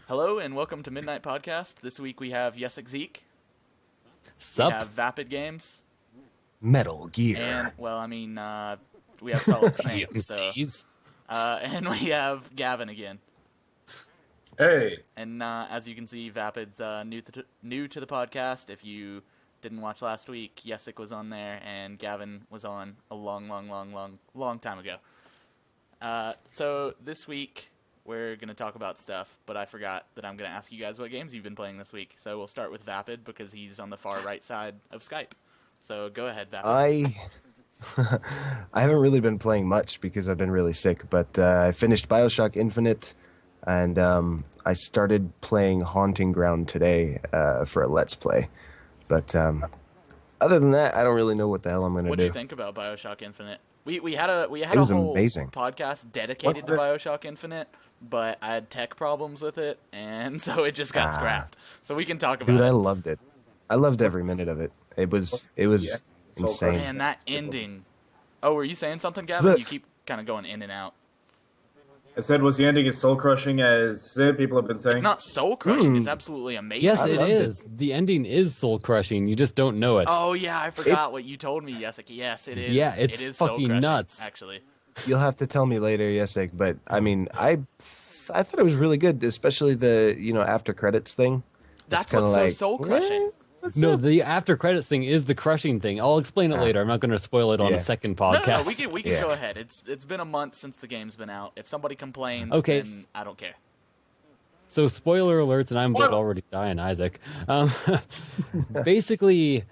Hello and welcome to Midnight Podcast. This week we have Yessik Ziiiq. Sup? We have Vapid Games. Metal Gear. And, we have Solid Snake. And we have Gavin again. Hey. And as you can see, Vapid's new to the podcast. If you didn't watch last week, Yessik was on there and Gavin was on a long time ago. So this week we're going to talk about stuff, but I forgot that I'm going to ask you guys what games you've been playing this week. So we'll start with Vapid because he's on the far right side of Skype. So go ahead, Vapid. I haven't really been playing much because I've been really sick, but I finished BioShock Infinite, and I started playing Haunting Ground today for a Let's Play. But other than that, I don't really know what the hell I'm going to do. What do you think about BioShock Infinite? We had a was whole amazing. podcast dedicated to BioShock Infinite, but I had tech problems with it, and so it just got scrapped. So we can talk about it. Dude, I loved it. I loved every minute of it. It was insane. Man, that ending. Oh, were you saying something, Gavin? You keep kind of going in and out. I said, was the ending as soul-crushing as people have been saying? It's not soul-crushing. It's absolutely amazing. Yes, it is. The ending is soul-crushing. You just don't know it. Oh, yeah, I forgot what you told me, Yessik. Yes, it is. Yeah, it's it is fucking nuts. Actually. You'll have to tell me later, Yessik, but I mean, I thought it was really good, especially the, after credits thing. That's what's so soul-crushing. No, the after credits thing is the crushing thing. I'll explain it later. I'm not going to spoil it on a second podcast. No, we can go ahead. It's been a month since the game's been out. If somebody complains, then I don't care. So spoiler alerts, and I'm already dying, Isaac. Basically,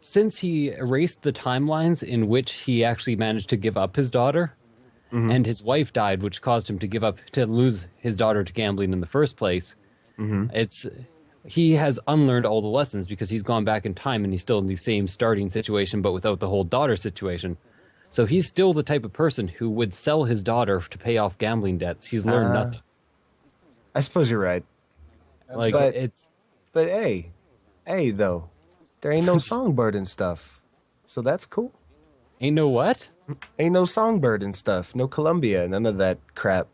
since he erased the timelines in which he actually managed to give up his daughter, and his wife died, which caused him to lose his daughter to gambling in the first place, he has unlearned all the lessons because he's gone back in time and he's still in the same starting situation, but without the whole daughter situation. So he's still the type of person who would sell his daughter to pay off gambling debts. He's learned nothing. I suppose you're right. But hey, though, there ain't no songbird and stuff, so that's cool. Ain't no what? Ain't no songbird and stuff. No Columbia. None of that crap.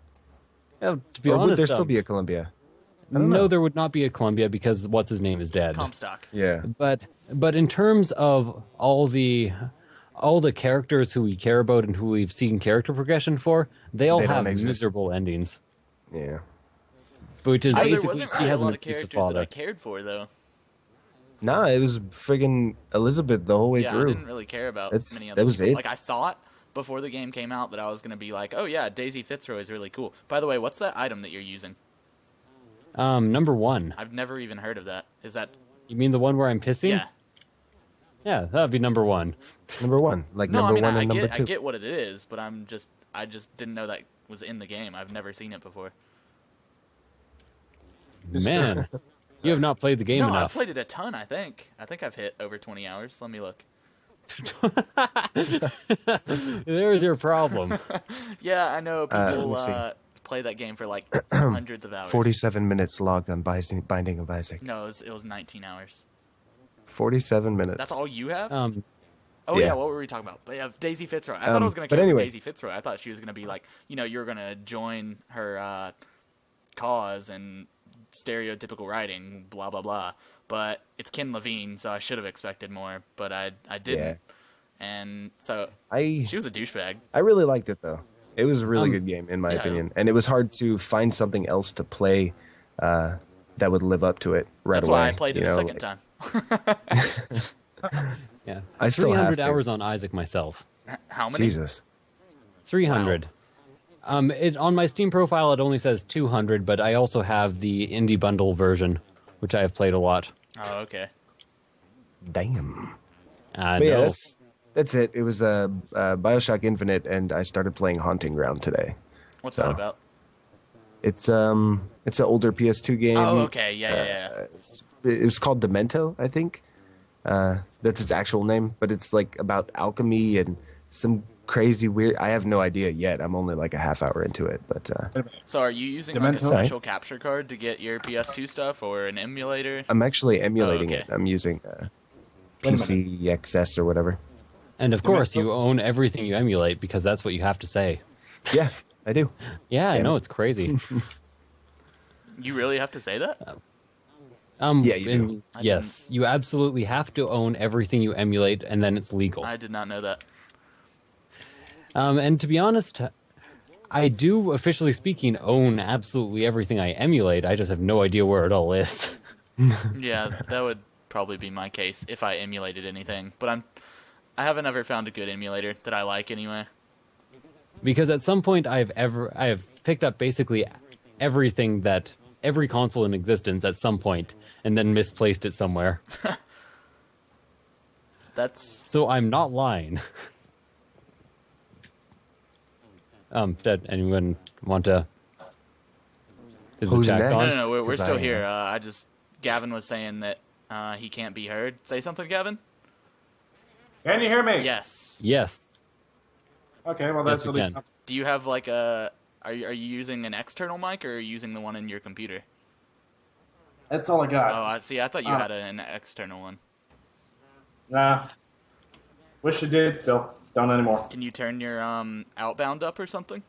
Yeah, to be or honest, would there still be a Columbia? No, there would not be a Columbia because what's his name is dead. Comstock. Yeah. But in terms of all the characters who we care about and who we've seen character progression for, they all have miserable endings. Yeah. Which is basically there wasn't she has a lot an of abusive characters that I father. cared for though. Nah, it was friggin' Elizabeth the whole way through. I didn't really care about many other that was people. it. Like I thought before the game came out that I was gonna be like, oh yeah, Daisy Fitzroy is really cool. By the way, what's that item that you're using? Number 1. I've never even heard of that. Is that? You mean the one where I'm pissing? Yeah. Yeah, that'd be number 1. Number 1, like No, number I mean 1 and number 2. I get what it is, but I just didn't know that was in the game. I've never seen it before. Man, you have not played the game No, enough. I've played it a ton. I think I've hit over 20 hours. Let me look. There's your problem. Yeah, I know people play that game for like hundreds of hours. 47 minutes logged on Binding of Isaac. No, it was 19 hours. 47 minutes. That's all you have? yeah. What were we talking about? But yeah, Daisy Fitzroy. I thought I was going to care for Daisy Fitzroy. I thought she was going to be like, you were going to join her cause and stereotypical writing, blah, blah, blah. But it's Ken Levine, so I should have expected more, but I didn't. Yeah. And so she was a douchebag. I really liked it, though. It was a really good game, in my opinion. And it was hard to find something else to play that would live up to it right away. That's why I played it a second time. Yeah, I still 300 have to. hours on Isaac myself. How many? Jesus. 300. Wow. On my Steam profile, it only says 200, but I also have the indie bundle version, which I have played a lot. Oh, okay. Damn. No. Yeah, that's it. It was BioShock Infinite, and I started playing Haunting Ground today. What's that about? It's an older PS2 game. Oh, okay. Yeah. It was called Demento, I think. That's its actual name, but it's like about alchemy and some crazy weird. I have no idea yet. I'm only like a half hour into it, but. So are you using like a special capture card to get your PS2 stuff or an emulator? I'm actually emulating it. I'm using PCXS or whatever. And of course, you own everything you emulate because that's what you have to say. Yeah, I do. Yeah, I know, it's crazy. You really have to say that? Yeah, you do. Yes, you absolutely have to own everything you emulate, and then it's legal. I did not know that. And to be honest, I do, officially speaking, own absolutely everything I emulate. I just have no idea where it all is. Yeah, that would probably be my case if I emulated anything. But I haven't ever found a good emulator that I like anyway. Because at some point I have picked up basically every console in existence at some point, and then misplaced it somewhere. So I'm not lying. Did anyone want to? Is the Who's chat next? gone? No, we're 'Cause still I- here. Gavin was saying that he can't be heard. Say something, Gavin? Can you hear me? Yes. Yes. Okay, well Yes, that's we at least can. Do you have like a... Are you using an external mic or are you using the one in your computer? that's all I got. Oh, I see. I thought you had an external one. Nah. Wish you did. Still don't anymore. Can you turn your outbound up or something?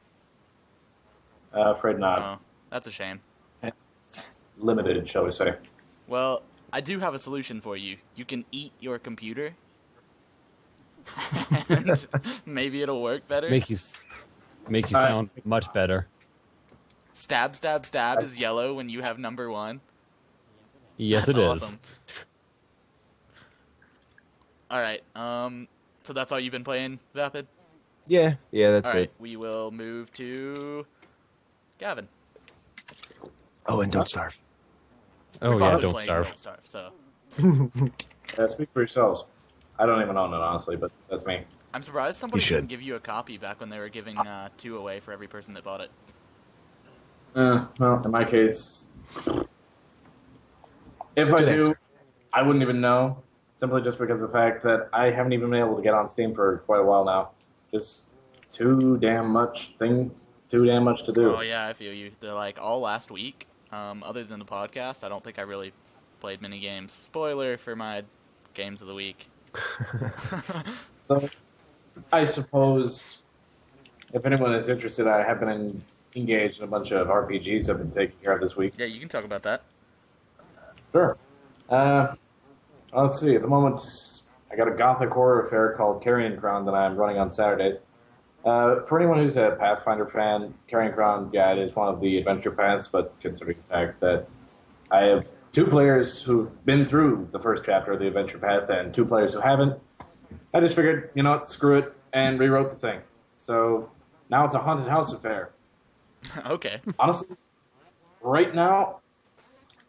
Afraid not. Oh, that's a shame. It's limited, shall we say? Well, I do have a solution for you. You can eat your computer. And maybe it'll work better. Make you sound much better. Stab, stab, stab is yellow when you have number 1. Yes, That's it is. awesome. All right. So that's all you've been playing, Vapid? Yeah, that's All right. it. We will move to Gavin. Oh, and don't starve. Oh We've yeah, always don't played starve. Don't Starve. So Speak for yourselves. I don't even own it, honestly, but that's me. I'm surprised somebody You should. didn't give you a copy back when they were giving 2 away for every person that bought it. Well, in my case, if I Good do, answer. I wouldn't even know. Simply just because of the fact that I haven't even been able to get on Steam for quite a while now. Just too damn much to do. Oh yeah, I feel you. Like all last week, other than the podcast, I don't think I really played many games. Spoiler for my games of the week. So, I suppose if anyone is interested, I have been engaged in a bunch of RPGs I've been taking care of this week. Yeah, you can talk about that. Sure. Let's see. At the moment, I got a gothic horror affair called Carrion Crown that I'm running on Saturdays. For anyone who's a Pathfinder fan, Carrion Crown Guide is one of the adventure paths, but considering the fact that I have 2 players who've been through the first chapter of the adventure path and 2 players who haven't, I just figured, you know what, screw it, and rewrote the thing. So now it's a haunted house affair. Okay. Honestly, right now,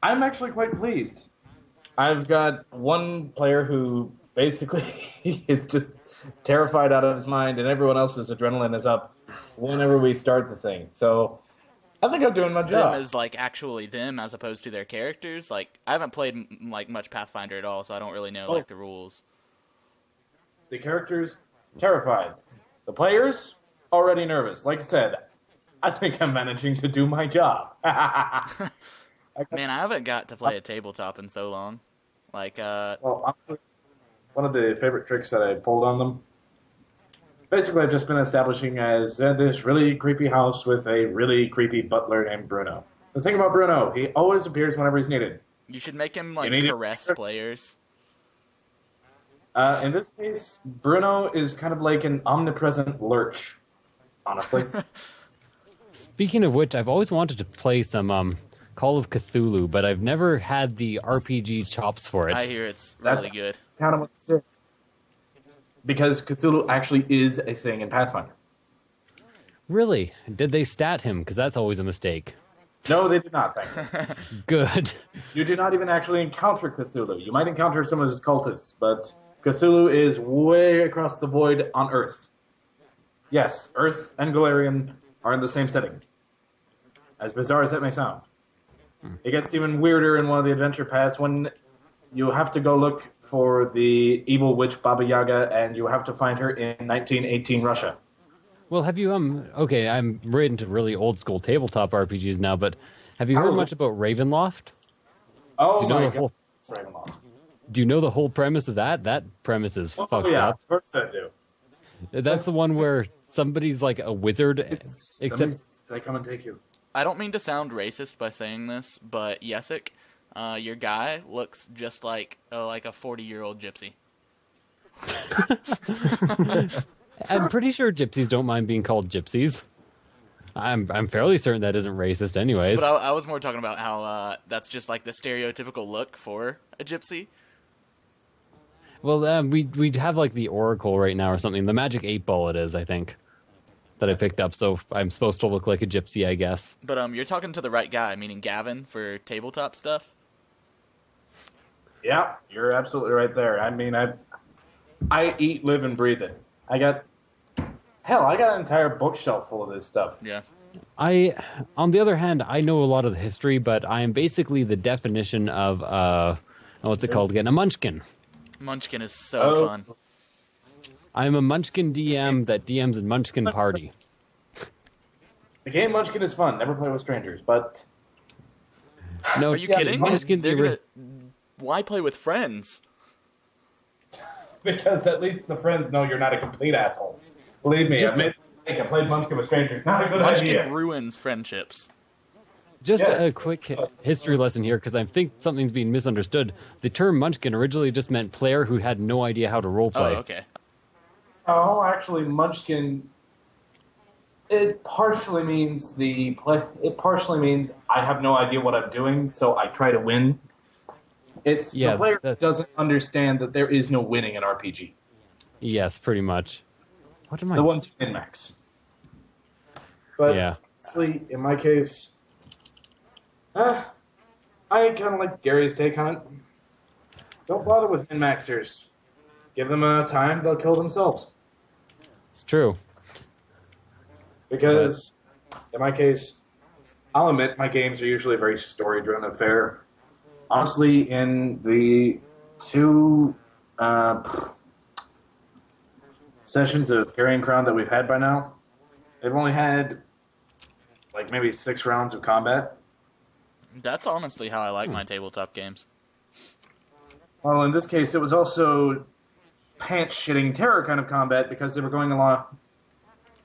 I'm actually quite pleased. I've got one player who basically is just terrified out of his mind, and everyone else's adrenaline is up whenever we start the thing. So I think I'm doing my job. Them is like actually them as opposed to their characters. Like I haven't played like much Pathfinder at all, so I don't really know like the rules. The characters, terrified. The players, already nervous. Like I said, I think I'm managing to do my job. Man, I haven't got to play a tabletop in so long. Like, Well, honestly, one of the favorite tricks that I pulled on them, basically I've just been establishing as this really creepy house with a really creepy butler named Bruno. The thing about Bruno, he always appears whenever he's needed. you should make him like need it? caress players. In this case, Bruno is kind of like an omnipresent lurch, honestly. Speaking of which, I've always wanted to play some Call of Cthulhu, but I've never had the RPG chops for it. I hear it's That's- really good. Count on what this is. Because Cthulhu actually is a thing in Pathfinder. Really? Did they stat him? Because that's always a mistake. No, they did not, thank you. Good. You do not even actually encounter Cthulhu. You might encounter some of his cultists, but Cthulhu is way across the void on Earth. Yes, Earth and Galarian are in the same setting. As bizarre as that may sound. It gets even weirder in one of the adventure paths when you have to go look for the evil witch Baba Yaga, and you have to find her in 1918 Russia. Well, have you okay, I'm right into really old school tabletop RPGs now, but have you heard much about Ravenloft? Oh Do you know my the god. whole- It's Ravenloft. Do you know the whole premise of that? That premise is Oh fucked yeah, up. of course I do. That's the one where somebody's like a wizard, It's, except they come and take you. I don't mean to sound racist by saying this, but Yessik, your guy looks just like a 40-year-old gypsy. I'm pretty sure gypsies don't mind being called gypsies. I'm fairly certain that isn't racist anyways. But I was more talking about how that's just like the stereotypical look for a gypsy. Well, we'd have like the Oracle right now or something. The Magic 8-Ball it is, I think, that I picked up. So I'm supposed to look like a gypsy, I guess. But you're talking to the right guy, meaning Gavin, for tabletop stuff. Yeah, you're absolutely right there. I mean, I eat, live, and breathe it. I got an entire bookshelf full of this stuff. Yeah. On the other hand, I know a lot of the history, but I am basically the definition of what's it called again? A munchkin. Munchkin is so fun. I'm a munchkin DM that DMs a munchkin party. The game Munchkin is fun. Never play with strangers, but No, Are you kidding? Munchkin's Why play with friends? because at least the friends know you're not a complete asshole. Believe me, I played Munchkin with strangers. Not a good Munchkin idea. ruins friendships. Just Yes. a quick history lesson here, because I think something's being misunderstood. The term munchkin originally just meant player who had no idea how to roleplay. Oh, okay. Oh, actually, Munchkin. It partially means It partially means I have no idea what I'm doing, so I try to win. It's Yeah, the player doesn't understand that there is no winning in RPG. Yes, pretty much. What am I? The one's min-max. But Yeah. honestly, in my case, I kind of like Gary's take on it. Don't bother with min-maxers. Give them a time, they'll kill themselves. It's true. Because, in my case, I'll admit my games are usually a very story-driven affair. Honestly, in the two sessions of Carrying Crown that we've had by now, they've only had like maybe 6 rounds of combat. That's honestly how I like my tabletop games. Well, in this case, it was also pants-shitting terror kind of combat because they were going along.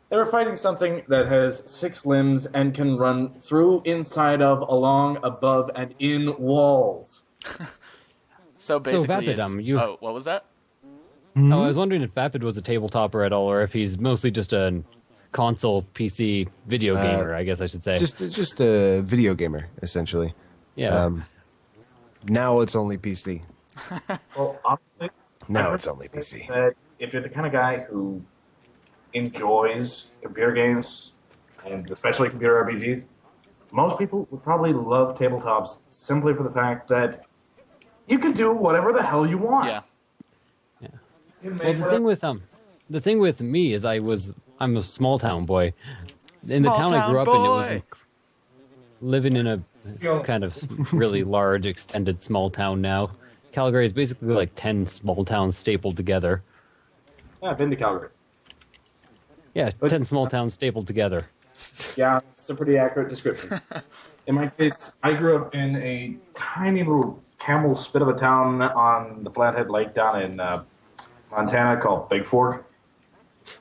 They were fighting something that has 6 limbs and can run through, inside of, along, above, and in walls. So basically, Vapid, oh, what was that? Oh, I was wondering if Vapid was a tabletopper at all, or if he's mostly just a console PC video gamer, I guess I should say. Just a video gamer, essentially. Yeah. Now it's only PC. Well, honestly, Now it's only PC. that if you're the kind of guy who enjoys computer games, and especially computer RPGs, most people would probably love tabletops simply for the fact that you can do whatever the hell you want. Yeah. You can Well, make the thing with me is I'm a small town boy. In the Small town I grew up in, it was town boy. like living in a kind of really large, extended small town now. Calgary is basically like 10 small towns stapled together. Yeah, I've been to Calgary. Yeah, 10 small towns stapled together. Yeah, it's a pretty accurate description. In my case, I grew up in a tiny little camel spit of a town on the Flathead Lake down in Montana called Big Fork.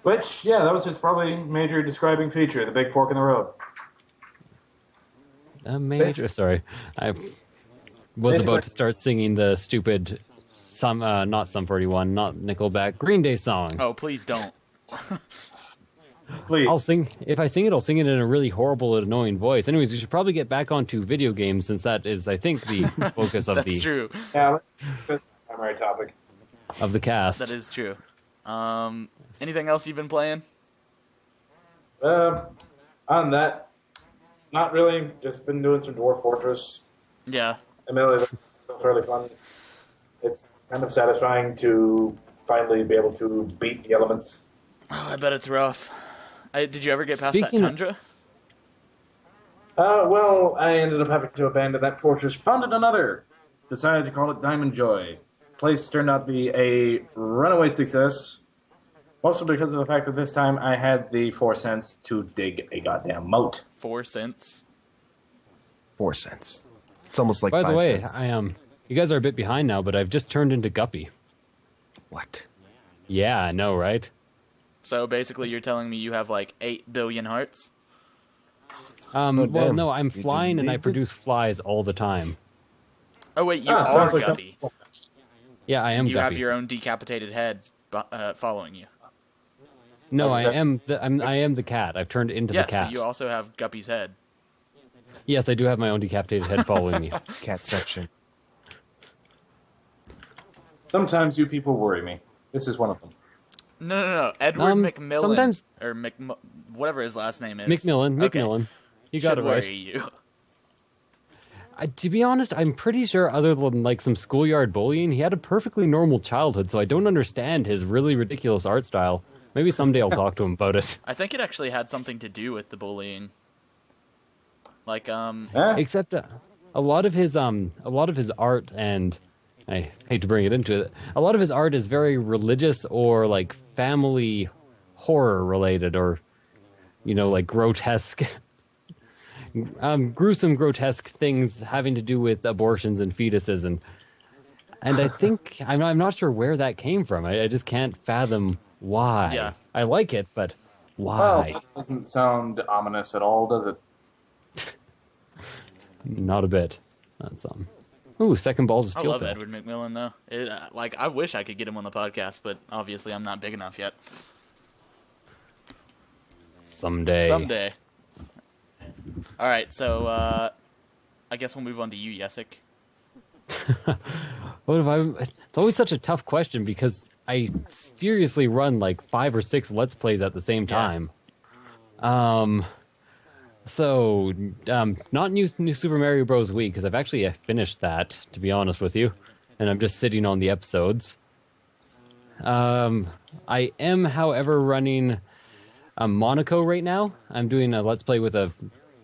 Which, yeah, that was its probably major describing feature, the big fork in the road. Sorry. I was about to start singing the stupid, not Sum 41, not Nickelback, Green Day song. Oh, please don't. Please. I'll sing. If I sing it, I'll sing it in a really horrible and annoying voice. Anyways, we should probably get back onto video games since that is, I think, the focus of That's true. Yeah, that's the primary topic. of the cast. That is true. Anything else you've been playing? On that, not really. Just been doing some Dwarf Fortress. Yeah. Admittedly, it's fairly fun. It's kind of satisfying to finally be able to beat the elements. Oh, I bet it's rough. Did you ever get past Speaking that of- tundra? Well, I ended up having to abandon that fortress, founded another. Decided to call it Diamond Joy. Place turned out to be a runaway success. Mostly because of the fact that this time I had the 4 cents to dig a goddamn moat. 4 cents. 4 cents. It's almost like By 5 the way, cents. you guys are a bit behind now, but I've just turned into Guppy. What? Yeah, I know, right? So basically, you're telling me you have like 8 billion hearts? Well, damn. no, I'm You just flying and I leaped it? produce flies all the time. Oh wait, you Ah, are sounds like Guppy. Yeah, I am You Guppy. have your own decapitated head following you. No, What'd I you say? I am the cat. I've turned into Yes, the cat. but you also have Guppy's head. Yes, I do have my own decapitated head following me. Catception. Sometimes you people worry me. This is one of them. No. Edward McMillan. sometimes- Or whatever his last name is. Macmillan. Okay. Macmillan. You got Should it right. worry you. To be honest, I'm pretty sure other than like some schoolyard bullying, he had a perfectly normal childhood, so I don't understand his really ridiculous art style. Maybe someday I'll talk to him about it. I think it actually had something to do with the bullying. Like, Eh? Except a lot of his art, and I hate to bring it into it, a lot of his art is very religious or like family horror related, or like grotesque, gruesome, grotesque things having to do with abortions and fetuses, and I think I'm not sure where that came from. I just can't fathom why. Yeah. I like it, but Well, why? that doesn't sound ominous at all, does it? Not a bit. That's Ooh, second balls of I steel. love pill. Edward McMillan, though. I wish I could get him on the podcast, but obviously I'm not big enough yet. Someday. Someday. All right, so I guess we'll move on to you, Yessik. What if I? It's always such a tough question because I seriously run like 5 or 6 Let's Plays at the same Yeah. time. So, not new Super Mario Bros. Wii, because I've actually finished that, to be honest with you, and I'm just sitting on the episodes. I am, however, running Monaco right now. I'm doing a Let's Play with a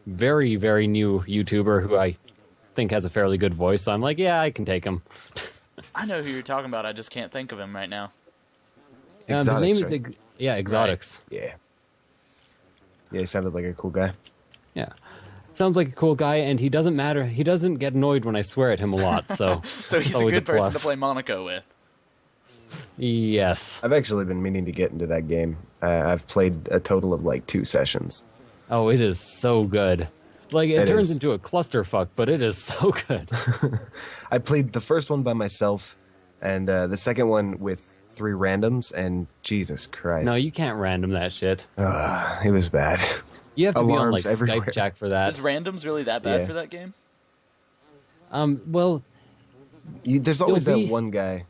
very, very new YouTuber who I think has a fairly good voice, so I'm like, yeah, I can take him. I know who you're talking about. I just can't think of him right now. His Exotics, name is right? Exotics. Yeah. Yeah, he sounded like a cool guy. Yeah. Sounds like a cool guy, and he doesn't matter. He doesn't get annoyed when I swear at him a lot, so So he's a always good person to plus. play Monaco with. Yes. I've actually been meaning to get into that game. I've played a total of like 2 sessions. Oh, it is so good. Like, it It turns is. into a clusterfuck, but it is so good. I played the first one by myself, and the second one with 3 randoms, and Jesus Christ. No, you can't random that shit. It was bad. You have to be on, Alarms like, everywhere. Skype chat for that. Is randoms really that bad Yeah. for that game? Well, There's always You'll that be- one guy.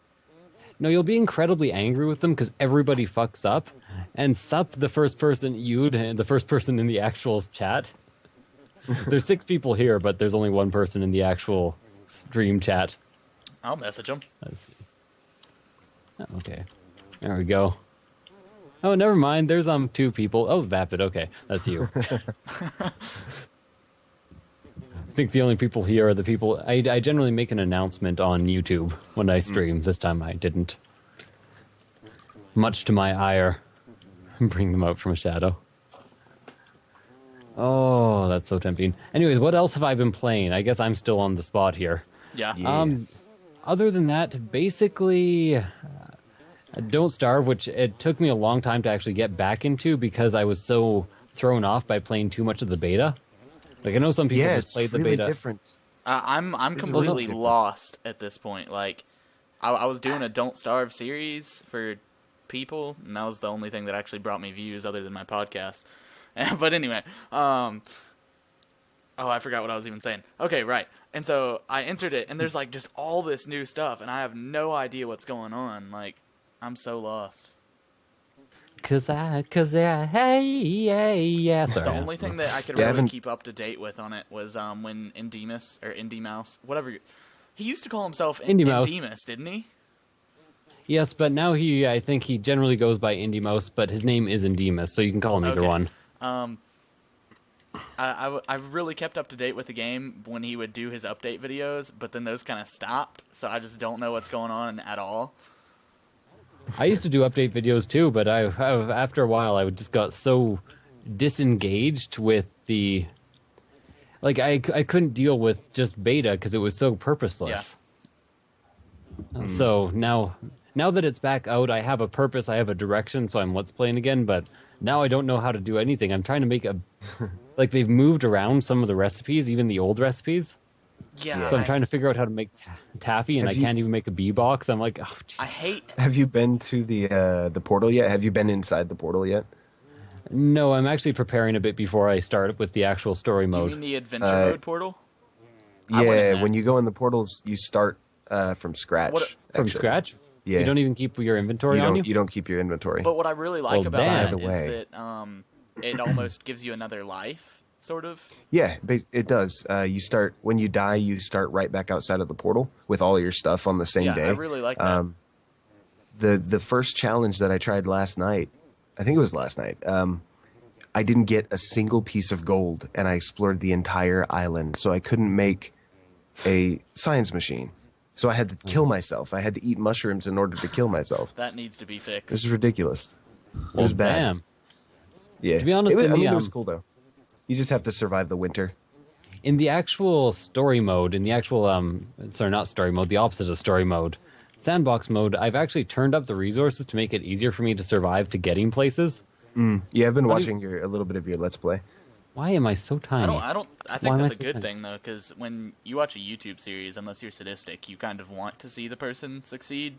no, you'll be incredibly angry with them because everybody fucks up. And Sup, the first person the first person in the actual chat. There's 6 people here, but there's only 1 person in the actual stream chat. I'll message him. Let's see. Oh, okay. There we go. Oh, never mind. There's 2 people. Oh, Vapid. Okay, that's you. I think the only people here are the people. I generally make an announcement on YouTube when I stream. This time I didn't. Much to my ire. Bring them out from a shadow. Oh, that's so tempting. Anyways, what else have I been playing? I guess I'm still on the spot here. Yeah. Yeah. Other than that, basically, Don't Starve, which it took me a long time to actually get back into because I was so thrown off by playing too much of the beta. Like, I know some people Yeah, just it's played the really beta. different. I'm It's completely different. lost at this point. Like, I was doing a Don't Starve series for people, and that was the only thing that actually brought me views other than my podcast. But anyway, oh, I forgot what I was even saying. Okay, right. And so I entered it, and there's like just all this new stuff, and I have no idea what's going on. Like, I'm so lost. Cause hey, yeah. Sorry. The only thing that I could Yeah, I really haven't- keep up to date with on it was when Indemus or Indie Mouse, whatever. He used to call himself Indie Mouse. Indemus, didn't he? Yes, but now I think he generally goes by Indie Mouse, but his name is Indemus, so you can call him either Okay. one. I really kept up to date with the game when he would do his update videos, but then those kind of stopped, so I just don't know what's going on at all. I used to do update videos too, but after a while I just got so disengaged with the I couldn't deal with just beta because it was so purposeless. So now that it's back out, I have a purpose, I have a direction, so I'm Let's Playing again, but now I don't know how to do anything. I'm trying to make like they've moved around some of the recipes, even the old recipes. Yeah. So I'm trying to figure out how to make taffy, and I can't even make a bee box. I'm like, oh, I hate. Have you been to the portal yet? Have you been inside the portal yet? no, I'm actually preparing a bit before I start with the actual story Do you mode. mean the adventure mode portal? I went in Yeah, there. when you go in the portals, you start from scratch. What- From actually. scratch? Yeah. You don't even keep your inventory You on don't. you? You don't keep your inventory. But what I really like Well, about damn. that By the way. is that it almost gives you another life, sort of. Yeah, it does. You start when you die. You start right back outside of the portal with all your stuff on the same Yeah, day. I really like that. The first challenge that I tried last night, I think it was last night. I didn't get a single piece of gold, and I explored the entire island, so I couldn't make a science machine. So I had to kill myself. I had to eat mushrooms in order to kill myself. That needs to be fixed. This is ridiculous. It Well, was bad. damn. Yeah. To be honest, it was, in I the, mean, it was cool though. You just have to survive the winter. In the actual story mode, in the actual, sorry, not story mode, the opposite of story mode, sandbox mode, I've actually turned up the resources to make it easier for me to survive to getting places. Yeah, I've been What do watching a little bit of your Let's Play. Why am I so tiny? I think Why am that's I a so good tiny? thing though, because when you watch a YouTube series, unless you're sadistic, you kind of want to see the person succeed.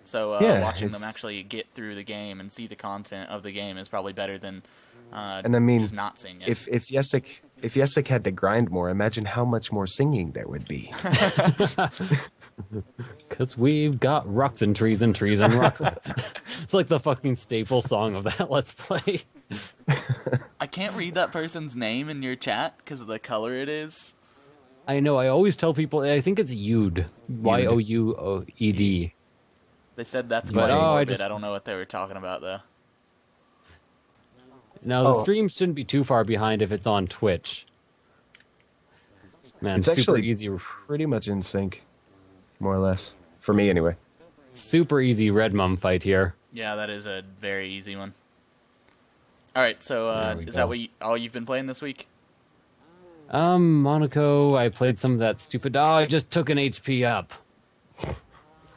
So Yeah, watching them it's- actually get through the game and see the content of the game is probably better than And I mean, just not seeing it. if Yessik had to grind more, imagine how much more singing there would be. Because we've got rocks and trees and trees and rocks. It's like the fucking staple song of that Let's Play. I can't read that person's name in your chat because of the color it is. I know, I always tell people, I think it's Youd. Youoed. They said that's But, quite I morbid. just- I don't know what they were talking about though. Now, the Oh. stream shouldn't be too far behind if it's on Twitch. Man, It's super actually easy. pretty much in sync, more or less. For me, anyway. Super easy Red Mum fight here. Yeah, that is a very easy one. All right, so There we is go. that all you've been playing this week? Monaco, I played some of that stupid... Oh, I just took an HP up.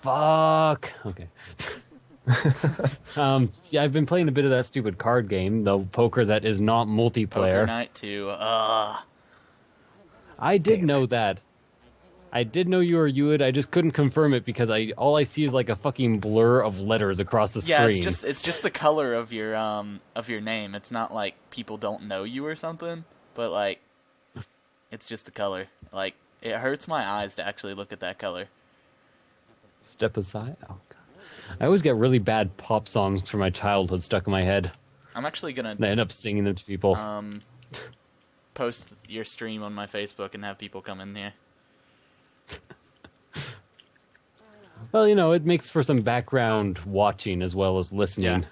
Fuck. Okay. Yeah, I've been playing a bit of that stupid card game, the poker that is not Poker multiplayer. Night 2. I did Damn know it. that. I did know you were Ewan. I just couldn't confirm it because all I see is like a fucking blur of letters across the Yeah, screen. it's just the color of your name. It's not like people don't know you or something, but like it's just the color. Like it hurts my eyes to actually look at that color. Step aside. Oh god. I always get really bad pop songs from my childhood stuck in my head. I'm actually gonna And I end up singing them to people. post your stream on my Facebook and have people come in here. Well, you know, it makes for some background watching as well as listening. Yeah.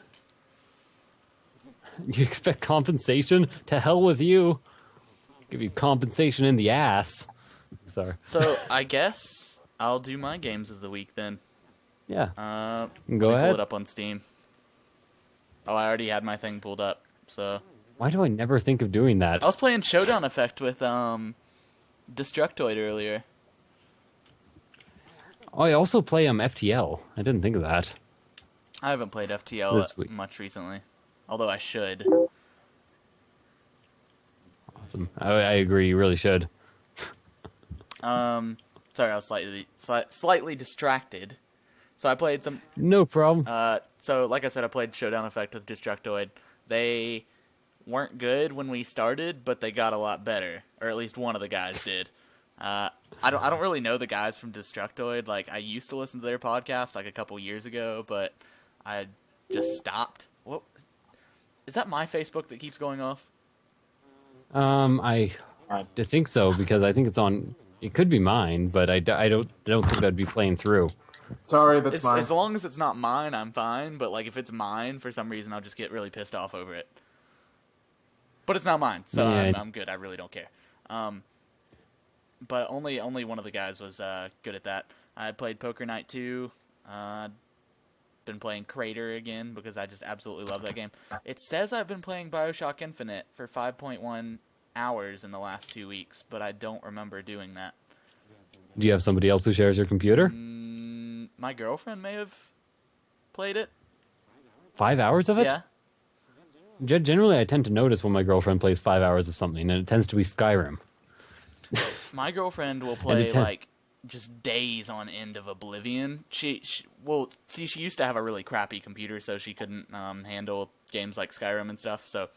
You expect compensation? To hell with you. Give you compensation in the ass. Sorry. So I guess I'll do my games of the week then. Yeah. Let Go me ahead. pull it up on Steam. Oh, I already had my thing pulled up. So Why do I never think of doing that? I was playing Showdown Effect with Destructoid earlier. Oh, I also play FTL. I didn't think of that. I haven't played FTL This week. much recently, although I should. Awesome. I agree. You really should. Sorry, I was slightly distracted. So I played some. No problem. So like I said, I played Showdown Effect with Destructoid. They weren't good when we started, but they got a lot better, or at least one of the guys did. I don't really know the guys from Destructoid. Like I used to listen to their podcast like a couple years ago, but I just stopped. What is that? My Facebook that keeps going off? I think so because I think it's on. It could be mine, but I don't think that'd be playing through. Sorry, that's mine. As long as it's not mine, I'm fine. But like if it's mine, for some reason, I'll just get really pissed off over it. But it's not mine, so Yeah. I'm good. I really don't care. But only one of the guys was good at that. I played Poker Night 2. Been playing Crater again because I just absolutely love that game. It says I've been playing BioShock Infinite for 5.1 hours in the last 2 weeks, but I don't remember doing that. Do you have somebody else who shares your computer? My girlfriend may have played it. 5 hours of it? Yeah. Generally, I tend to notice when my girlfriend plays 5 hours of something, and it tends to be Skyrim. My girlfriend will play like just days on end of Oblivion. She used to have a really crappy computer, so she couldn't handle games like Skyrim and stuff. So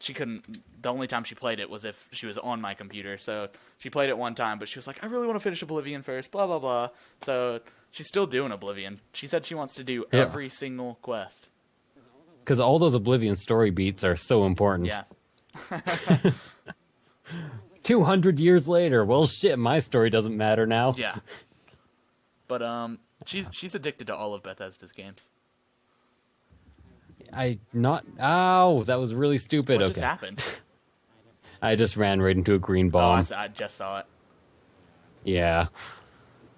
she couldn't. The only time she played it was if she was on my computer. So she played it one time, but she was like, "I really want to finish Oblivion first." Blah blah blah. So she's still doing Oblivion. She said she wants to do every single quest. Because all those Oblivion story beats are so important. Yeah. 200 years later, well, shit, my story doesn't matter now. Yeah. But she's addicted to all of Bethesda's games. Ow, that was really stupid. What just happened? I just ran right into a green bomb. I just saw it. Yeah.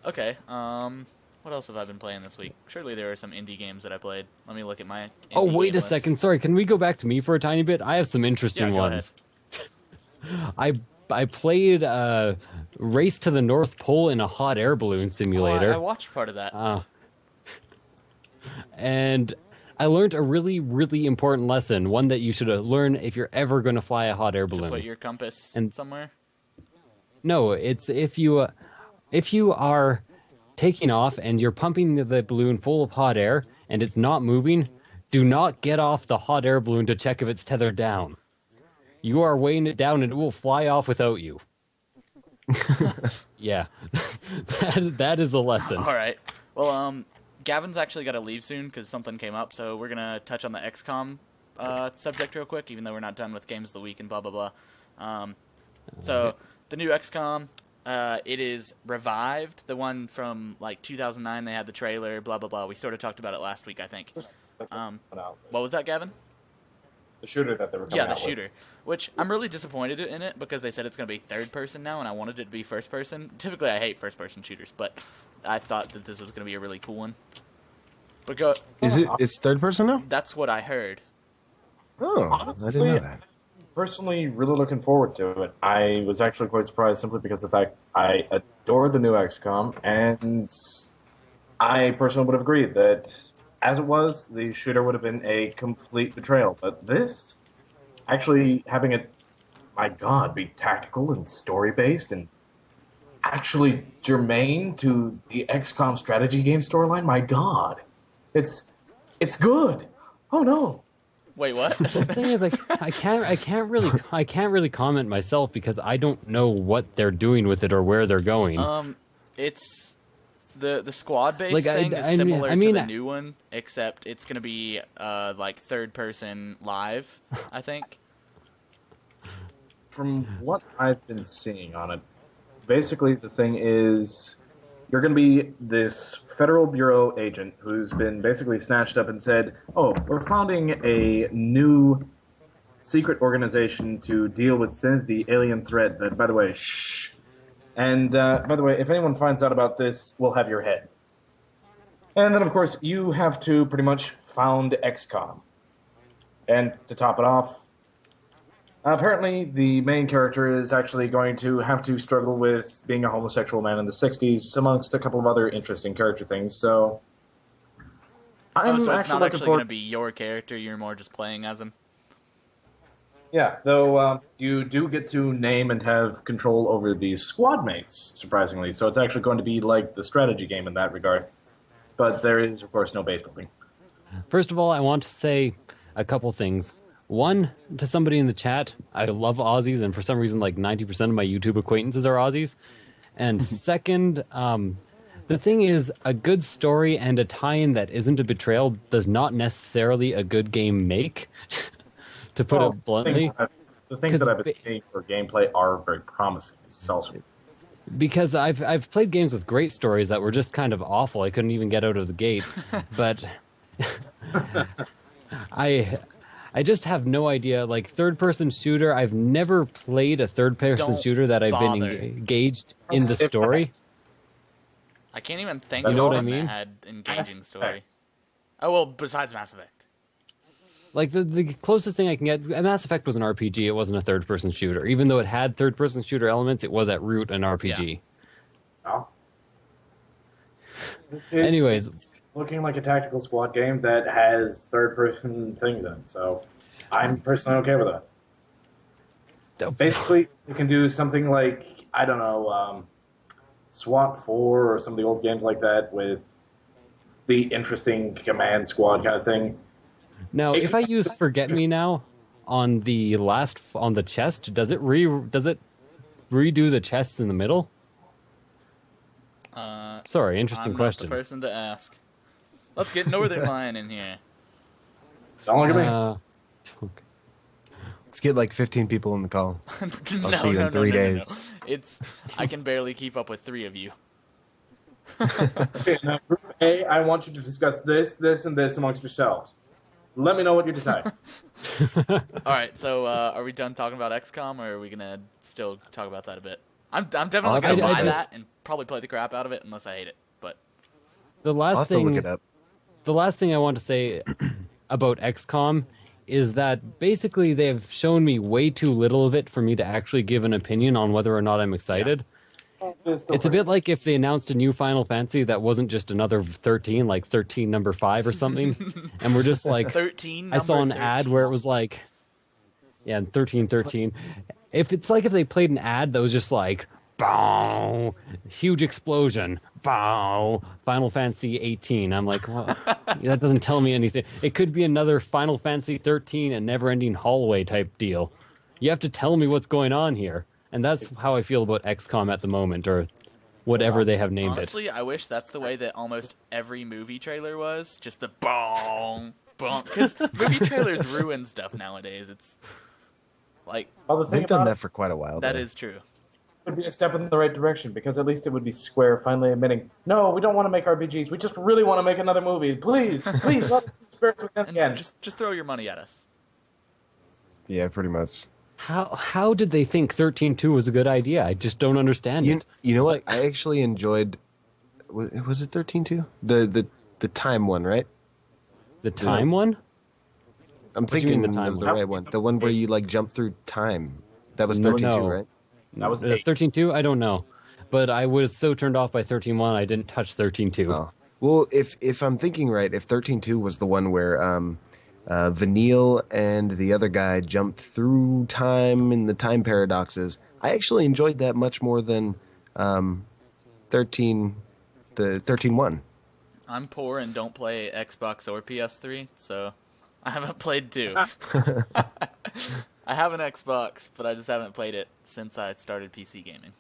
Okay. What else have I been playing this week? Surely there are some indie games that I played. Let me look at my. Oh, wait a list. second. Sorry, can we go back to me for a tiny bit? I have some interesting go ones. I played Race to the North Pole in a hot air balloon simulator. I watched part of that. And I learned a really, really important lesson. One that you should learn if you're ever going to fly a hot air balloon. To put your compass somewhere? No, it's if you are taking off and you're pumping the balloon full of hot air and it's not moving, do not get off the hot air balloon to check if it's tethered down. You are weighing it down and it will fly off without you. Yeah. that is the lesson. All right. Well, Gavin's actually got to leave soon because something came up, so we're going to touch on the XCOM subject real quick, even though we're not done with Games of the Week and blah, blah, blah. So, the new XCOM, it is revived. The one from, like, 2009, they had the trailer, blah, blah, blah. We sort of talked about it last week, I think. What was that, Gavin? The shooter that they were coming out the shooter. Which, I'm really disappointed in it because they said it's going to be third person now, and I wanted it to be first person. Typically, I hate first person shooters, but I thought that this was going to be a really cool one. But It's third person now? That's what I heard. Oh, Honestly, I didn't know that. Personally, really looking forward to it. I was actually quite surprised simply because of the fact I adore the new XCOM, and I personally would have agreed that as it was, the shooter would have been a complete betrayal. But this, actually having it, my God, be tactical and story-based and actually germane to the XCOM strategy game storyline, my God. It's good. Oh, no. Wait, what? The thing is, I can't really comment myself because I don't know what they're doing with it or where they're going. It's the squad based thing is similar to the new one, except it's gonna be like third person live, I think. From what I've been seeing on it, basically the thing is you're going to be this Federal Bureau agent who's been basically snatched up and said, "Oh, we're founding a new secret organization to deal with the alien threat that, by the way, shh. And, by the way, if anyone finds out about this, we'll have your head." And then, of course, you have to pretty much found XCOM. And to top it off, apparently the main character is actually going to have to struggle with being a homosexual man in the 60s, amongst a couple of other interesting character things, so I'm so it's actually not looking actually going to be your character, you're more just playing as him? Yeah, though you do get to name and have control over the squad mates, surprisingly, so it's actually going to be like the strategy game in that regard. But there is, of course, no base building. First of all, I want to say a couple things. One, to somebody in the chat, I love Aussies, and for some reason, like 90% of my YouTube acquaintances are Aussies. And second, the thing is, a good story and a tie-in that isn't a betrayal does not necessarily a good game make, to put it bluntly. The things that I've been seeing for gameplay are very promising. It's also because I've played games with great stories that were just kind of awful. I couldn't even get out of the gate, but I just have no idea. Like third-person shooter, I've never played a third-person shooter that I've been engaged in the story. I can't even think of one I mean? that had engaging story. Oh well, besides Mass Effect. Like the closest thing I can get, Mass Effect was an RPG. It wasn't a third-person shooter. Even though it had third-person shooter elements, it was at root an RPG. Yeah. Anyways. It's looking like a tactical squad game that has third-person things in it, so I'm personally okay with that. Basically, you can do something like, I don't know, SWAT 4 or some of the old games like that with the interesting command squad kind of thing. Now, if I use Forget Me Now on the chest, does it redo the chests in the middle? Sorry, interesting I'm question. not the person to ask. Let's get Northern Lion in here. Don't look at me. Okay. Let's get like 15 people in the call. No, see you in 3 days. It's I can barely keep up with 3 of you. Okay, now, Group A, I want you to discuss this, this, and this amongst yourselves. Let me know what you decide. All right, so are we done talking about XCOM, or are we gonna still talk about that a bit? I'm definitely gonna buy that and probably play the crap out of it unless I hate it. But The I'll last have to look thing, it up. the last thing I want to say about XCOM is that basically they've shown me way too little of it for me to actually give an opinion on whether or not I'm excited. It's a bit like if they announced a new Final Fantasy that wasn't just another 13, like 13 number 5 or something, and we're just like 13. I saw an 13. ad where it was like, yeah, 13. If it's like if they played an ad that was just like, bow, huge explosion, bow, Final Fantasy 18. I'm like, well, that doesn't tell me anything. It could be another Final Fantasy 13, a never-ending hallway type deal. You have to tell me what's going on here. And that's how I feel about XCOM at the moment, or whatever they have named Honestly, I wish that's the way that almost every movie trailer was. Just the bong, bong. Because movie trailers ruin stuff nowadays. It's like, Well, the thing They've done about that for quite a while. that though. is true. it would be a step in the right direction, because at least it would be Square finally admitting, no, we don't want to make RPGs. We just really want to make another movie. Please, please, let us be Square And again. just throw your money at us. Yeah, pretty much. How did they think 13.2 was a good idea? I just don't understand it. You know what? I actually enjoyed. Was it 13.2? The time one, right? The time one? I'm do you mean thinking the time of the one? right one. The one where you like jump through time. That was No, 13.2, no. right? That was 13.2? I don't know. But I was so turned off by 13.1, I didn't touch 13.2. Oh. Well, if I'm thinking right, if 13.2 was the one where Vanille and the other guy jumped through time in the time paradoxes, I actually enjoyed that much more than 13.1. I'm poor and don't play Xbox or PS3, so I haven't played 2. I have an Xbox, but I just haven't played it since I started PC gaming.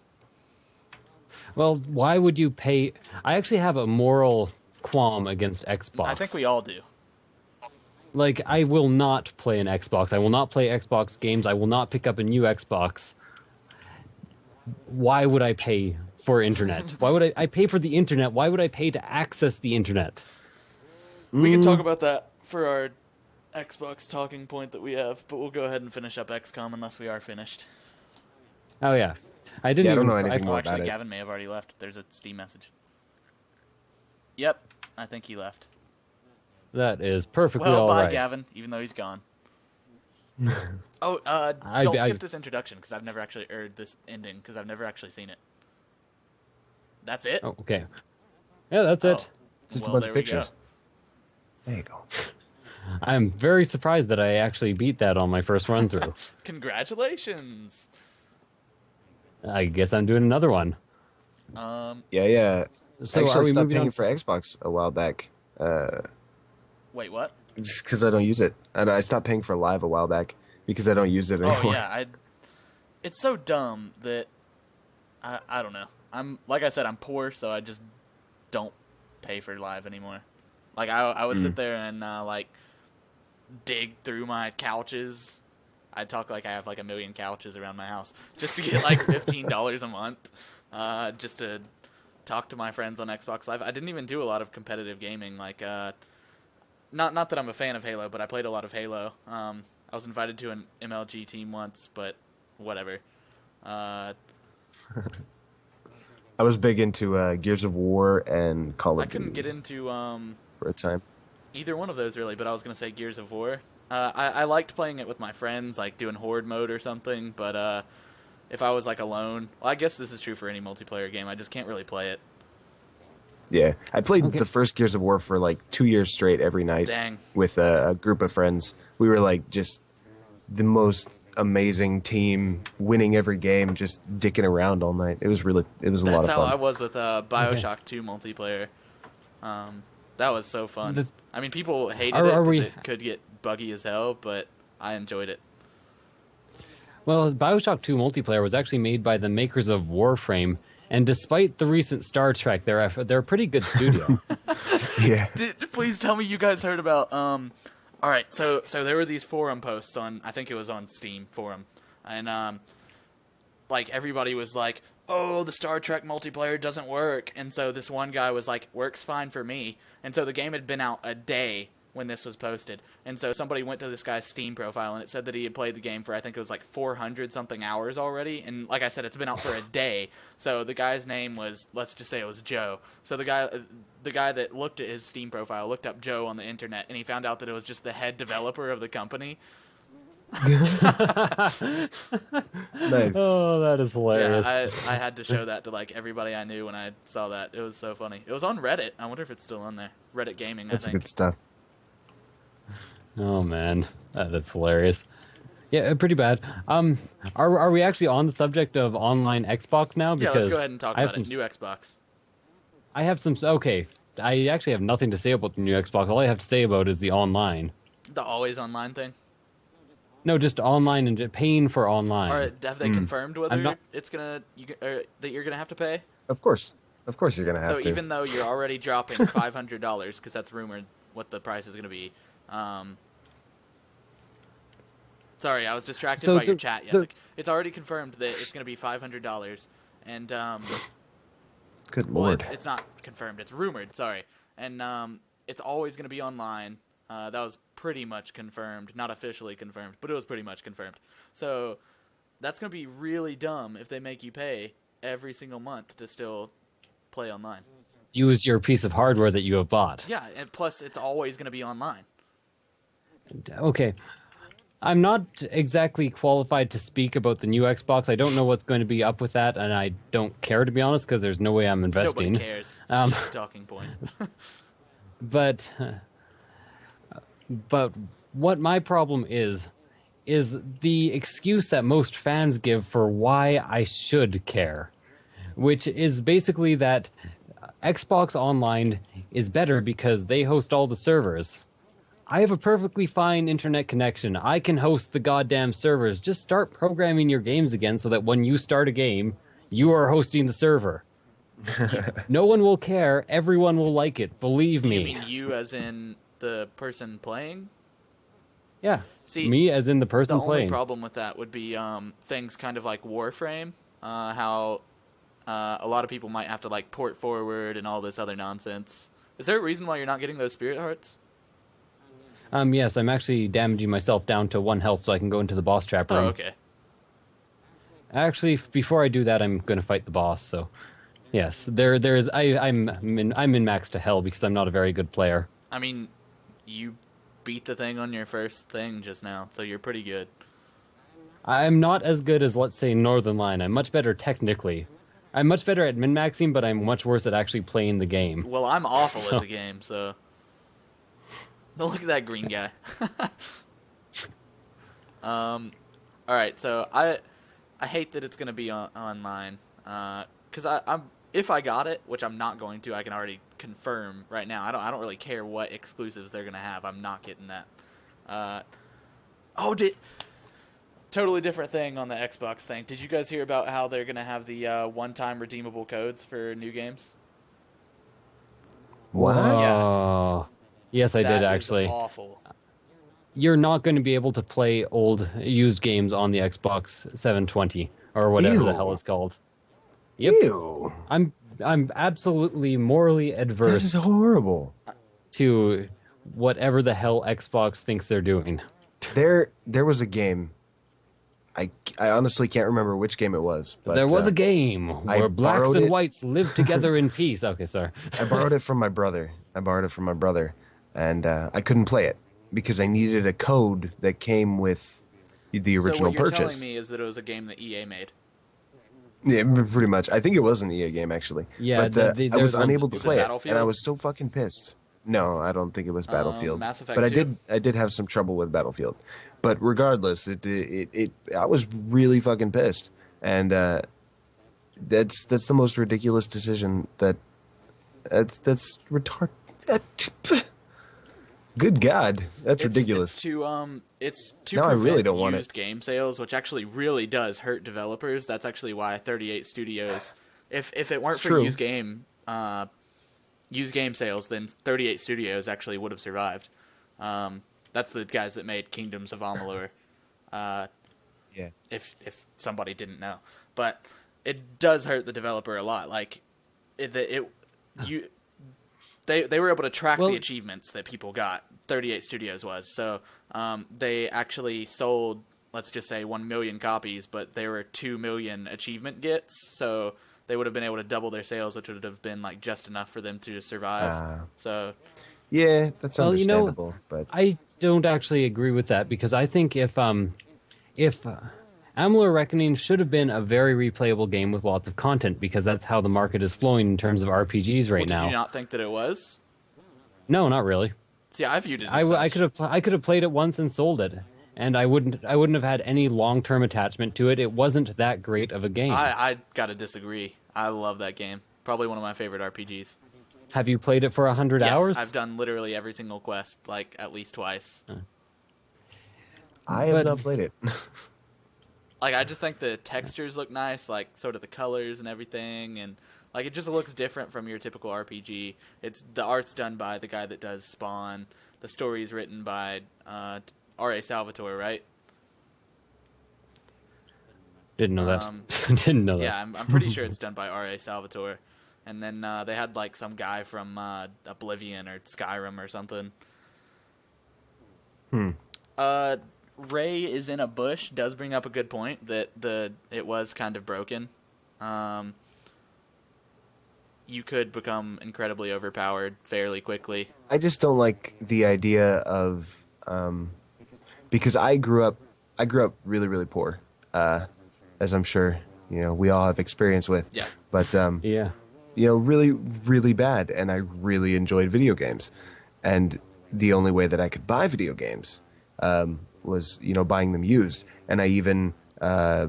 Well, why would you pay? I actually have a moral qualm against Xbox. I think we all do. Like, I will not play an Xbox. I will not play Xbox games. I will not pick up a new Xbox. Why would I pay for internet? Why would I pay for the internet? Why would I pay to access the internet? We can talk about that for our Xbox talking point that we have, but we'll go ahead and finish up XCOM unless we are finished. Oh, yeah. I didn't Yeah, I don't even, know anything Oh, more actually, about it. Gavin may have already left. There's a Steam message. Yep, I think he left. That is perfectly Well, all bye, right. Gavin, even though he's gone. Oh, I- don't I- skip this introduction, because I've never actually, or this ending, because I've never actually seen it. That's it? Oh, okay. Yeah, that's it. Just Well, a bunch there of we pictures. go. There you go. I'm very surprised that I actually beat that on my first run through. Congratulations! I guess I'm doing another one. Yeah. So Actually, are we stopped moving paying on? for Xbox a while back. Wait, what? Just because I don't use it. And I stopped paying for Live a while back because I don't use it anymore. Oh, yeah, it's so dumb that, I don't know. Like I said, I'm poor, so I just don't pay for Live anymore. Like, I would sit there and, like, dig through my couches. I talk like I have, like, 1 million couches around my house just to get, like, $15 a month just to talk to my friends on Xbox Live. I didn't even do a lot of competitive gaming. Like, not that I'm a fan of Halo, but I played a lot of Halo. I was invited to an MLG team once, but whatever. I was big into Gears of War and Call of I couldn't Duty get into for a time. either one of those really, but I was gonna say Gears of War. I liked playing it with my friends, like doing horde mode or something. But if I was like alone, well, I guess this is true for any multiplayer game. I just can't really play it. Yeah, I played Okay. the first Gears of War for like 2 years straight every night Dang. with a group of friends. We were like just the most amazing team, winning every game, just dicking around all night. It was a lot That's of how I fun. was with Bioshock 2 multiplayer. That was so fun. The- I mean, people hated Are- it are because we- it could get buggy as hell, but I enjoyed it. Well, Bioshock 2 multiplayer was actually made by the makers of Warframe, and despite the recent Star Trek, they're a pretty good studio. Yeah. Please tell me you guys heard about. All right, so there were these forum posts on. I think it was on Steam forum, and like everybody was like, "Oh, the Star Trek multiplayer doesn't work," and so this one guy was like, "Works fine for me," and so the game had been out a day when this was posted, and so somebody went to this guy's Steam profile and it said that he had played the game for I think it was like 400 something hours already, and like I said, it's been out for a day. So the guy's name was, let's just say it was Joe. So the guy that looked at his Steam profile looked up Joe on the internet, and he found out that it was just the head developer of the company. Nice. Oh, that is hilarious. Yeah, I had to show that to like everybody I knew when I saw that. It was so funny. It was on Reddit. I wonder if it's still on there. Reddit Gaming, That's I think. good stuff. Oh man, that is hilarious. Yeah, pretty bad. Are we actually on the subject of online Xbox now? Yeah, let's go ahead and talk I have about it. some New Xbox. I have some. Okay, I actually have nothing to say about the new Xbox. All I have to say about is the online. The always online thing. No, just online and paying for online. Or have they confirmed whether not- it's gonna that you're gonna have to pay? Of course you're gonna have So to. even though you're already dropping $500 because that's rumored what the price is gonna be. Sorry, I was distracted So by your the- chat. the- Yessik. It's already confirmed that it's gonna be $500, and Good well, lord. it's not confirmed. It's rumored. Sorry, and it's always going to be online. That was pretty much confirmed. Not officially confirmed, but it was pretty much confirmed. So that's going to be really dumb if they make you pay every single month to still play online. Use your piece of hardware that you have bought. Yeah, and plus it's always going to be online. Okay. I'm not exactly qualified to speak about the new Xbox. I don't know what's going to be up with that, and I don't care, to be honest, because there's no way I'm investing. Nobody cares. It's just a talking point. But what my problem is the excuse that most fans give for why I should care, which is basically that Xbox Online is better because they host all the servers. I have a perfectly fine internet connection. I can host the goddamn servers. Just start programming your games again so that when you start a game, you are hosting the server. No one will care. Everyone will like it. Believe Do me. you mean you as in the person playing? Yeah. See, me as in the person The only playing. problem with that would be things kind of like Warframe, how a lot of people might have to like port forward and all this other nonsense. Is there a reason why you're not getting those spirit hearts? Yes, I'm actually damaging myself down to 1 health so I can go into the boss trap room. Oh, okay. Actually, before I do that, I'm going to fight the boss. So, yes, there is. I'm in max to hell because I'm not a very good player. I mean, you beat the thing on your first thing just now, so you're pretty good. I'm not as good as, let's say, Northern Line. I'm much better technically. I'm much better at min-maxing, but I'm much worse at actually playing the game. Well, I'm awful So- at the game, so. Look at that green guy. All right, so I hate that it's gonna be online, because I'm if I got it, which I'm not going to, I can already confirm right now. I don't really care what exclusives they're gonna have. I'm not getting that. Totally different thing on the Xbox thing. Did you guys hear about how they're gonna have the one-time redeemable codes for new games? What? Oh. Yes, I That did is actually. awful. You're not going to be able to play old used games on the Xbox 720 or whatever the Ew. hell it's called. Yep. Ew. I'm absolutely morally That adverse is horrible. to whatever the hell Xbox thinks they're doing. There was a game. I honestly can't remember which game it was. But, There was a game I where blacks borrowed and it. whites live together in peace. Okay, sorry. I borrowed it from my brother. And I couldn't play it because I needed a code that came with the original so what you're purchase. telling me is that it was a game that EA made. Yeah, pretty much. I think it was an EA game actually. Yeah, but I there's was one- unable to Was it play it, Battlefield? and I was so fucking pissed. No, I don't think it was Battlefield. Mass Effect but I 2? did have some trouble with Battlefield. But regardless, I was really fucking pissed, and that's the most ridiculous decision that's retard. Good God, that's ridiculous. It's to Now I prevent really don't want used it. game sales, which actually really does hurt developers. That's actually why 38 Studios, if it weren't for true. used game sales, then 38 Studios actually would have survived. That's the guys that made Kingdoms of Amalur. Yeah. If somebody didn't know, but it does hurt the developer a lot. Like they were able to track Well- the achievements that people got. 38 Studios was so they actually sold, let's just say 1 million copies, but there were 2 million achievement gets, so they would have been able to double their sales, which would have been like just enough for them to survive. So Yeah, that's Well, understandable. But I don't actually agree with that because I think if Amalur Reckoning should have been a very replayable game with lots of content because that's how the market is flowing in terms of RPGs right did now. you not think that it was? No, not really. See, I viewed it as I such. could have played it once and sold it, and I wouldn't have had any long-term attachment to it. It wasn't that great of a game. I gotta disagree. I love that game. Probably one of my favorite RPGs. Have you played it for 100 Yes, hours? I've done literally every single quest, like at least twice. I have but- not played it. Like, I just think the textures look nice, like sort of the colors and everything, and like it just looks different from your typical RPG. The art's done by the guy that does Spawn. The story's written by R.A. Salvatore, right? Didn't know that. Didn't know that. Yeah, I'm pretty sure it's done by R.A. Salvatore. And then they had like some guy from Oblivion or Skyrim or something. Ray is in a bush does bring up a good point that it was kind of broken. You could become incredibly overpowered fairly quickly. I just don't like the idea of because I grew up really really poor, as I'm sure we all have experience with. Yeah. But Yeah. really really bad, and I really enjoyed video games, and the only way that I could buy video games was buying them used, and I even I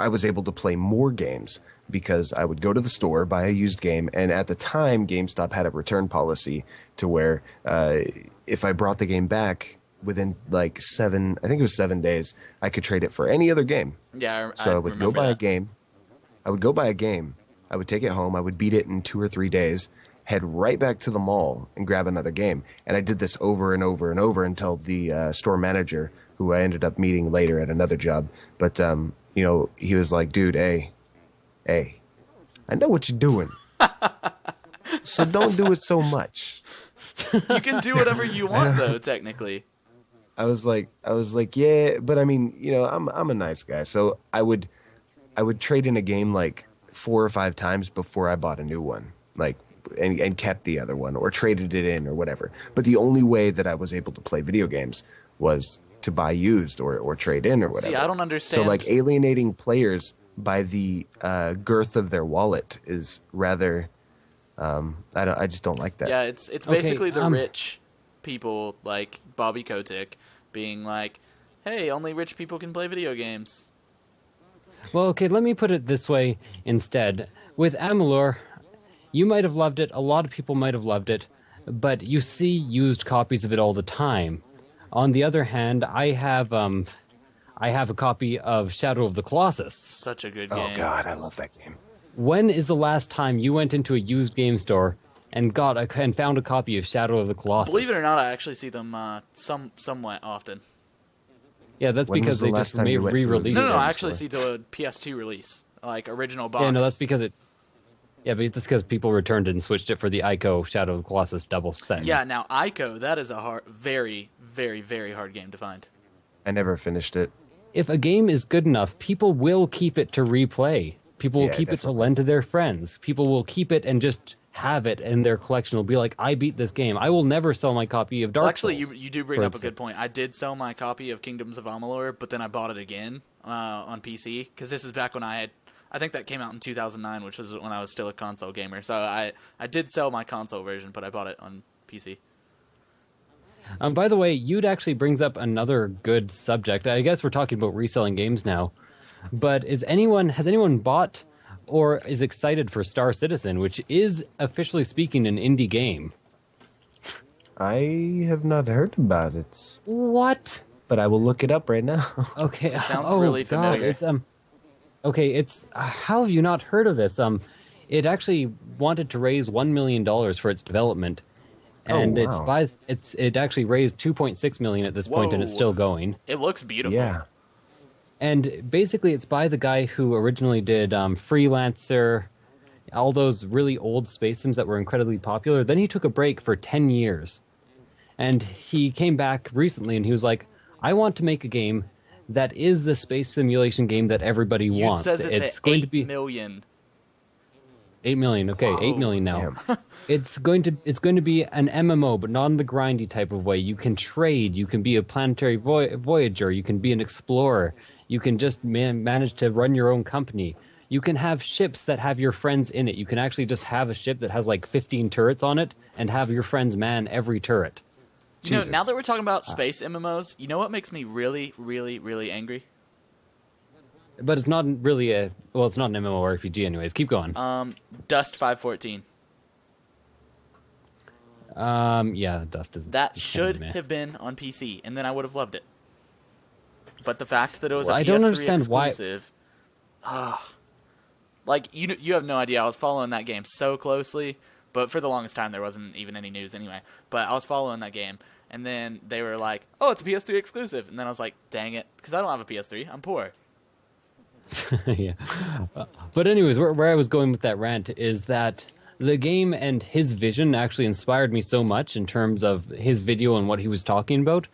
was able to play more games because I would go to the store, buy a used game, and at the time GameStop had a return policy to where if I brought the game back within like 7 days, I could trade it for any other game. Yeah, So I would go remember buy a that. game. I would go buy a game. I would take it home. I would beat it in 2 or 3 days, head right back to the mall and grab another game. And I did this over and over and over until the store manager, who I ended up meeting later at another job, but he was like, "Dude, hey, I know what you're doing, so don't do it so much." You can do whatever you want, though, technically. I was like, yeah, but I mean, I'm a nice guy, so I would trade in a game like 4 or 5 times before I bought a new one, like, and kept the other one or traded it in or whatever. But the only way that I was able to play video games was to buy used or trade in or whatever. See, I don't understand. So like alienating players by the girth of their wallet is rather. I just don't like that. Yeah, it's Okay, basically the rich people like Bobby Kotick being like, "Hey, only rich people can play video games." Well, okay, let me put it this way instead. With Amalur, you might have loved it, a lot of people might have loved it, but you see used copies of it all the time. On the other hand, I have a copy of Shadow of the Colossus. Such a good Oh game. God, I love that game. When is the last time you went into a used game store and found a copy of Shadow of the Colossus? Believe it or not, I actually see them somewhat often. Yeah, that's When was because the they last just time you went to a re-released No, it. no, I game actually see store. the PS2 release, like original box. Yeah, no, that's because it. Yeah, but that's because people returned it and switched it for the Ico Shadow of the Colossus double set. Yeah, now Ico, that is a very, very, very hard game to find. I never finished it. If a game is good enough, people will keep it to replay. People will Yeah, keep it to definitely. lend to their friends. People will keep it and just have it in their collection. Will be like, I beat this game. I will never sell my copy of Dark Well, actually, Souls. you do bring for up a good instance. point. I did sell my copy of Kingdoms of Amalur, but then I bought it again on PC because this is back when I I think that came out in 2009, which was when I was still a console gamer. So I did sell my console version, but I bought it on PC. By the way, Yude actually brings up another good subject. I guess we're talking about reselling games now. But has anyone bought or is excited for Star Citizen, which is, officially speaking, an indie game? I have not heard about it. What? But I will look it up right now. Okay. It sounds really familiar. God, it's how have you not heard of this? It actually wanted to raise $1 million for its development, and wow. it actually raised $2.6 million at this point, and it's still going. It looks beautiful. Yeah. And basically, it's by the guy who originally did Freelancer, all those really old space sims that were incredibly popular. Then he took a break for 10 years. And he came back recently and he was like, I want to make a game that is the space simulation game that everybody wants. Says it's going $8 to be million. 8 million. Okay, Whoa. 8 million now. Damn. It's going to be an MMO, but not in the grindy type of way. You can trade. You can be a planetary voyager. You can be an explorer. You can just manage to run your own company. You can have ships that have your friends in it. You can actually just have a ship that has like 15 turrets on it and have your friends man every turret. You know, Jesus. now that we're talking about space MMOs, you know what makes me really, really, really angry? But it's not really it's not an MMORPG anyways. Keep going. Dust 514. Yeah, Dust is... That is should kinda meh. have been on PC, and then I would have loved it. But the fact that it was a I PS3 don't understand exclusive... like, you have no idea. I was following that game so closely, but for the longest time there wasn't even any news anyway. But I was following that game, and then they were like, oh, it's a PS3 exclusive. And then I was like, dang it, because I don't have a PS3. I'm poor. Yeah. But anyways, where I was going with that rant is that the game and his vision actually inspired me so much in terms of his video and what he was talking about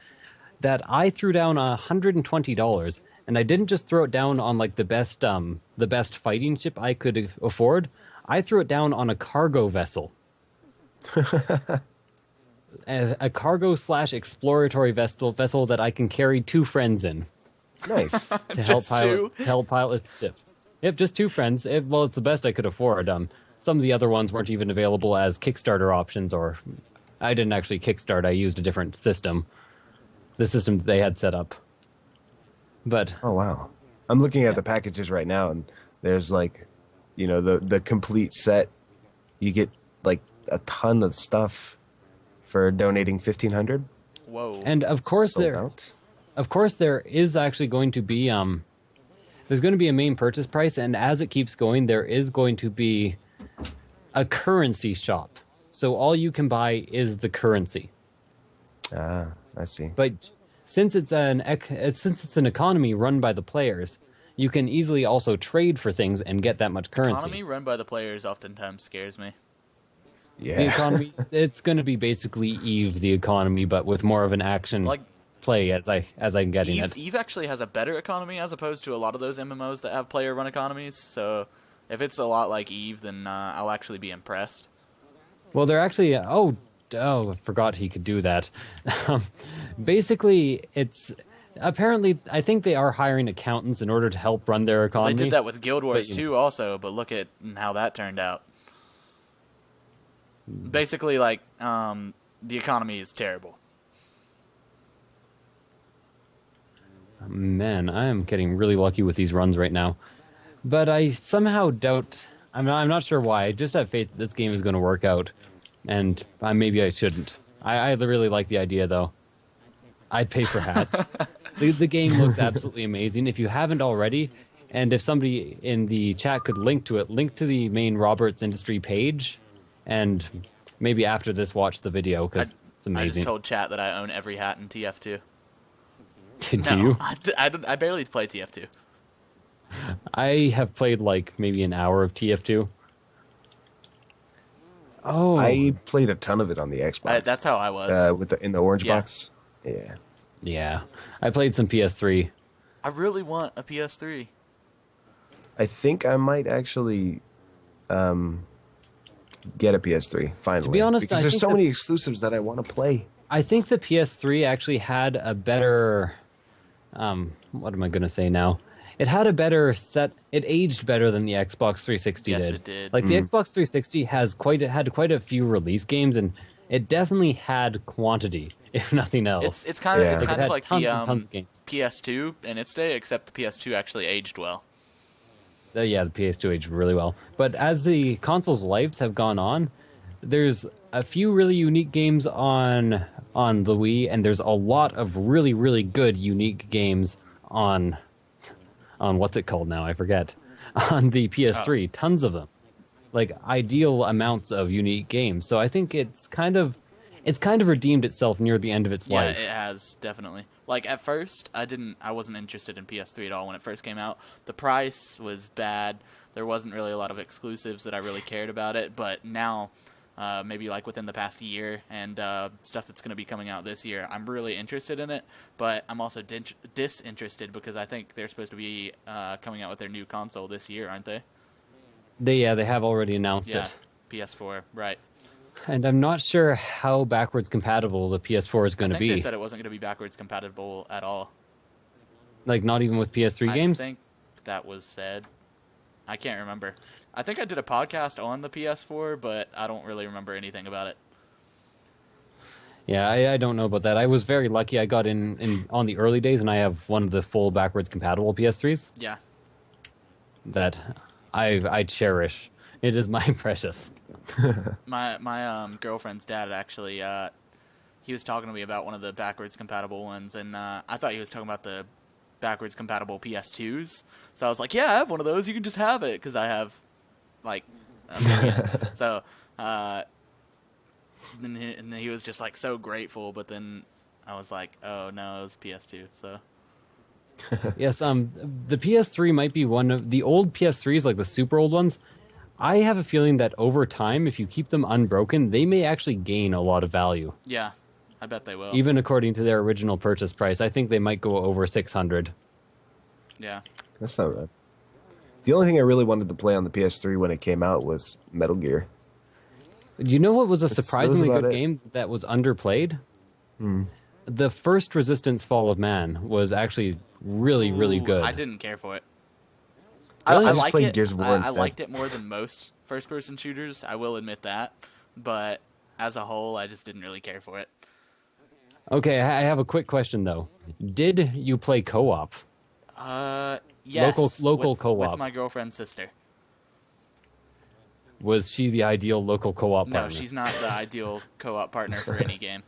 that I threw down $120, and I didn't just throw it down on like the best fighting ship I could afford. I threw it down on a cargo vessel. a cargo/exploratory vessel that I can carry 2 friends in. Nice. To help pilot the ship. Yep, just 2 friends. It's the best I could afford. Some of the other ones weren't even available as Kickstarter options, or I didn't actually kickstart. I used a different system, the system that they had set up. But Oh, wow. I'm looking at the packages right now, and there's like, the complete set. You get like a ton of stuff for donating $1,500. Whoa. and of course Sold there out. Of course, there is actually going to be there's going to be a main purchase price, and as it keeps going, there is going to be a currency shop. So all you can buy is the currency. Ah, I see. But since it's an economy run by the players, you can easily also trade for things and get that much currency. Economy run by the players oftentimes scares me. Yeah. The economy, it's going to be basically Eve, the economy, but with more of an action Like play as I'm getting it. Eve actually has a better economy as opposed to a lot of those MMOs that have player-run economies. So if it's a lot like Eve, then I'll actually be impressed. Well, they're actually... Oh, I forgot he could do that. Basically, it's... Apparently, I think they are hiring accountants in order to help run their economy. They did that with Guild Wars But, 2 also, but look at how that turned out. Basically, like, the economy is terrible. Man, I am getting really lucky with these runs right now. But I somehow doubt... I'm not sure why. I just have faith that this game is going to work out. And maybe I shouldn't. I really like the idea, though. I'd pay for hats. The game looks absolutely amazing. If you haven't already, and if somebody in the chat could link to the main Roberts Industry page, and maybe after this watch the video, because it's I amazing. just told chat that I own every hat in TF2. Do you? I barely play TF2. I have played like maybe an hour of TF2. Oh, I played a ton of it on the Xbox. That's how I was. in the orange Yeah. box. Yeah. yeah. I played some PS3. I really want a PS3. I think I might actually get a PS3 finally. To be honest, because I there's think so the- many exclusives that I want to play. I think the PS3 actually had a better... what am I going to say now? it had a better set. It aged better than the Xbox 360 Yes, did. it did. Like the Xbox 360 had quite a few release games, and it definitely had quantity, if nothing else. It's kind of Yeah. it's Like, kind it of had like tons the and tons of games. PS2 in its day, except the PS2 actually aged well. Yeah, the PS2 aged really well. But as the console's lives have gone on, there's a few really unique games on the Wii, and there's a lot of really, really good unique games on what's it called now? I forget. On the PS3, tons of them. Like ideal amounts of unique games. So I think it's kind of redeemed itself near the end of its Yeah, life. it has, definitely. Like, at first, I wasn't interested in PS3 at all when it first came out. The price was bad. There wasn't really a lot of exclusives that I really cared about it. But now, maybe like within the past year and stuff that's going to be coming out this year, I'm really interested in it. But I'm also disinterested because I think they're supposed to be coming out with their new console this year, aren't they? They have already announced Yeah, it. PS4, right. And I'm not sure how backwards compatible the PS4 is going to I think be. they said it wasn't going to be backwards compatible at all. Like not even with PS3 games? I think that was said. I can't remember. I think I did a podcast on the PS4, but I don't really remember anything about it. Yeah, I don't know about that. I was very lucky. I got in on the early days, and I have one of the full backwards compatible PS3s Yeah. that I cherish. It is my precious. My girlfriend's dad actually he was talking to me about one of the backwards compatible ones, and I thought he was talking about the backwards compatible PS2s. So I was like, yeah, I have one of those. You can just have it because I have like a million. So and then he was just like so grateful, but then I was like, oh no, it was PS2. So Yes, the PS3 might be one of the old PS3s, like the super old ones. I have a feeling that over time, if you keep them unbroken, they may actually gain a lot of value. yeah, I bet they will. Even according to their original purchase price, I think they might go over 600. Yeah. That's not bad. The only thing I really wanted to play on the PS3 when it came out was Metal Gear. You know what was a That was surprisingly about good it. game that was underplayed? The first Resistance Fall of Man was actually really, really Ooh, good. I didn't care for it. Really? I I just like played it. Gears of War I instead. liked it more than most first-person shooters. I will admit that, but as a whole, I just didn't really care for it. Okay, I have a quick question though. Did you play co-op? Yes, Local with, co-op. with my girlfriend's sister. Was she the ideal local co-op No, partner? she's not the ideal co-op partner for any game.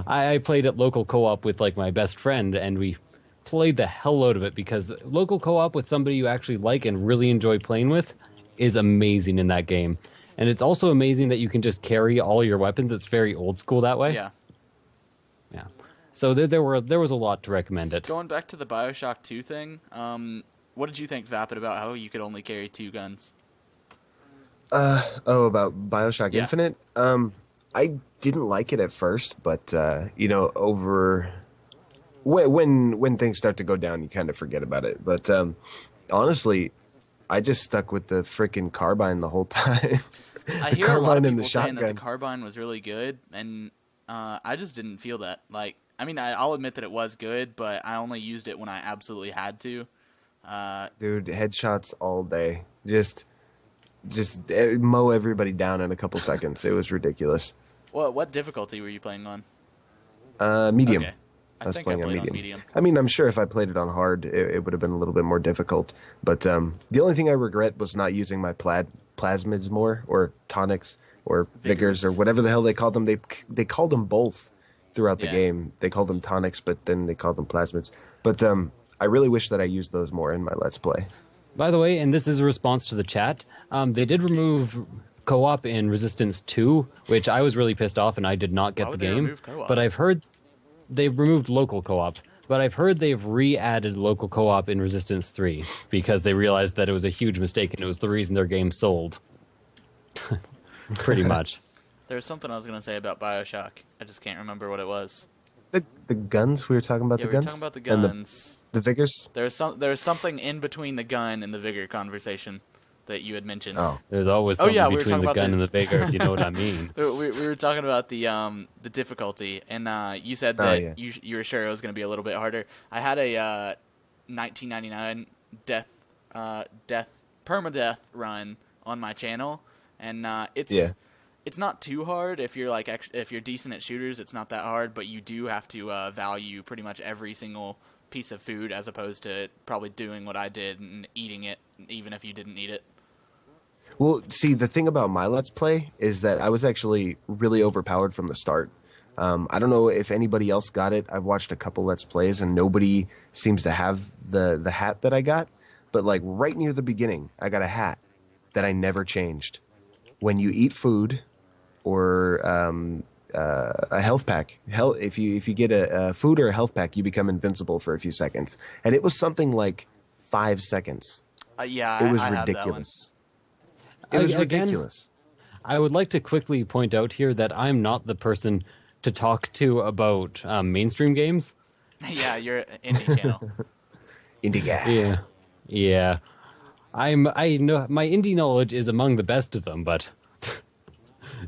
I played at local co-op with like my best friend, and we played the hell out of it because local co-op with somebody you actually like and really enjoy playing with is amazing in that game. And it's also amazing that you can just carry all your weapons. It's very old school that way. Yeah. Yeah. So there was a lot to recommend it. Going back to the BioShock 2 thing, what did you think, Vapid, about how you could only carry 2 guns? About BioShock Yeah. Infinite? I didn't like it at first, but over when things start to go down, you kind of forget about it. But honestly, I just stuck with the freaking carbine the whole time. I The hear a lot of carbine and people the saying that the shotgun. carbine was really good, and I just didn't feel that. Like, I mean, I'll admit that it was good, but I only used it when I absolutely had to. Dude, headshots all day. Just mow everybody down in a couple seconds. It was ridiculous. What difficulty were you playing on? Medium. Okay. I was think playing I on played medium. on medium. I mean, I'm sure if I played it on hard, it would have been a little bit more difficult. But the only thing I regret was not using my plasmids more, or tonics, or vigors, or whatever the hell they called them. They called them both throughout the Yeah. game. They called them tonics, but then they called them plasmids. But I really wish that I used those more in my Let's Play. By the way, and this is a response to the chat, they did remove co-op in Resistance 2, which I was really pissed off and I did not get Why the would they game. remove co-op? But I've heard they've removed local co-op. But I've heard they've re-added local co-op in Resistance 3 because they realized that it was a huge mistake and it was the reason their game sold. Pretty much. There was something I was going to say about BioShock. I just can't remember what it was. The guns we were talking about. Yeah, the we were guns talking about the And guns. the vigors. There was something in between the gun and the vigor conversation that you had mentioned. Oh, There's always Oh, something yeah, we were between talking the about gun the- and the vigor, if you know what I mean. We were talking about the difficulty, and you said Oh, that yeah. you were sure it was going to be a little bit harder. I had a 1999 death permadeath run on my channel, and it's not too hard if you're if you're decent at shooters. It's not that hard, but you do have to value pretty much every single piece of food, as opposed to probably doing what I did and eating it, even if you didn't eat it. Well, see, the thing about my Let's Play is that I was actually really overpowered from the start. I don't know if anybody else got it. I've watched a couple Let's Plays, and nobody seems to have the hat that I got. But like right near the beginning, I got a hat that I never changed. When you eat food or a health pack, if you get a food or a health pack, you become invincible for a few seconds. And it was something like 5 seconds. Yeah, it was I ridiculous. It was ridiculous. I would like to quickly point out here that I'm not the person to talk to about mainstream games. Yeah, you're an indie channel. Indie guy. Yeah. I know my indie knowledge is among the best of them, but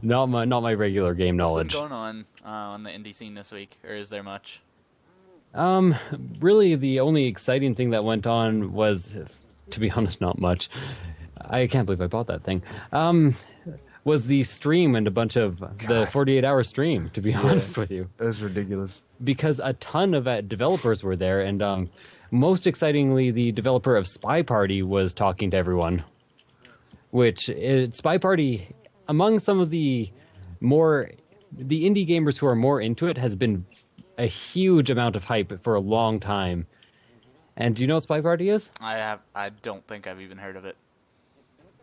not my regular game knowledge. What's been going on the indie scene this week, or is there much? Really, the only exciting thing that went on was, to be honest, not much. I can't believe I bought that thing. Was the stream and a bunch of the 48-hour stream, to be honest with you. That was ridiculous. Because a ton of developers were there, and most excitingly, the developer of Spy Party was talking to everyone. Spy Party, among some of the indie gamers who are more into it, has been a huge amount of hype for a long time. And do you know what Spy Party is? I don't think I've even heard of it.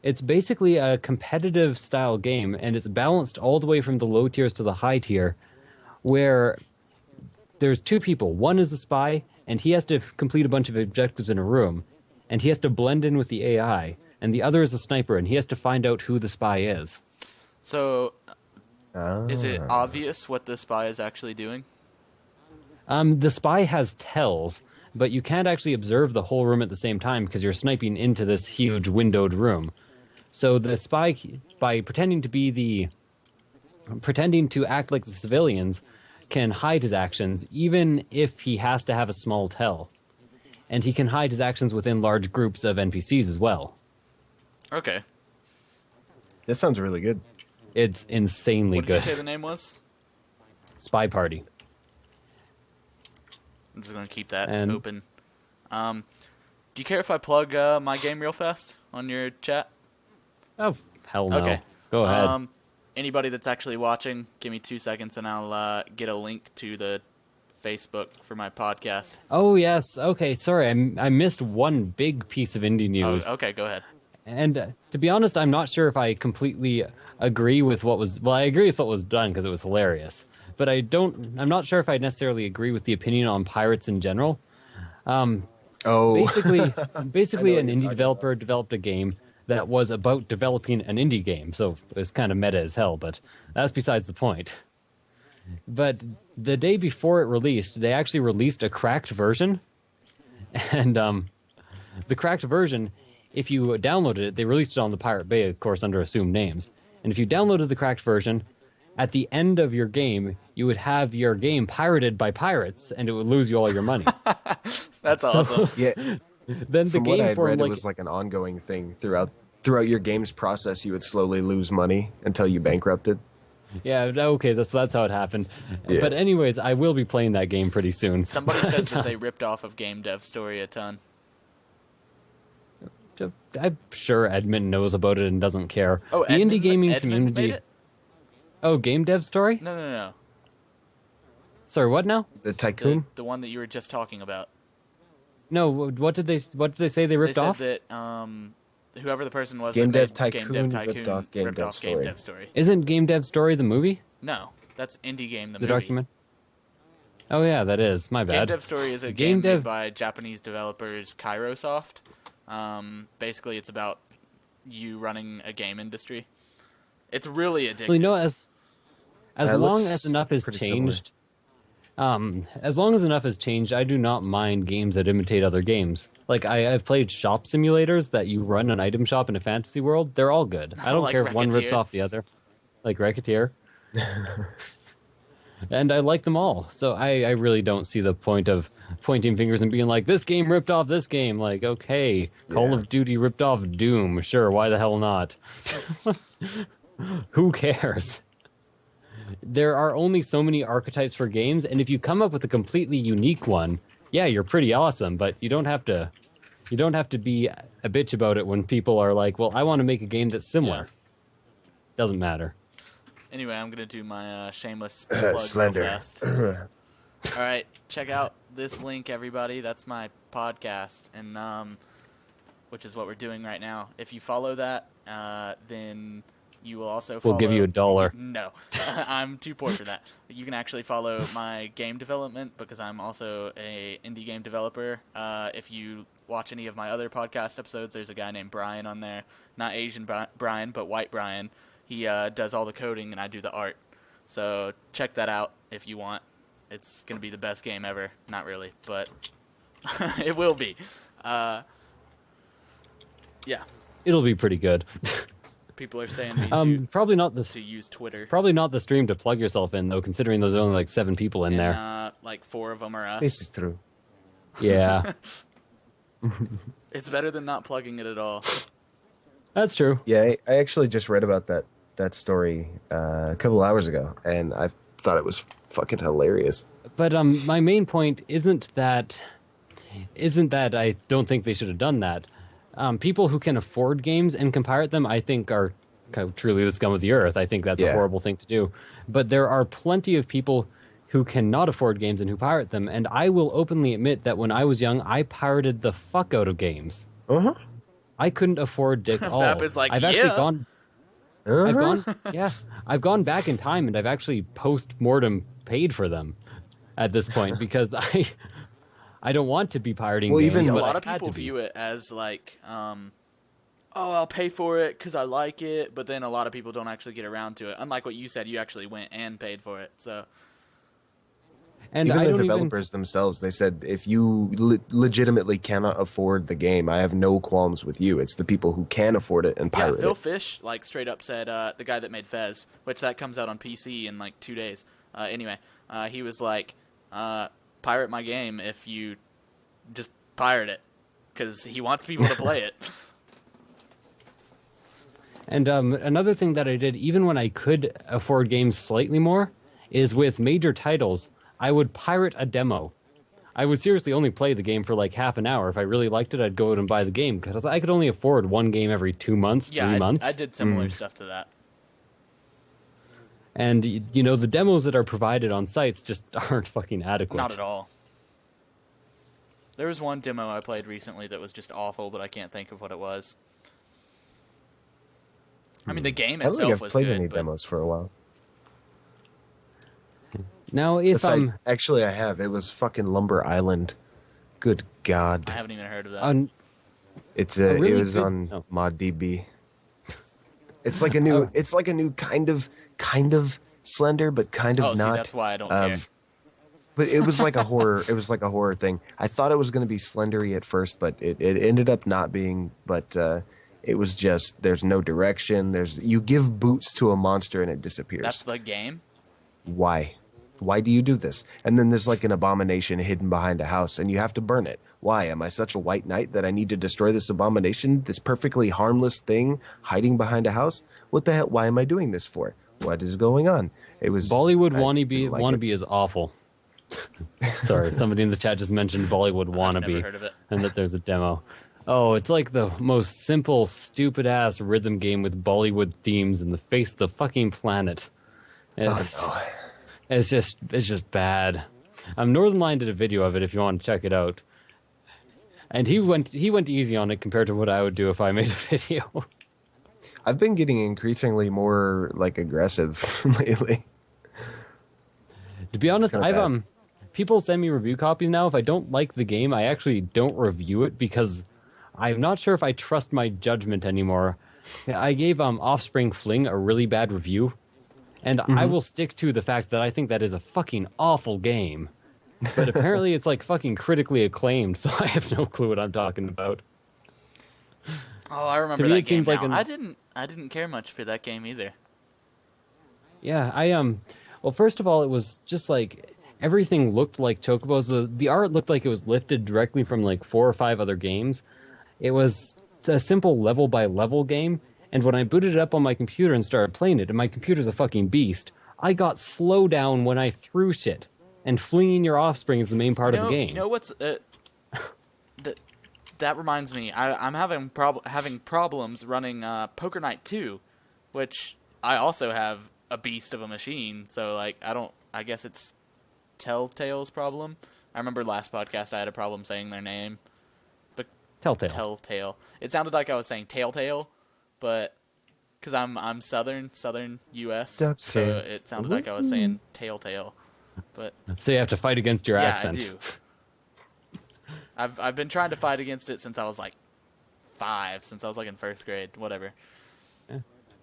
It's basically a competitive style game, and it's balanced all the way from the low tiers to the high tier, where there's two people. One is the spy, and he has to complete a bunch of objectives in a room, and he has to blend in with the AI, and the other is the sniper, and he has to find out who the spy is. So, is it obvious what the spy is actually doing? The spy has tells, but you can't actually observe the whole room at the same time because you're sniping into this huge windowed room. So the spy, by pretending to act like the civilians, can hide his actions, even if he has to have a small tell. And he can hide his actions within large groups of NPCs as well. Okay. That sounds really good. It's insanely good. What did you say the name was? Spy Party. I'm just going to keep that open. Do you care if I plug my game real fast on your chat? Oh, hell no. Okay. Go ahead. Anybody that's actually watching, give me 2 seconds and I'll get a link to the Facebook for my podcast. Oh, yes. Okay, sorry. I missed one big piece of indie news. Oh, okay, go ahead. And to be honest, I'm not sure if I completely agree with what was... Well, I agree with what was done because it was hilarious. But I'm not sure if I necessarily agree with the opinion on pirates in general. Basically, an indie developer developed a game that was about developing an indie game. So it was kind of meta as hell, but that's besides the point. But the day before it released, they actually released a cracked version. And the cracked version, if you downloaded it, they released it on the Pirate Bay, of course, under assumed names. And if you downloaded the cracked version, at the end of your game, you would have your game pirated by pirates, and it would lose you all your money. That's awesome. Yeah. Then From what I had read, it was like an ongoing thing throughout your game's process. You would slowly lose money until you bankrupted. Yeah, okay, that's how it happened. Yeah. But anyways, I will be playing that game pretty soon. Somebody says that they ripped off of Game Dev Story a ton. I'm sure Edmund knows about it and doesn't care. Oh, the indie gaming community. Made it? Oh, Game Dev Story? No. Sorry, what now? The Tycoon? The one that you were just talking about. No, what did they say they ripped off? They said that whoever the person was Game that Dev made Tycoon Game Dev Tycoon ripped off Game Dev Story. Isn't Game Dev Story the movie? No, that's Indie Game the movie. document. Oh yeah, that is. My bad. Game Dev Story is a game made by Japanese developers Kairosoft. Basically, it's about you running a game industry. It's really addictive. Well, you know, as long as enough has changed, as long as enough has changed, I do not mind games that imitate other games. Like I've played shop simulators that you run an item shop in a fantasy world. They're all good. I don't care if one rips off the other, like Racketeer. and I like them all. So I really don't see the point of pointing fingers and being like, this game ripped off this game. Like, okay, Call of Duty ripped off Doom. Sure, why the hell not? Who cares? There are only so many archetypes for games, and if you come up with a completely unique one, yeah, you're pretty awesome, but you don't have to be a bitch about it when people are like, well, I want to make a game that's similar. Doesn't matter. Anyway, I'm going to do my shameless plug Slender. real fast. All right, check out this link, everybody. That's my podcast, and which is what we're doing right now. If you follow that, then you will also follow... We'll give you $1. No, I'm too poor for that. You can actually follow my game development because I'm also a indie game developer. If you watch any of my other podcast episodes, there's a guy named Brian on there. Not Asian Brian, but white Brian. He does all the coding and I do the art. So check that out if you want. It's going to be the best game ever. Not really, but it will be. Yeah. It'll be pretty good. People are saying me probably not to use Twitter. Probably not the stream to plug yourself in, though, considering there's only like 7 people in there. Like 4 of them are us. This is true. Yeah. It's better than not plugging it at all. That's true. Yeah, I actually just read about that story a couple hours ago, and I thought it was fucking hilarious. But my main point isn't that I don't think they should have done that. People who can afford games and can pirate them, I think, are truly the scum of the earth. I think that's a horrible thing to do. But there are plenty of people who cannot afford games and who pirate them. And I will openly admit that when I was young, I pirated the fuck out of games. Uh-huh. I couldn't afford dick all. That was like, I've actually gone... I've gone back in time and I've actually post-mortem paid for them at this point because I don't want to be pirating games. Even a but lot I of had people to be. view it as like, oh, I'll pay for it because I like it, but then a lot of people don't actually get around to it. Unlike what you said, you actually went and paid for it. So, and even I the don't developers themselves, they said, if you legitimately cannot afford the game, I have no qualms with you. It's the people who can afford it and pirate Phil it. Fish like straight up said, the guy that made Fez, which that comes out on PC in like 2 days. Anyway, he was like, pirate my game if you just pirate it, because he wants people to play it. And another thing that I did, even when I could afford games slightly more, is with major titles, I would pirate a demo. I would seriously only play the game for like half an hour. If I really liked it, I'd go out and buy the game, because I could only afford one game every 2 months, 3 months. I did similar stuff to that. And, you know, the demos that are provided on sites just aren't fucking adequate. Not at all. There was one demo I played recently that was just awful, but I can't think of what it was. I mean, the game I don't think itself I've was played good. any But demos for a while. Now, if Actually, I have. It was fucking Lumber Island. Good God. I haven't even heard of that. It really was good- on oh. ModDB. It's like a new it's like a new kind of Slender, but kind of oh, not. see, that's why I don't care. But it was like a horror. It was like a horror thing. I thought it was going to be Slendery at first, but it ended up not being. But it was just there's no direction. You give boots to a monster and it disappears. That's the game? Why? Why do you do this? And then there's like an abomination hidden behind a house, and you have to burn it. Why? Am I such a white knight that I need to destroy this abomination, this perfectly harmless thing hiding behind a house? What the hell? Why am I doing this for? What is going on? It was Bollywood I didn't like wannabe it. is awful. Sorry, somebody in the chat just mentioned Bollywood never wannabe heard of it. and that there's a demo. Oh, it's like the most simple, stupid-ass rhythm game with Bollywood themes in the face of the fucking planet. It's, Oh, no. it's just bad. Northern Lion did a video of it if you want to check it out. And he went easy on it compared to what I would do if I made a video. I've been getting increasingly more like aggressive lately. To be honest, kinda I've bad. people send me review copies now. If I don't like the game, I actually don't review it because I'm not sure if I trust my judgment anymore. I gave Offspring Fling a really bad review, and I will stick to the fact that I think that is a fucking awful game. But apparently it's like fucking critically acclaimed, so I have no clue what I'm talking about. Oh, I remember To me, that it game seemed like now. I didn't care much for that game either. Yeah, Well, first of all, it was just like everything looked like Chocobos. The art looked like it was lifted directly from like 4 or 5 other games. It was a simple level by level game, and when I booted it up on my computer and started playing it, and my computer's a fucking beast, I got slowdown when I threw shit. And fleeing your offspring is the main part of the game. You know what's that reminds me. I'm having problems running Poker Night 2, which I also have a beast of a machine. So like I guess it's Telltale's problem. I remember last podcast I had a problem saying their name. But Telltale. It sounded like I was saying Telltale, but because I'm southern U.S., so it sounded like I was saying Telltale. But so you have to fight against your accent. Yeah, I do. I've been trying to fight against it since I was like 5, since I was like in 1st grade, whatever. Yeah.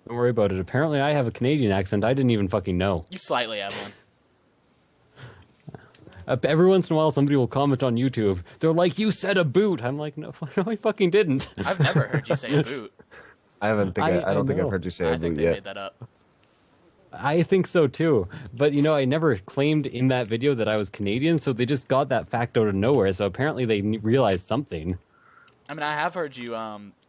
Don't worry about it. Apparently I have a Canadian accent. I didn't even fucking know. You slightly have one. Every once in a while somebody will comment on YouTube. They're like, you said a boot. I'm like, no, I fucking didn't. I've never heard you say a boot. I don't think I've heard you say a boot yet. I think they made that up. I think so too, but I never claimed in that video that I was Canadian, so they just got that fact out of nowhere. So apparently they realized something. I mean, I have heard you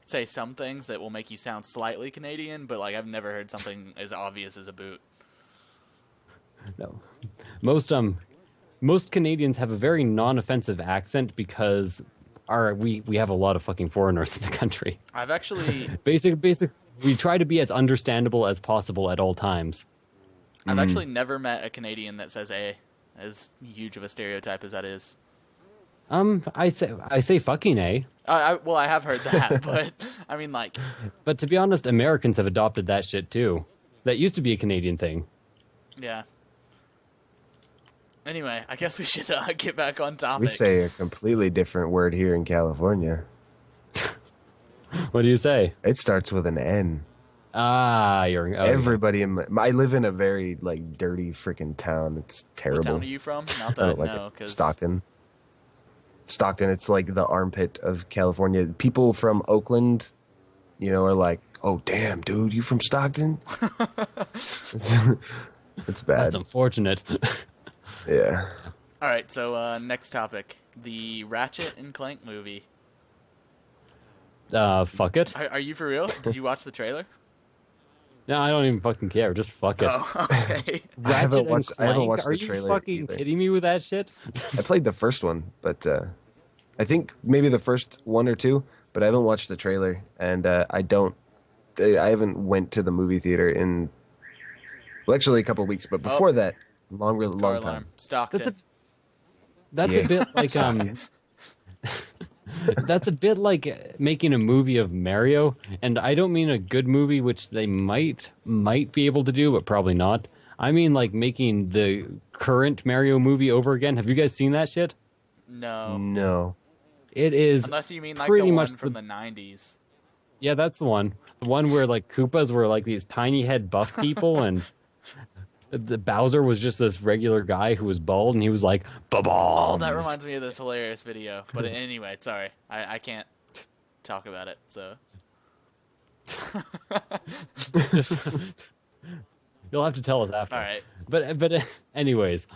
say some things that will make you sound slightly Canadian, but like I've never heard something as obvious as a boot. No, most Canadians have a very non-offensive accent because we have a lot of fucking foreigners in the country. I've actually basic. We try to be as understandable as possible at all times. I've actually never met a Canadian that says A, as huge of a stereotype as that is. I say fucking A. Well, I have heard that, but I mean, like. But to be honest, Americans have adopted that shit too. That used to be a Canadian thing. Yeah. Anyway, I guess we should get back on topic. We say a completely different word here in California. What do you say? It starts with an N. Everybody I live in a very like dirty freaking town. It's terrible. What town are you from? Not that I know, because Stockton. It's like the armpit of California. People from Oakland, are like, "Oh damn, dude, you from Stockton?" It's bad. That's unfortunate. Yeah. All right, so next topic: the Ratchet and Clank movie. Fuck it. Are you for real? Did you watch the trailer? No, I don't even fucking care. Just fuck it. Oh, okay. I haven't watched Are the you trailer fucking either. kidding me with that shit? I played the first one, but I think maybe the first 1 or 2, but I haven't watched the trailer, and I haven't went to the movie theater in, well, actually a couple of weeks, but before that, long time. Stockton. That's a bit like that's a bit like making a movie of Mario, and I don't mean a good movie, which they might be able to do, but probably not. I mean like making the current Mario movie over again. Have you guys seen that shit? No. It is unless you mean like pretty the much one from the 90s. Yeah, that's the one. The one where like Koopas were like these tiny head buff people, and the Bowser was just this regular guy who was bald, and he was like, "Ba-bombs." Oh, that reminds me of this hilarious video. But anyway, sorry. I can't talk about it, so. You'll have to tell us after. All right. But anyways,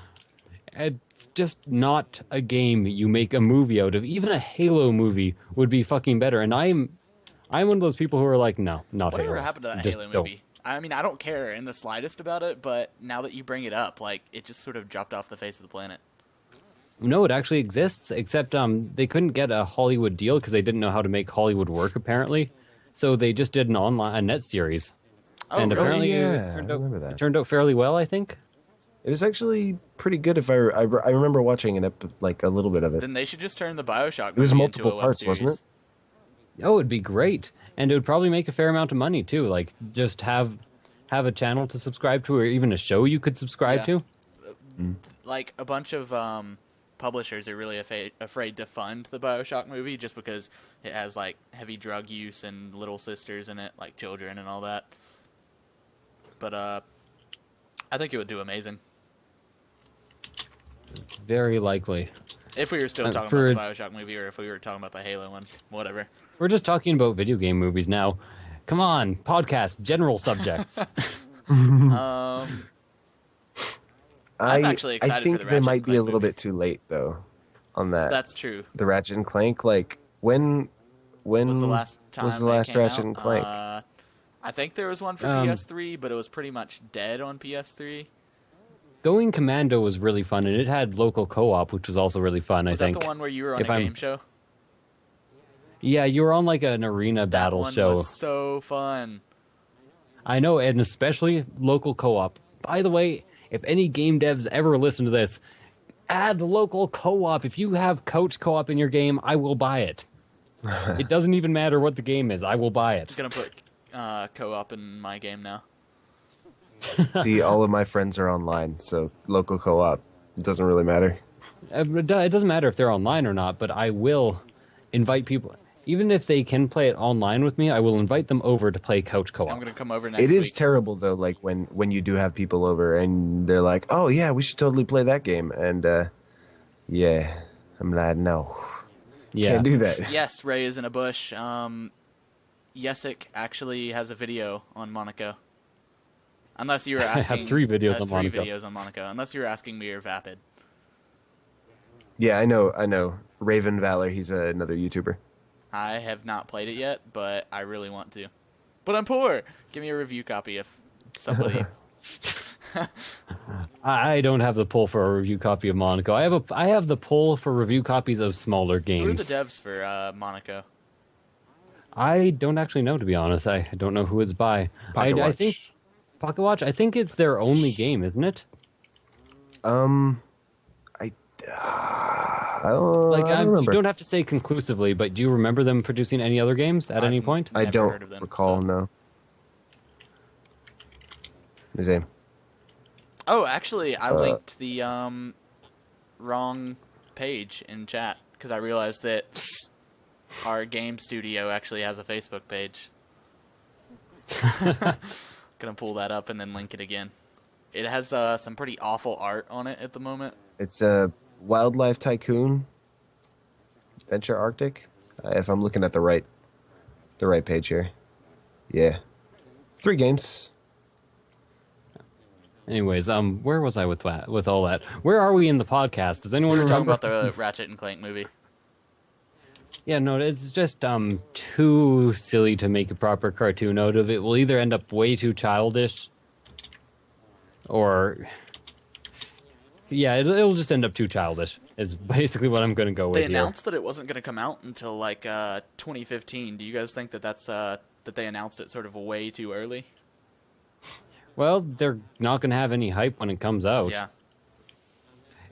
it's just not a game you make a movie out of. Even a Halo movie would be fucking better. And I'm one of those people who are like, no, not Halo. Whatever happened to that Just Halo don't. movie? I mean, I don't care in the slightest about it, but now that you bring it up, like, it just sort of dropped off the face of the planet. No, it actually exists, except they couldn't get a Hollywood deal because they didn't know how to make Hollywood work, apparently. So they just did a net series. Oh, and really? apparently Yeah, I remember that. it turned out fairly well, I think. It was actually pretty good. If I remember watching like a little bit of it. Then they should just turn the Bioshock movie It was multiple into a web parts, wasn't series. it? Oh, it'd be great. And it would probably make a fair amount of money, too. Like, just have a channel to subscribe to, or even a show you could subscribe to. Like, a bunch of publishers are really afraid to fund the Bioshock movie just because it has, like, heavy drug use and little sisters in it, like children and all that. But I think it would do amazing. Very likely. If we were still talking about the Bioshock movie, or if we were talking about the Halo one, whatever. We're just talking about video game movies now. Come on, podcast, general subjects. I'm actually excited I think for the they Ratchet might and be a Clank little movie. bit too late though on that. That's true. The Ratchet and Clank, like when Was the last time was the it last came Ratchet out? and Clank? I think there was one for Um, PS3, but it was pretty much dead on PS3. Going Commando was really fun, and it had local co-op, which was also really fun. Was I that think. the one where you were on If a I'm- game show? Yeah, you were on like an arena That battle one show. was so fun. I know, and especially local co-op. By the way, if any game devs ever listen to this, add local co-op. If you have couch co-op in your game, I will buy it. It doesn't even matter what the game is. I will buy I'm it. gonna put co-op in my game now. See, all of my friends are online, so local co-op doesn't really matter. It doesn't matter if they're online or not, but I will invite people. Even if they can play it online with me, I will invite them over to play couch co-op. I'm gonna come over next It is week. terrible though, like when you do have people over and they're like, "Oh yeah, we should totally play that game," and yeah, I'm like, no, Yeah. can't do that. Yes, Ray is in a bush. Yessik actually has a video on Monaco. Unless you were I asking, have 3 videos on three Monaco. videos on Monaco. Unless you were asking me or Vapid. Yeah, I know. Raven Valor, he's another YouTuber. I have not played it yet, but I really want to. But I'm poor. Give me a review copy if somebody. I don't have the pull for a review copy of Monaco. I have the pull for review copies of smaller Who are the games. devs for Monaco? I don't actually know, to be honest. I don't know who it's by. Pocket I Watch. think Pocket Watch. I think it's their only game, isn't it? I don't, Like, I don't you remember. don't have to say conclusively, but do you remember them producing any other games at any I've- point? I Never don't heard of them, recall. so- No. Same. Oh, actually, I linked the wrong page in chat because I realized that our game studio actually has a Facebook page. Gonna pull that up and then link it again. It has some pretty awful art on it at the moment. It's a Wildlife Tycoon, Venture Arctic. If I'm looking at the right page here, yeah, 3 games. Anyways, where was I with that? With all that, where are we in the podcast? Does anyone We were talking remember? about the Ratchet and Clank movie. Yeah, no, it's just too silly to make a proper cartoon out of. It will either end up way too childish, or yeah, it'll just end up too childish. Is basically what I'm going to go with They here. announced that it wasn't going to come out until like 2015. Do you guys think that that's that they announced it sort of way too early? Well, they're not going to have any hype when it comes out. Yeah.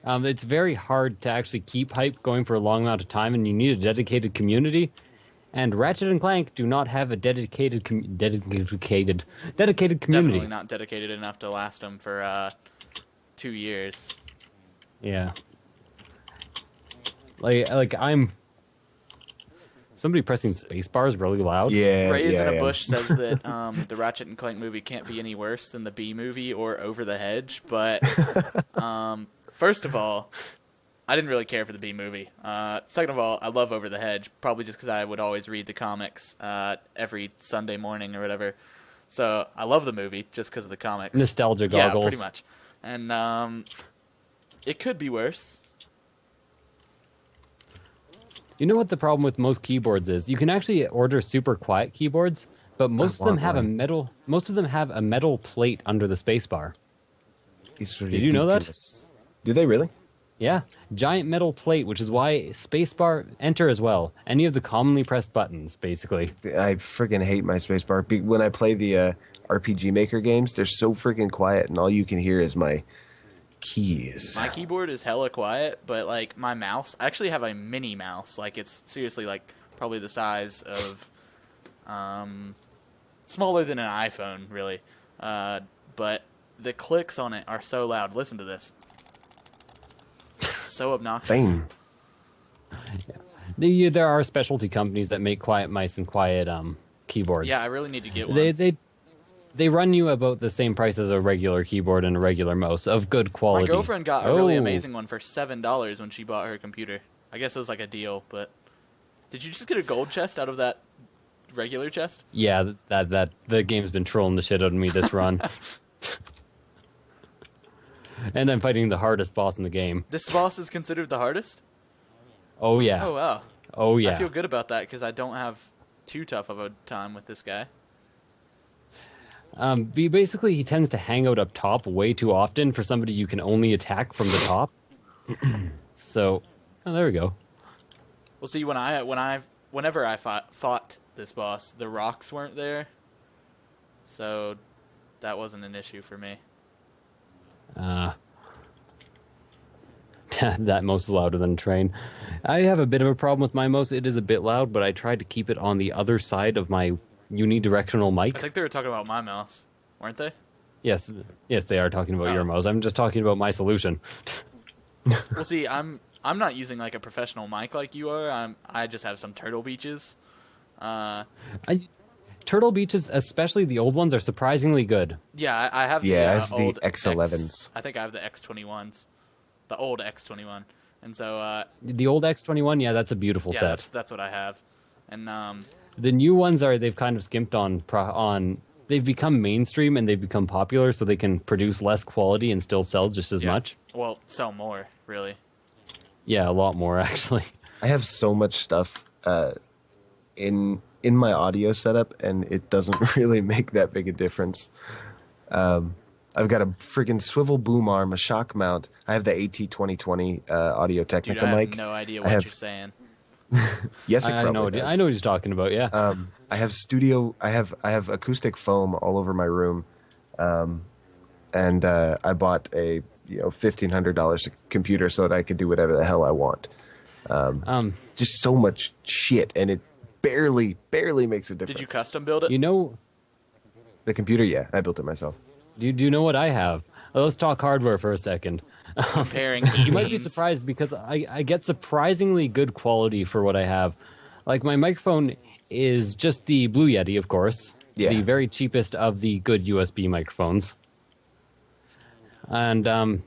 It's very hard to actually keep hype going for a long amount of time, and you need a dedicated community. And Ratchet and Clank do not have a dedicated community. Definitely not dedicated enough to last them for 2 years. Yeah. Like I'm. Somebody pressing spacebar is really loud. Yeah, Ray is yeah, in a yeah. bush says that the Ratchet and Clank movie can't be any worse than the B movie or Over the Hedge. But first of all, I didn't really care for the B movie. Second of all, I love Over the Hedge, probably just because I would always read the comics every Sunday morning or whatever. So I love the movie just because of the comics. Nostalgia goggles. Yeah, pretty much. And it could be worse. You know what the problem with most keyboards is? You can actually order super quiet keyboards, but most of them want have a one. metal. Most of them have a metal plate under the spacebar. It's Did you know that? ridiculous. Do they really? Yeah, giant metal plate, which is why spacebar, enter as well. Any of the commonly pressed buttons, basically. I freaking hate my spacebar. When I play the RPG Maker games, they're so freaking quiet, and all you can hear is my keys. My keyboard is hella quiet, but like my mouse, I actually have a mini mouse. Like it's seriously like probably the size of, smaller than an iPhone, really. But the clicks on it are so loud. Listen to this. It's so obnoxious. Bang. There are specialty companies that make quiet mice and quiet keyboards. Yeah, I really need to get one. They run you about the same price as a regular keyboard and a regular mouse of good My quality. girlfriend got a really Oh. amazing one for $7 when she bought her computer. I guess it was like a deal, but did you just get a gold chest out of that regular chest? Yeah, that the game's been trolling the shit out of me this run. And I'm fighting the hardest boss in the game. This boss is considered the hardest? Oh, yeah. Oh, wow. Oh, yeah. I feel good about that because I don't have too tough of a time with this guy. Basically, he tends to hang out up top way too often for somebody you can only attack from the top. So, there we go. Well, see, whenever I fought this boss, the rocks weren't there, so that wasn't an issue for me. That mouse is louder than a train. I have a bit of a problem with my mouse. It is a bit loud, but I tried to keep it on the other side of my unidirectional mic. I think they were talking about my mouse, weren't they? Yes, they are talking about your mouse. I'm just talking about my solution. Well, see, I'm not using like a professional mic like you are. I just have some Turtle Beaches. Turtle Beaches, especially the old ones, are surprisingly good. Yeah, I have I have old the X11s. I think I have the X21s, the old X21, and so The old X21, yeah, that's a beautiful yeah, set. that's what I have, and The new ones they've kind of skimped on. They've become mainstream and they've become popular, so they can produce less quality and still sell just as much. Well, sell more, really. Yeah, a lot more actually. I have so much stuff in my audio setup, and it doesn't really make that big a difference. I've got a freaking swivel boom arm, a shock mount. I have the AT2020 Audio Technica Dude, I mic. have no idea what you're saying. Yessik I know does. I know what he's talking about. Yeah. I have acoustic foam all over my room, and I bought a $1,500 computer so that I could do whatever the hell I want. Just so much shit, and it barely makes a difference. Did you custom build it? You know, The computer, yeah, I built it myself. do you know what I have? Let's talk hardware for a second. Comparing You might be surprised because I get surprisingly good quality for what I have. Like, my microphone is just the Blue Yeti, of course. Yeah. The very cheapest of the good USB microphones. And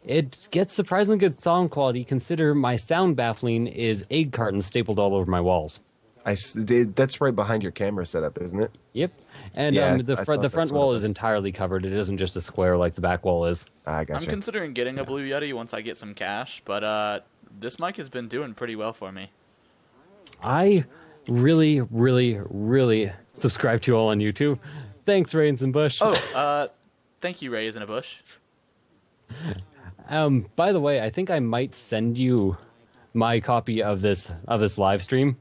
it gets surprisingly good sound quality. Consider my sound baffling is egg cartons stapled all over my walls. That's right behind your camera setup, isn't it? Yep. And Yeah, I the thought front that's what wall it is was. entirely covered. It isn't just a square like the back wall is. I I'm gotcha. considering getting a Blue Yeti once I get some cash, but this mic has been doing pretty well for me. I really, really, really subscribe to you all on YouTube. Thanks, Rains and Bush. Oh, thank you, Ray, is in a bush. By the way, I think I might send you my copy of this live stream.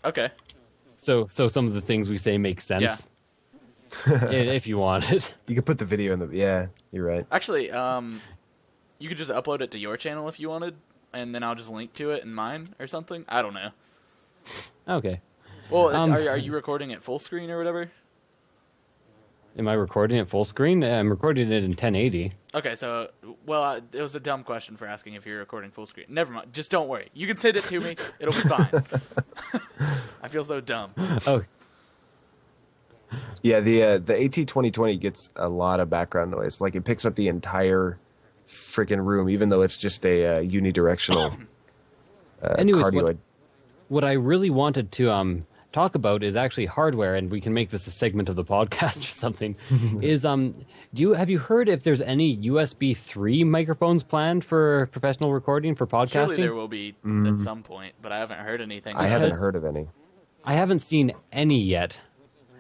Okay. So some of the things we say make sense. Yeah. If you want it. You could put the video in the. Yeah, you're right. Actually, you could just upload it to your channel if you wanted, and then I'll just link to it in mine or something. I don't know. Okay. Well, are you recording it full screen or whatever? Am I recording it full screen? I'm recording it in 1080. Okay, so, well, it was a dumb question for asking if you're recording full screen. Never mind. Just don't worry. You can send it to me. It'll be fine. I feel so dumb. Oh, Yeah, the AT2020 gets a lot of background noise. Like, it picks up the entire freaking room, even though it's just a unidirectional anyways, cardioid. what I really wanted to talk about is actually hardware, and we can make this a segment of the podcast or something. Is have you heard if there's any USB 3 microphones planned for professional recording for podcasting? Surely there will be at some point, but I haven't heard anything. I haven't because- heard of any. I haven't seen any yet,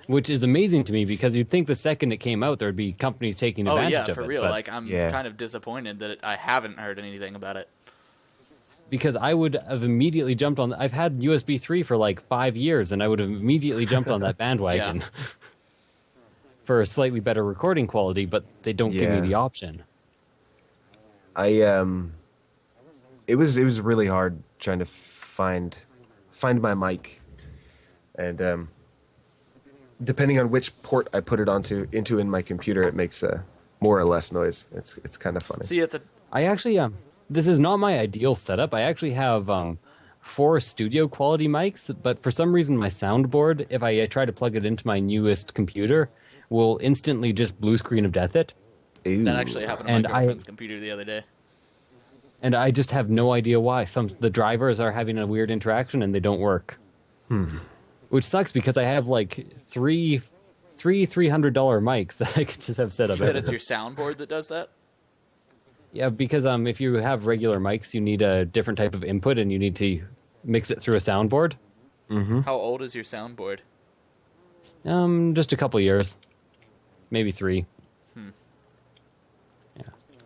which is amazing to me because you'd think the second it came out, there'd be companies taking Oh advantage yeah, of it. for real. but- Like, I'm Yeah. kind of disappointed that I haven't heard anything about it. because I would have immediately jumped on. I've had USB 3 for like 5 years, and I would have immediately jumped on that bandwagon Yeah. for a slightly better recording quality, but they don't give me Yeah. the option. It was really hard trying to find my mic, and depending on which port I put it into in my computer, it makes more or less noise. It's kind of funny. See, at the I actually this is not my ideal setup. I actually have 4 studio quality mics, but for some reason my soundboard, if I try to plug it into my newest computer, will instantly just blue screen of death it. Ooh. that actually happened on And my girlfriend's computer the other day. And I just have no idea why. The drivers are having a weird interaction and they don't work. Which sucks because I have like three $300 mics that I could just have set up. You said it's your soundboard that does that? Yeah, because if you have regular mics, you need a different type of input, and you need to mix it through a soundboard. How old is your soundboard? Just a couple years, maybe 3.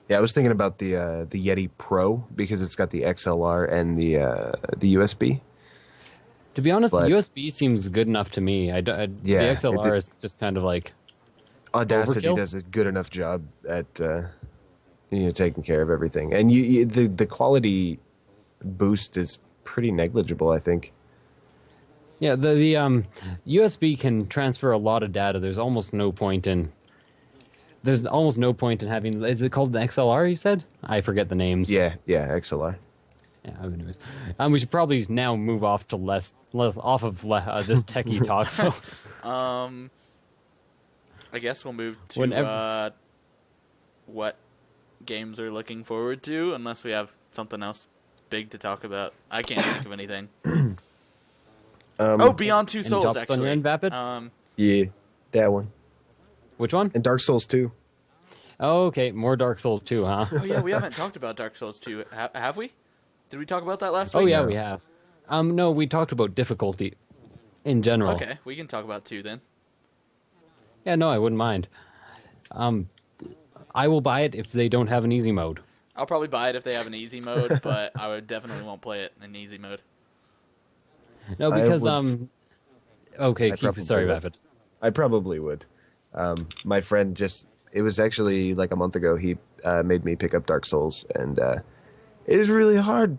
Yeah, I was thinking about the Yeti Pro because it's got the XLR and the USB. To be honest, But- the USB seems good enough to me. Yeah, the XLR is just kind of like Audacity overkill? does a good enough job at taking care of everything, and the quality boost is pretty negligible, I think. yeah. The USB can transfer a lot of data. There's almost no point in having. Is it called the XLR? You said I forget the names. Yeah, XLR. Yeah, anyways, we should probably now move off to less off of this techie talk. So, I guess we'll move to Whenever- what games we're looking forward to, unless we have something else big to talk about. I can't think of anything. Beyond Two any Souls, topics on your actually. end, Vapid? Yeah, that one. Which one? And Dark Souls 2. Oh, okay, more Dark Souls 2, huh? Oh yeah, we haven't talked about Dark Souls 2, have we? Did we talk about that last Oh week? yeah, we have. No, we talked about difficulty in general. Okay, we can talk about 2 then. Yeah, no, I wouldn't mind. I will buy it if they don't have an easy mode. I'll probably buy it if they have an easy mode, but I would definitely won't play it in easy mode. No, I because would- Okay, I sorry, probably would. Vapid. I probably would. My friend it was actually like a month ago, he made me pick up Dark Souls, and it is really hard.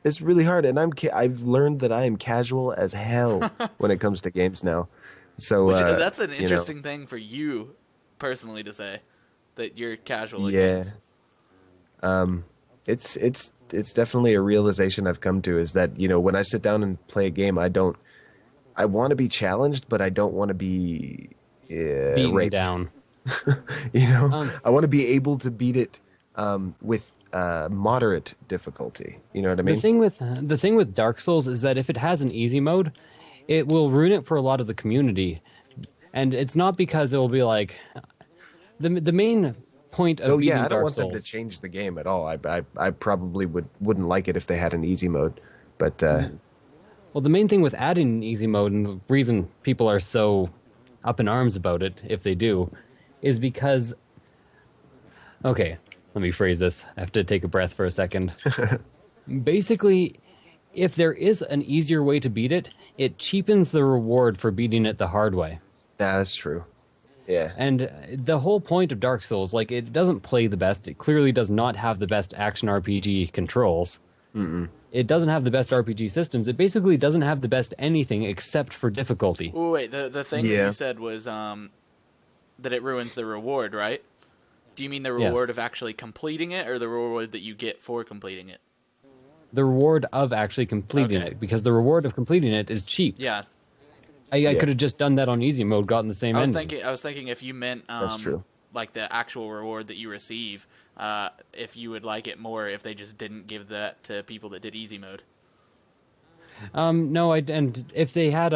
It's really hard, and I've learned that I am casual as hell when it comes to games now. So That's an you know, interesting thing for you personally to say, that you're casual at Yeah. games. It's definitely a realization I've come to, is that, when I sit down and play a game, I want to be challenged, but I don't want to be Beaten raped. down. I want to be able to beat it with moderate difficulty. You know what I mean? The thing with Dark Souls is that if it has an easy mode, it will ruin it for a lot of the community, and it's not because it will be like the main point of beating I don't Dark want Souls. them to change the game at all. I probably wouldn't like it if they had an easy mode, but Well, the main thing with adding an easy mode, and the reason people are so up in arms about it, if they do, is because... Okay, let me phrase this. I have to take a breath for a second. Basically, if there is an easier way to beat it, it cheapens the reward for beating it the hard way. nah, that's true. Yeah. And the whole point of Dark Souls, like, it doesn't play the best. It clearly does not have the best action RPG controls. It doesn't have the best RPG systems. It basically doesn't have the best anything except for difficulty. Oh, wait, the thing that Yeah. you said was that it ruins the reward, right? Do you mean the Yes. reward of actually completing it, or the reward that you get for completing it? The reward of actually completing Okay. it, because the reward of completing it is cheap. Yeah, I could have just done that on easy mode, gotten the same I was ending. thinking if you meant That's true. like the actual reward that you receive, if you would like it more if they just didn't give that to people that did easy mode. No, and if they had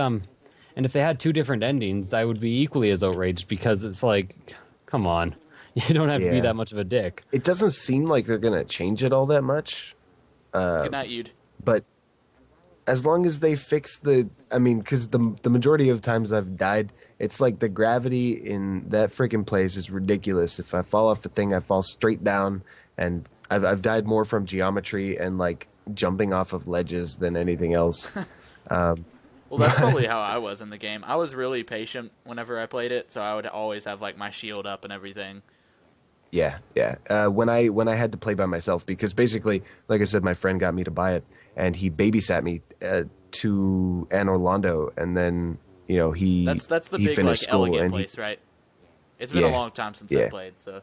2 different endings, I would be equally as outraged, because it's like, come on, you don't have to be Yeah. that much of a dick. It doesn't seem like they're gonna change it all that much. Good night, Yude. But as long as they fix because the majority of times I've died, it's like the gravity in that freaking place is ridiculous. If I fall off the thing, I fall straight down, and I've died more from geometry and like jumping off of ledges than anything else. Well, that's probably how I was in the game. I was really patient whenever I played it, so I would always have like my shield up and everything. Yeah. When I had to play by myself, because basically, like I said, my friend got me to buy it, and he babysat me to Anne Orlando, and then he That's the he big like finished school, elegant and place, right? It's been a Yeah. long time since I Yeah. played, so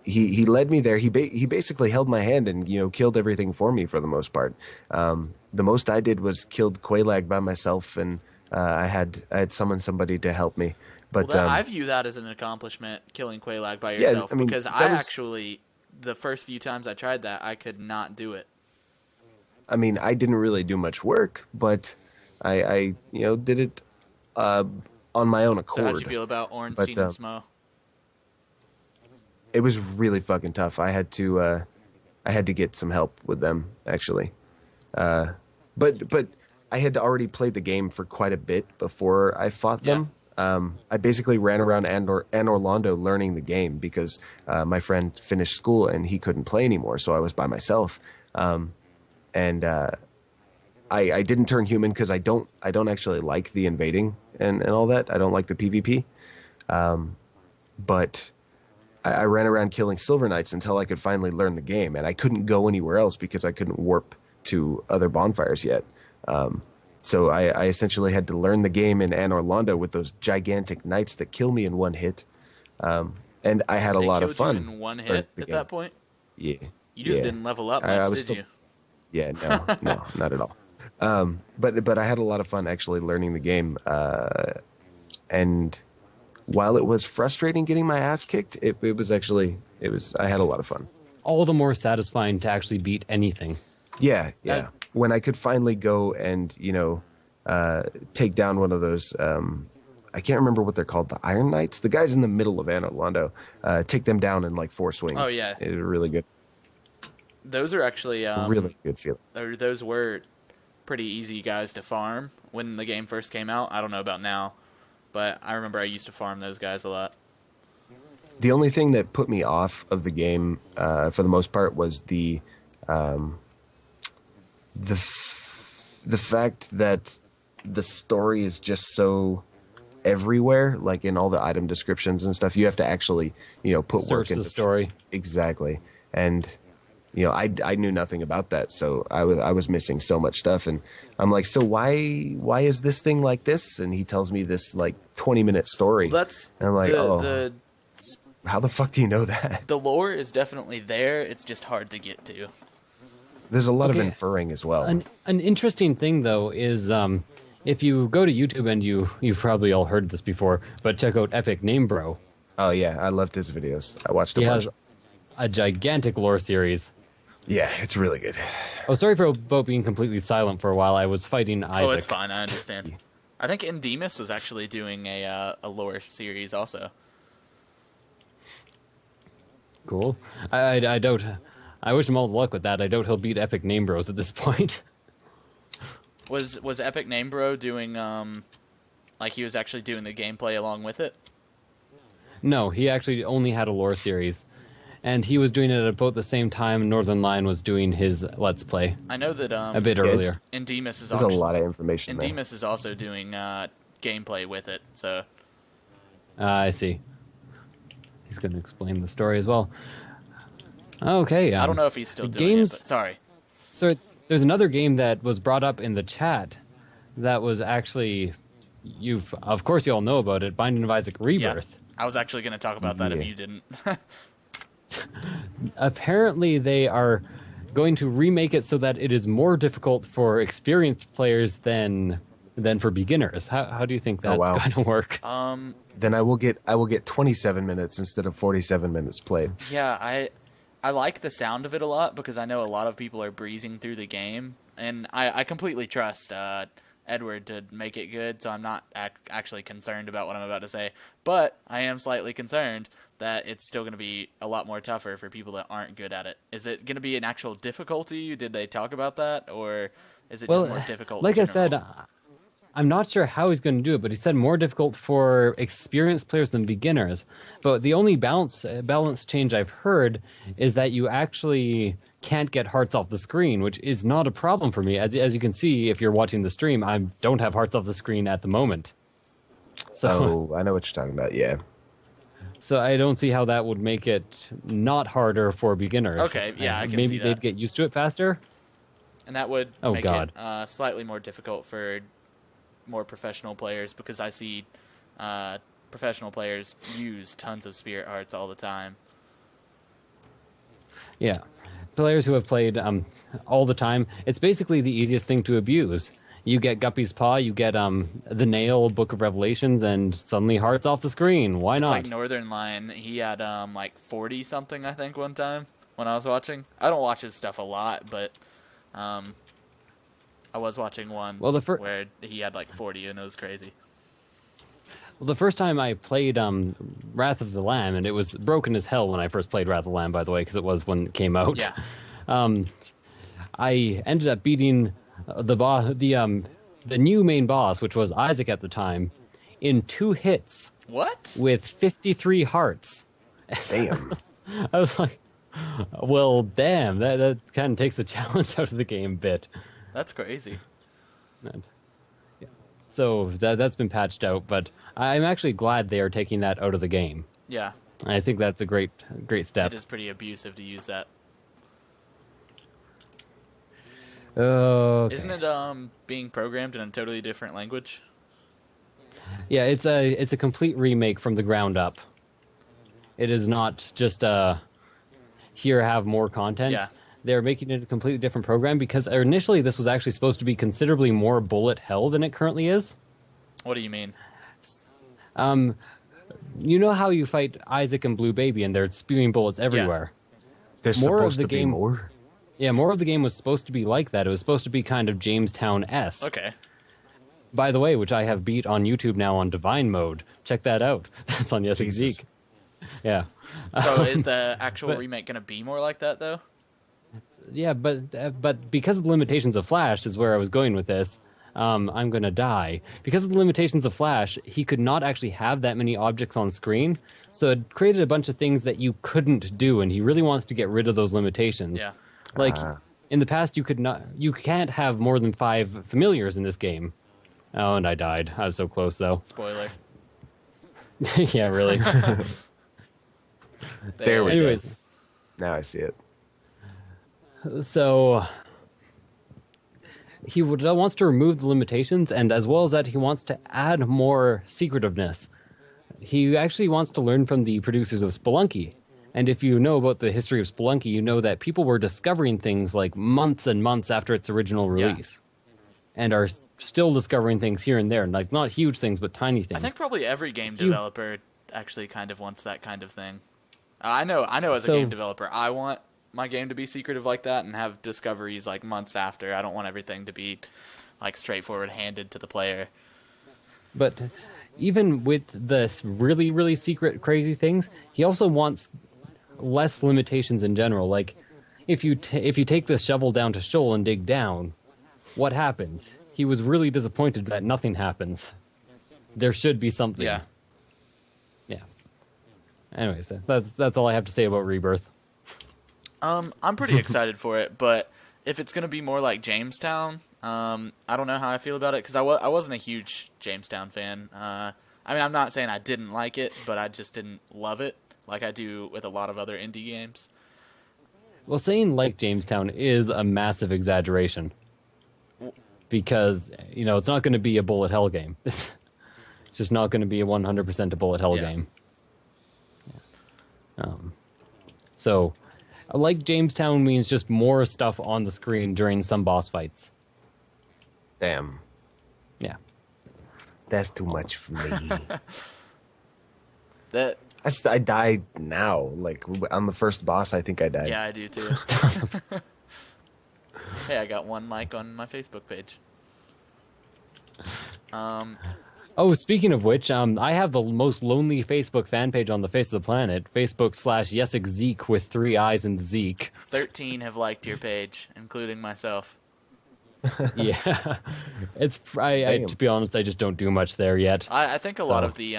he led me there. He basically held my hand and killed everything for me for the most part. The most I did was killed Quelaag by myself, and I had summoned somebody to help me. But I view that as an accomplishment, killing Quelaag by yourself, I mean, because that I was- actually, the first few times I tried that, I could not do it. I mean, I didn't really do much work, but I did it on my own So accord. how'd you feel about Ornstein But, and Smo? it was really fucking tough. I had to get some help with them actually. But I had already played the game for quite a bit before I fought them. I basically ran around Anne Orlando learning the game because my friend finished school and he couldn't play anymore, so I was by myself. And I didn't turn human because I don't actually like the invading and all that. I don't like the PvP. But I ran around killing Silver Knights until I could finally learn the game, and I couldn't go anywhere else because I couldn't warp to other bonfires yet. So I essentially had to learn the game in Anne Orlando with those gigantic knights that kill me in one hit. And I had a lot of fun. You in one hit at that point? Yeah. You just didn't level up much, did you? Yeah, no, not at all. But I had a lot of fun actually learning the game. And while it was frustrating getting my ass kicked, it was I had a lot of fun. All the more satisfying to actually beat anything. Yeah. When I could finally go and, take down one of those, I can't remember what they're called, the Iron Knights? The guys in the middle of Anne Orlando, take them down in like 4 swings. Oh, yeah. It was really good. Those are actually... really good feeling. Those were pretty easy guys to farm when the game first came out. I don't know about now, but I remember I used to farm those guys a lot. The only thing that put me off of the game, for the most part, was the fact that the story is just so everywhere, like in all the item descriptions and stuff. You have to actually, put work into the story. Exactly. And I knew nothing about that, so I was missing so much stuff, and I'm like, so why is this thing like this? And he tells me this like 20-minute story. That's and I'm like, how the fuck do you know that? The lore is definitely there. It's just hard to get to. There's a lot of inferring as well. An interesting thing though is if you go to YouTube, and you've probably all heard this before, but check out Epic Name Bro. Oh yeah, I loved his videos. I watched a He bunch. has a gigantic lore series. Yeah, it's really good. Oh, sorry for about being completely silent for a while. I was fighting Isaac. Oh, it's fine. I understand. I think Endemus was actually doing a lore series also. Cool. I doubt. I wish him all the luck with that. I doubt he'll beat Epic Name Bros at this point. Was Epic Name Bro doing like he was actually doing the gameplay along with it? No, he actually only had a lore series. And he was doing it at about the same time Northern Lion was doing his Let's Play. I know that a bit earlier. Endemus is There's a lot of information there. Endemus is also doing gameplay with it, so... I see. He's going to explain the story as well. Okay. I don't know if he's still doing it, but sorry. So there's another game that was brought up in the chat that was actually... Of course you all know about it, Binding of Isaac Rebirth. Yeah, I was actually going to talk about that if you didn't. Apparently they are going to remake it so that it is more difficult for experienced players than for beginners. How do you think that's going to work? Then I will get 27 minutes instead of 47 minutes played. Yeah, I like the sound of it a lot because I know a lot of people are breezing through the game, and I completely trust Edward to make it good, so I'm not actually concerned about what I'm about to say. But I am slightly concerned that it's still going to be a lot more tougher for people that aren't good at it. Is it going to be an actual difficulty? Did they talk about that? Or is it just more difficult? Like I said, I'm not sure how he's going to do it, but he said more difficult for experienced players than beginners. But the only balance change I've heard is that you actually can't get hearts off the screen, which is not a problem for me. As you can see, if you're watching the stream, I don't have hearts off the screen at the moment. So I know what you're talking about, yeah. So I don't see how that would make it not harder for beginners. Okay, yeah, I can maybe see that. they'd get used to it faster. And that would make it slightly more difficult for more professional players because I see professional players use tons of spirit hearts all the time. Yeah. Players who have played all the time, it's basically the easiest thing to abuse. You get Guppy's Paw, you get the Nail, Book of Revelations, and suddenly hearts off the screen. Why not? It's like Northern Lion. He had like 40-something, I think, one time when I was watching. I don't watch his stuff a lot, but I was watching one where he had like 40, and it was crazy. Well, the first time I played Wrath of the Lamb, and it was broken as hell when I first played Wrath of the Lamb, by the way, because it was when it came out. Yeah. I ended up beating the new main boss, which was Isaac at the time, in 2 hits What? with 53 hearts. Damn. I was like, well, damn, that kind of takes the challenge out of the game a bit. That's crazy. And, yeah. So that's been patched out, but I'm actually glad they are taking that out of the game. Yeah. I think that's a great step. It is pretty abusive to use that. Okay. Isn't it being programmed in a totally different language? Yeah, it's a complete remake from the ground up. It is not just here have more content. Yeah. They're making it a completely different program because initially this was actually supposed to be considerably more bullet hell than it currently is. What do you mean? You know how you fight Isaac and Blue Baby and they're spewing bullets everywhere. There's More of supposed the to be game- more. Yeah, more of the game was supposed to be like that. It was supposed to be kind of Jamestown-esque. Okay. By the way, which I have beat on YouTube now on Divine Mode. Check that out. That's on Yessik Jesus. Ziiiq. Yeah. So is the actual but- remake going to be more like that, though? Yeah, but because of the limitations of Flash is where I was going with this. I'm gonna die because of the limitations of Flash. He could not actually have that many objects on screen, so it created a bunch of things that you couldn't do, and he really wants to get rid of those limitations. Yeah. Like in the past, you can't have more than 5 familiars in this game. Oh, and I died. I was so close though. Spoiler. Yeah, really. There we Anyways. go. Now I see it. So he wants to remove the limitations, and as well as that, he wants to add more secretiveness. He actually wants to learn from the producers of Spelunky. And if you know about the history of Spelunky, you know that people were discovering things like months and months after its original release. And are still discovering things here and there. Like, not huge things, but tiny things. I think probably every game developer actually kind of wants that kind of thing. I know as a game developer, I want my game to be secretive like that and have discoveries like months after. I don't want everything to be like straightforward handed to the player. But even with this really, really secret, crazy things, he also wants less limitations in general. Like, if you take this shovel down to Shoal and dig down, what happens? He was really disappointed that nothing happens. There should be something. Yeah. Yeah. Anyways, that's all I have to say about Rebirth. I'm pretty excited for it, but if it's going to be more like Jamestown, I don't know how I feel about it, because I wasn't a huge Jamestown fan. I mean, I'm not saying I didn't like it, but I just didn't love it like I do with a lot of other indie games. Well, saying like Jamestown is a massive exaggeration. Because, it's not going to be a bullet hell game. It's just not going to be a 100% a bullet hell game. So, like Jamestown means just more stuff on the screen during some boss fights. Damn. Yeah. That's too much for me. That I died now. Like, on the first boss, I think I died. Yeah, I do too. Hey, I got 1 like on my Facebook page. Oh, speaking of which, I have the most lonely Facebook fan page on the face of the planet. Facebook/Yessik Ziiiq with 3 I's and Zeke. 13 have liked your page, including myself. Yeah. To be honest, I just don't do much there yet. I think a lot of the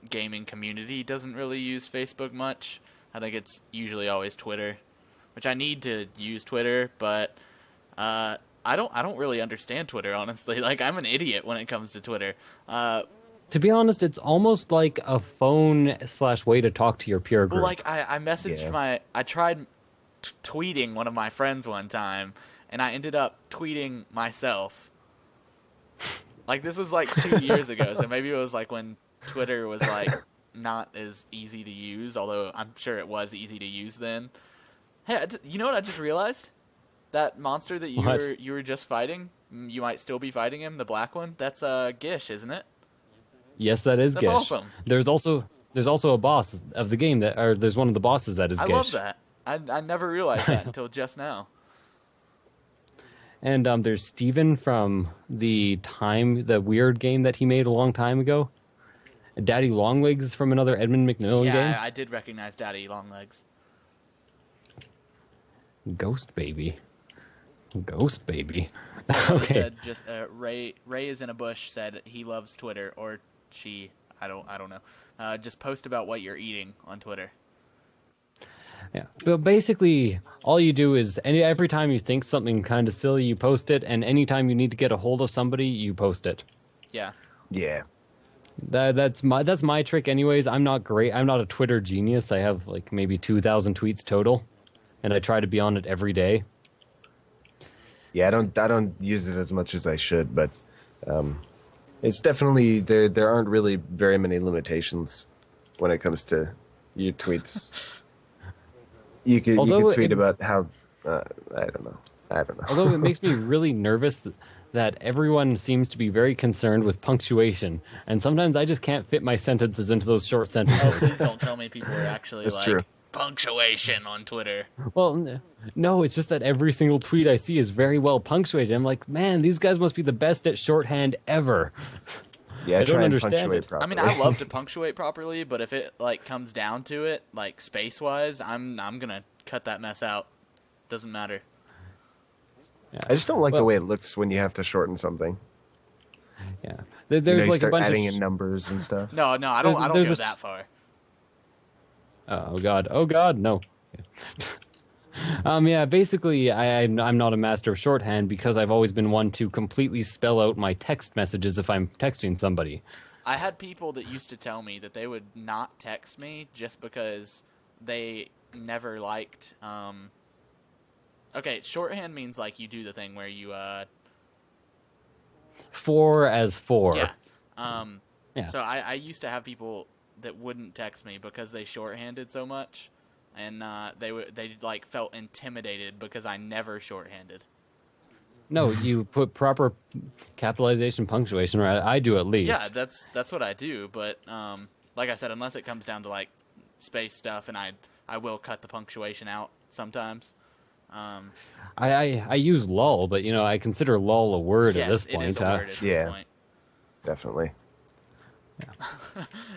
gaming community doesn't really use Facebook much. I think it's usually always Twitter, which I need to use Twitter, but I don't really understand Twitter, honestly. Like, I'm an idiot when it comes to Twitter. To be honest, it's almost like a phone / way to talk to your peer group. Well, like, I messaged I tried tweeting one of my friends one time, and I ended up tweeting myself. Like, this was like 2 years ago, so maybe it was like when Twitter was like not as easy to use, although I'm sure it was easy to use then. Hey, you know what I just realized? That monster that you were just fighting, you might still be fighting him, the black one. That's Gish, isn't it? Yes, that is That's Gish. awesome. There's also a boss of the game there's one of the bosses that is Gish. I love that. I never realized that until just now. And there's Steven from the Weird game that he made a long time ago. Daddy Longlegs from another Edmund McMillan game. Yeah, I did recognize Daddy Longlegs. Ghost Baby. Ghost Baby. Someone Okay. said just Ray is in a bush said he loves Twitter, or she, I don't know. Just post about what you're eating on Twitter. Yeah, but basically, all you do is every time you think something kind of silly, you post it, and anytime you need to get a hold of somebody, you post it. Yeah. Yeah. That's my trick, anyways. I'm not great. I'm not a Twitter genius. I have like maybe 2,000 tweets total, and I try to be on it every day. Yeah, I don't use it as much as I should, but it's definitely there aren't really very many limitations when it comes to your tweets. You could tweet about how I don't know. Although it makes me really nervous that everyone seems to be very concerned with punctuation, and sometimes I just can't fit my sentences into those short Oh, sentences. please don't tell me people are actually That's like true. punctuation on Twitter. Well, no, it's just that every single tweet I see is very well punctuated. I'm like, man, these guys must be the best at shorthand ever. Yeah, I don't try and understand punctuate it. properly. I mean, I love to punctuate properly, but if it like comes down to it, like space wise, I'm gonna cut that mess out. Doesn't matter. I just don't like the Well- way it looks when you have to shorten something. Yeah, You there's know, you like a start bunch adding of in numbers and stuff. No, I don't There's go a- that far. Oh God, no. Yeah, basically, I'm not a master of shorthand because I've always been one to completely spell out my text messages if I'm texting somebody. I had people that used to tell me that they would not text me just because they never liked. Okay, shorthand means like you do the thing where you Four as four. yeah. Yeah. So I used to have people that wouldn't text me because they shorthanded so much, and they like felt intimidated because I never shorthanded. No, you put proper capitalization punctuation, or I do at least. Yeah, that's what I do. But like I said, unless it comes down to like space stuff, and I will cut the punctuation out sometimes. I use lull, but I consider lull a word at this Yes, point. it is a word at this Yeah. point. Definitely.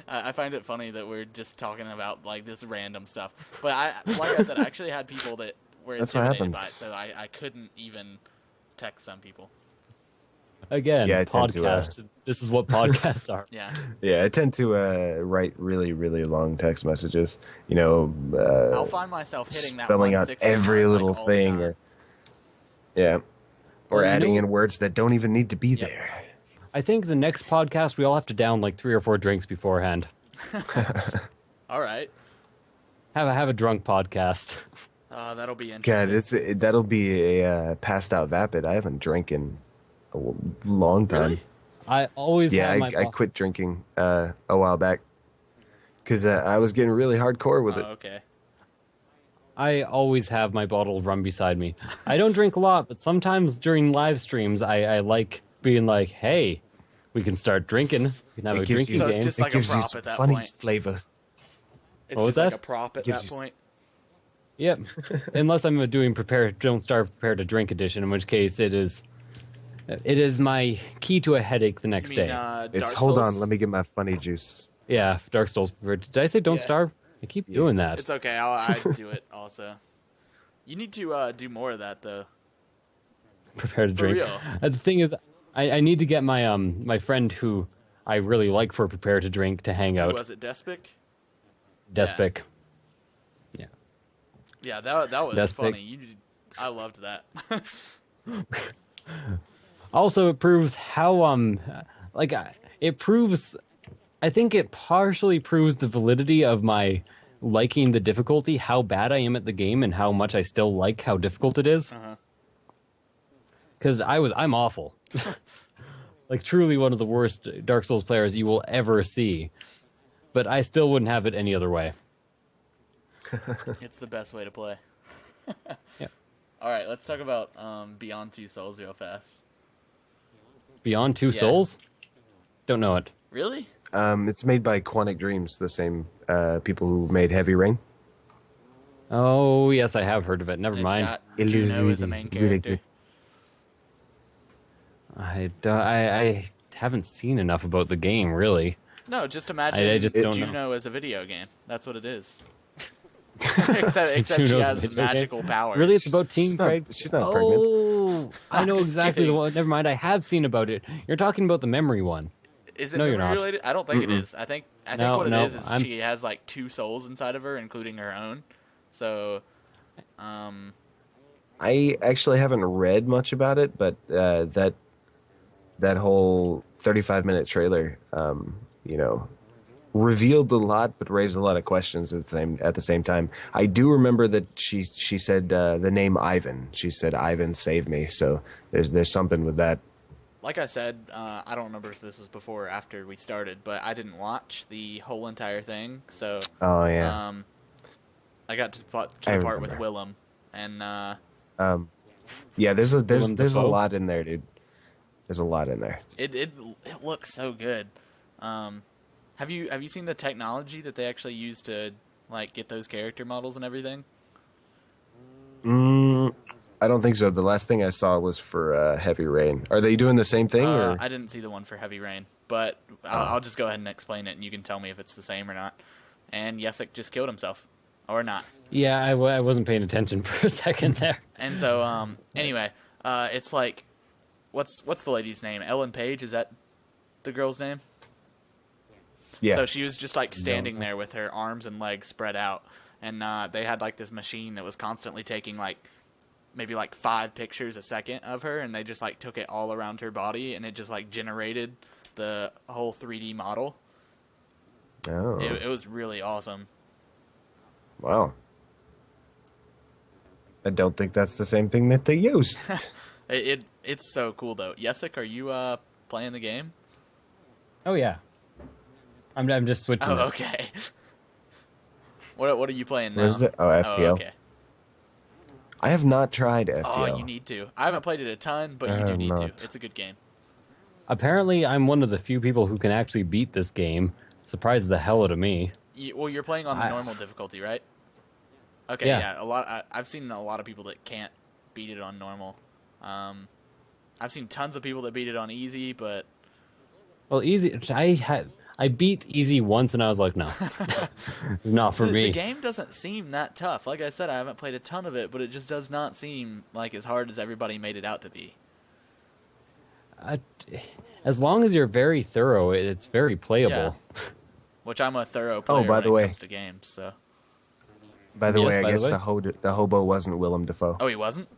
I find it funny that we're just talking about like this random stuff. But like I said, I actually had people that were That's what intimidated by it, happens. so I couldn't even text some people. Again, Yeah, I tend to, podcast. This is what podcasts are. Yeah. Yeah, I tend to write really, really long text messages. I'll find myself hitting that spelling one out 60 every time, little like, all the thing, time. or yeah, or Well, adding in words that don't even need to be there. I think the next podcast we all have to down like 3 or 4 drinks beforehand. All right. Have a drunk podcast. That'll be God, interesting. that'll be a passed out vapid. I haven't drank in a long time. Really? I always Yeah, have my I quit drinking a while back because I was getting really hardcore with it. Okay. I always have my bottle of rum beside me. I don't drink a lot, but sometimes during live streams, I like being like, "Hey, we can start drinking. We can have It a gives you- drinking So it's game." just It like a gives you prop some at that funny point. flavor. It's What was just like that? a prop at Gives that you- point. Yep. Unless I'm doing don't starve, prepare to drink edition, in which case it is my key to a headache the next You mean, day. It's Dark hold Souls? on, let me get my funny juice. Yeah, Dark Souls. Did I say don't Yeah. starve? I keep doing that. It's okay. I do it also. You need to do more of that though. Prepare to For drink. real. The thing is, I need to get my my friend who I really like for prepare to drink to hang Who out. was it? Despic? Despic. Yeah. Yeah, that was Despic. funny. I loved that. Also, it proves how it proves. I think it partially proves the validity of my liking the difficulty, how bad I am at the game, and how much I still like how difficult it is. Uh-huh. Because I'm awful. Like truly one of the worst Dark Souls players you will ever see. But I still wouldn't have it any other way. It's the best way to play. Yeah. All right, let's talk about Beyond Two Souls real fast. Beyond Two Yeah. Souls? Don't know it. Really? It's made by Quantic Dreams, the same people who made Heavy Rain. Oh, yes, I have heard of it. Never It's mind. got It is Juno as a really, main really character. good. I haven't seen enough about the game, really. No, just imagine I just don't know. Juno as a video game. That's what it is. except she Juno's has video game? magical powers. Really, it's about Teen Craig? She's not pregnant. Oh, I know Just exactly the kidding. one. Never mind, I have seen about it. You're talking about the memory one. Is it No, you're memory not. related? I don't think it is. I think No, what it no, is I'm- she has like 2 souls inside of her, including her own. So, I actually haven't read much about it, but that whole 35-minute trailer, revealed a lot, but raised a lot of questions at the same time. I do remember that she said the name Ivan. She said, "Ivan, save me." So there's something with that. like I said, I don't remember if this was before or after we started, but I didn't watch the whole entire thing. So, Oh yeah. I got to the part with remember. Willem, and Yeah, there's a Dafoe? lot in there, dude. There's a lot in there. it looks so good. Have you seen the technology that they actually use to like get those character models and everything? I don't think so. The last thing I saw was for Heavy Rain. Are they doing the same thing? Or? I didn't see the one for Heavy Rain, but I'll just go ahead and explain it, and you can tell me if it's the same or not. And Yessik just killed himself, or not. Yeah, I wasn't paying attention for a second there. And so, anyway, it's like, what's the lady's name? Ellen Page, is that the girl's name? Yeah. So she was just like standing there with her arms and legs spread out, and they had like this machine that was constantly taking like maybe like 5 pictures a second of her, and they just like took it all around her body, and it just like generated the whole 3D model. Oh. It was really awesome. Wow. I don't think that's the same thing that they used. It's so cool though. Yessik, are you playing the game? Oh yeah, I'm just switching. Oh, it. okay. What are you playing now? Where is it? Oh, FTL. okay. I have not tried FTL. Oh, you need to. I haven't played it a ton, but you I do have need to. not. It's a good game. Apparently, I'm one of the few people who can actually beat this game. Surprised the hell out of me. Well, you're playing on the normal difficulty, right? Okay, Yeah. yeah. I've seen a lot of people that can't beat it on normal. I've seen tons of people that beat it on easy, but Well, easy. I beat easy once, and I was like, no, it's not for me. the game doesn't seem that tough. Like I said, I haven't played a ton of it, but it just does not seem like as hard as everybody made it out to be. As long as you're very thorough, it's very playable. Which I'm a thorough player by when the it way. comes to games. So, By the Yes, way, I by the guess way. the hobo wasn't Willem Dafoe. oh, he wasn't.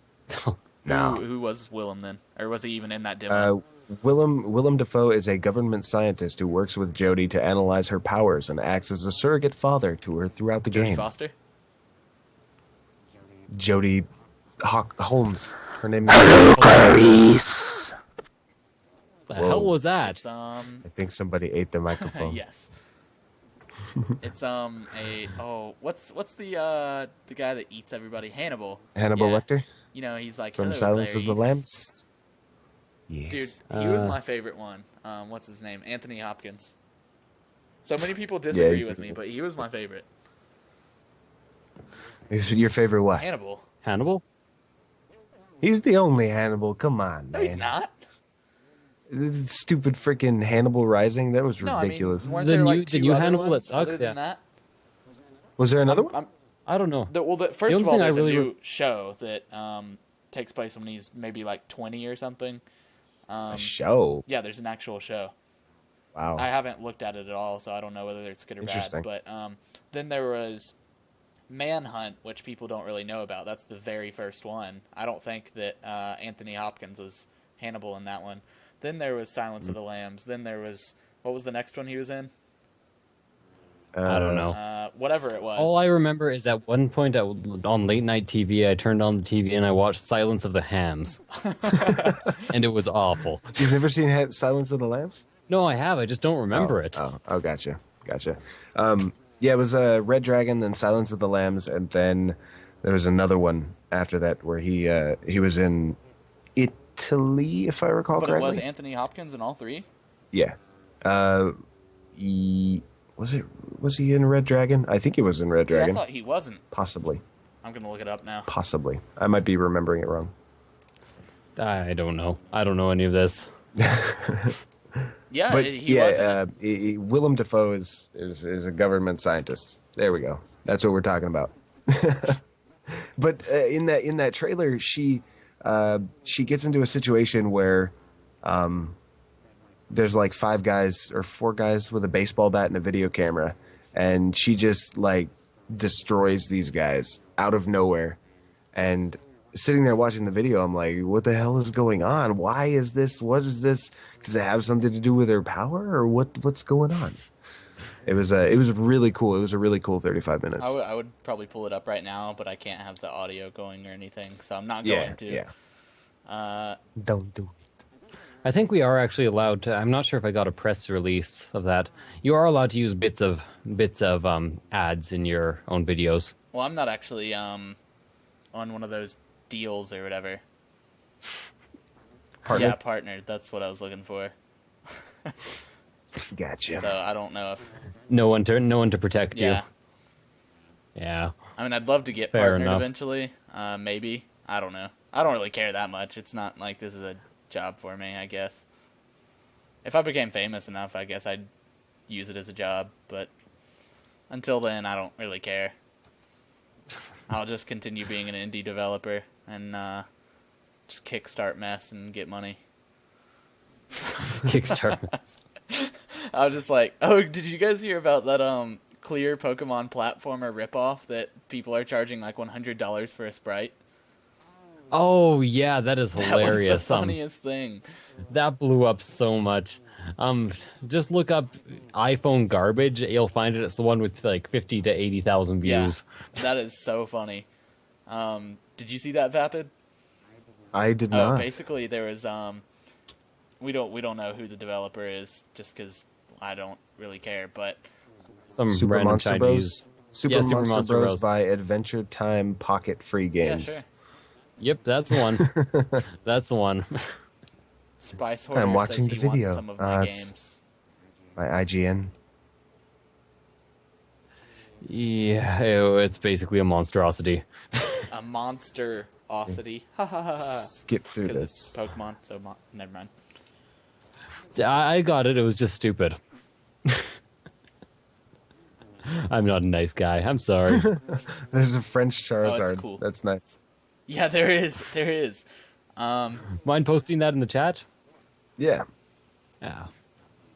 No. Who was Willem then, or was he even in that demo? Willem Dafoe is a government scientist who works with Jodie to analyze her powers and acts as a surrogate father to her throughout the Jodie game. Foster. Jodie Holmes. Her name is. The hell was that? It's I think somebody ate the microphone. yes. It's what's the guy that eats everybody? Hannibal. Hannibal Yeah. Lecter You know, he's like from "Hello, Silence of the Clarice." Lambs. Yes. Dude, he was my favorite one. What's his name? Anthony Hopkins. So many people disagree with me, but he was my favorite. Your favorite what? Hannibal. Hannibal? He's the only Hannibal. Come on, No, man. he's not. Stupid freaking Hannibal Rising. That was No, ridiculous. I mean, weren't The there new- like the 2 new other Hannibal ones that sucks, other than yeah. that? Was there another one? I don't know. First only of all, thing I there's really a new show that takes place when he's maybe like 20 or something. A show. Yeah, there's an actual show. Wow. I haven't looked at it at all, so I don't know whether it's good or bad. Interesting. But then there was Manhunt, which people don't really know about. That's the very first one. I don't think that Anthony Hopkins was Hannibal in that one. Then there was Silence of the Lambs. Then there was, what was the next one he was in? I don't know. Whatever it was. All I remember is at one point on late night TV, I turned on the TV and I watched Silence of the Hams, and it was awful. You've never seen Silence of the Lambs? No, I have. I just don't remember it. Oh, gotcha. Yeah, it was Red Dragon, then Silence of the Lambs, and then there was another one after that where he was in Italy, if I recall but correctly. it was Anthony Hopkins in all 3? Yeah. Was he in Red Dragon? I think he was in Red See, I Dragon. thought he wasn't. Possibly. I'm going to look it up now. Possibly. I might be remembering it wrong. I don't know. I don't know any of this. Yeah, But he was in it. Willem Dafoe is a government scientist. There we go. That's what we're talking about. But in that trailer, she gets into a situation where there's like 5 guys or 4 guys with a baseball bat and a video camera, and she just like destroys these guys out of nowhere. And sitting there watching the video, I'm like, what the hell is going on? Why is this? What is this? Does it have something to do with her power, or what's going on? It was really cool. It was a really cool 35 minutes. I would probably pull it up right now, but I can't have the audio going or anything, so I'm not going to. Yeah. Don't do it. I think we are actually allowed to. I'm not sure if I got a press release of that. You are allowed to use bits of ads in your own videos. Well, I'm not actually on one of those deals or whatever. Partner? Yeah, partner. That's what I was looking for. Gotcha. So I don't know if No one to protect yeah. you. Yeah. I mean, I'd love to get Fair partnered enough. eventually. Maybe. I don't know. I don't really care that much. It's not like this is a job for me, I guess. If I became famous enough, I guess I'd use it as a job. But until then, I don't really care. I'll just continue being an indie developer and just kickstart mess and get money. Kickstarter. I was just like, oh, did you guys hear about that clear Pokemon platformer ripoff that people are charging like $100 for a sprite? Oh yeah, that is hilarious. That was the funniest thing. That blew up so much. Just look up iPhone garbage. You'll find it. It's the one with like 50 to 80,000 views. Yeah, that is so funny. Did you see that, Vapid? I did not. Basically, there was we don't know who the developer is, just because I don't really care. But Some Super random Monster Chinese. Bros. Super Super Monster Monster Bros. Bros. by Adventure Time Pocket Free Games. yeah, sure. Yep, that's the one. That's the one. Spice Hoarder I'm watching says the he video. wants some of my It's- games. My IGN. Yeah, it's basically a monstrosity. A monsterosity. Ha ha ha ha. Skip through Because this. it's Pokemon, so never mind. I got it. It was just stupid. I'm not a nice guy. I'm sorry. There's a French Charizard. that's cool. That's nice. Yeah, there is. There is. Mind posting that in the chat? Yeah. Yeah.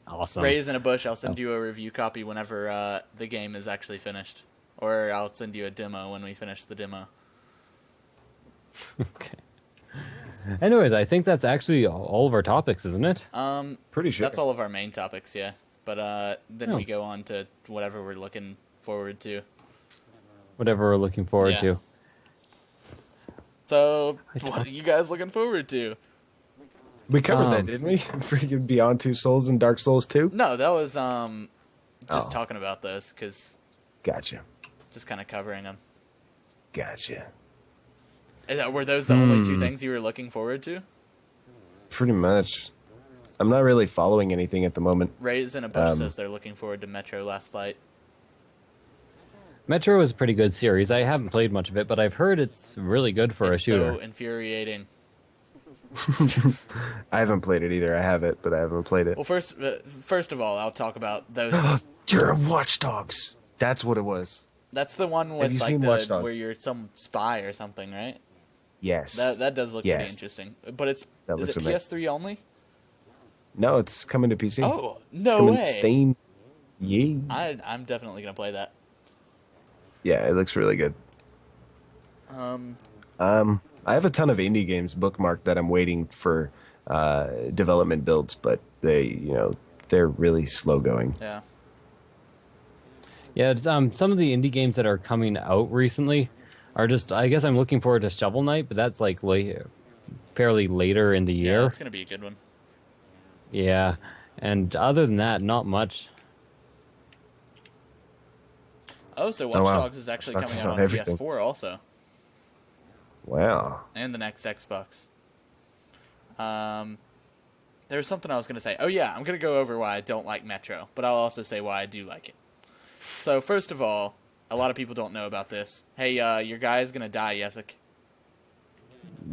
Awesome. Ray's in a bush. I'll send you a review copy whenever the game is actually finished. Or I'll send you a demo when we finish the demo. Okay. Anyways, I think that's actually all of our topics, isn't it? Pretty sure. That's all of our main topics, yeah. But then Oh. we go on to whatever we're looking forward to. Whatever we're looking forward Yeah. to. So, what are you guys looking forward to? We covered that, didn't we? Freaking Beyond Two Souls and Dark Souls 2? No, that was just Oh. talking about those, because Gotcha. just kind of covering them. Gotcha. Were those the only two things you were looking forward to? Pretty much. I'm not really following anything at the moment. Ray's in a bush says they're looking forward to Metro Last Light. Metro is a pretty good series. I haven't played much of it, but I've heard it's really good for It's a shooter. so infuriating. I haven't played it either. I have it, but I haven't played it. Well, first of all, I'll talk about those. You're a Watch Dogs. That's what it was. That's the one with you like seen Watch Dogs? where you're some spy or something, right? Yes. That does look pretty Yes. interesting. But is looks it amazing. PS3 only? No, it's coming to PC. Oh, It's no coming to way. Steam. Yeah. I'm definitely gonna play that. Yeah, it looks really good. I have a ton of indie games bookmarked that I'm waiting for development builds, but they're really slow going. Yeah. Yeah, it's, some of the indie games that are coming out recently are just. I guess I'm looking forward to Shovel Knight, but that's like fairly later in the Yeah, year. that's gonna be a good one. Yeah, and other than that, not much. Oh, so Watch Oh, wow. Dogs is actually That's coming out not on everything. PS4 also, Wow. and the next Xbox. There was something I was gonna say. Oh yeah, I'm gonna go over why I don't like Metro, but I'll also say why I do like it. So first of all, a lot of people don't know about this. Hey, your guy is gonna die, Yessik.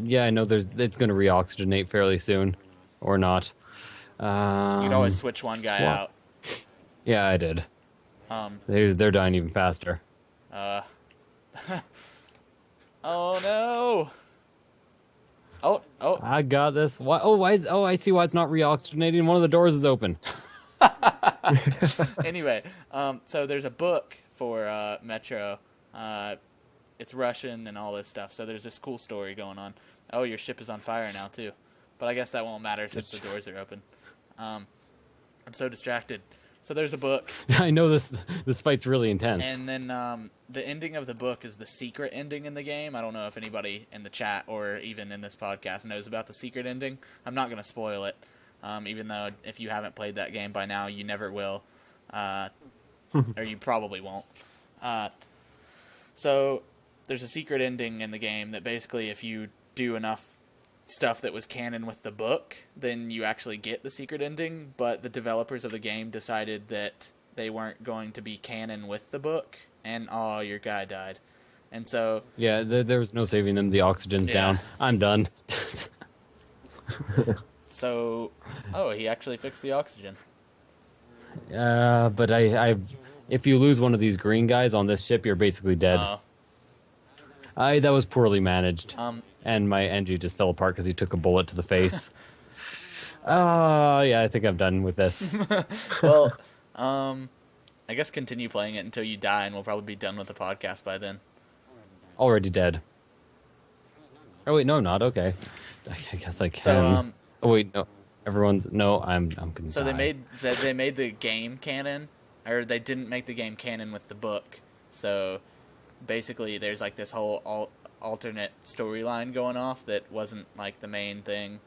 Yeah, I know. It's going to reoxygenate fairly soon, or not. You could always switch one guy out. Yeah, I did. They're dying even faster. Oh no! Oh! I got this. Why? I see why it's not reoxygenating. One of the doors is open. Anyway, so there's a book for Metro. It's Russian and all this stuff. So there's this cool story going on. Oh, your ship is on fire now too, but I guess that won't matter since the doors are open. I'm so distracted. So there's a book. I know this fight's really intense. And then the ending of the book is the secret ending in the game. I don't know if anybody in the chat or even in this podcast knows about the secret ending. I'm not going to spoil it, even though if you haven't played that game by now, you never will, or you probably won't. So there's a secret ending in the game that basically if you do enough stuff that was canon with the book, then you actually get the secret ending, but the developers of the game decided that they weren't going to be canon with the book, and your guy died. And so... Yeah, there was no saving them. The oxygen's down. I'm done. So... Oh, he actually fixed the oxygen. But if you lose one of these green guys on this ship, you're basically dead. That was poorly managed. And my NG just fell apart because he took a bullet to the face. Yeah, I think I'm done with this. Well, I guess continue playing it until you die, and we'll probably be done with the podcast by then. Already dead. Oh wait, no, I'm not. Okay, I guess I can. So, oh wait, no, I'm gonna. So die. they made the game canon, or they didn't make the game canon with the book. So basically, there's like this whole alternate storyline going off that wasn't like the main thing,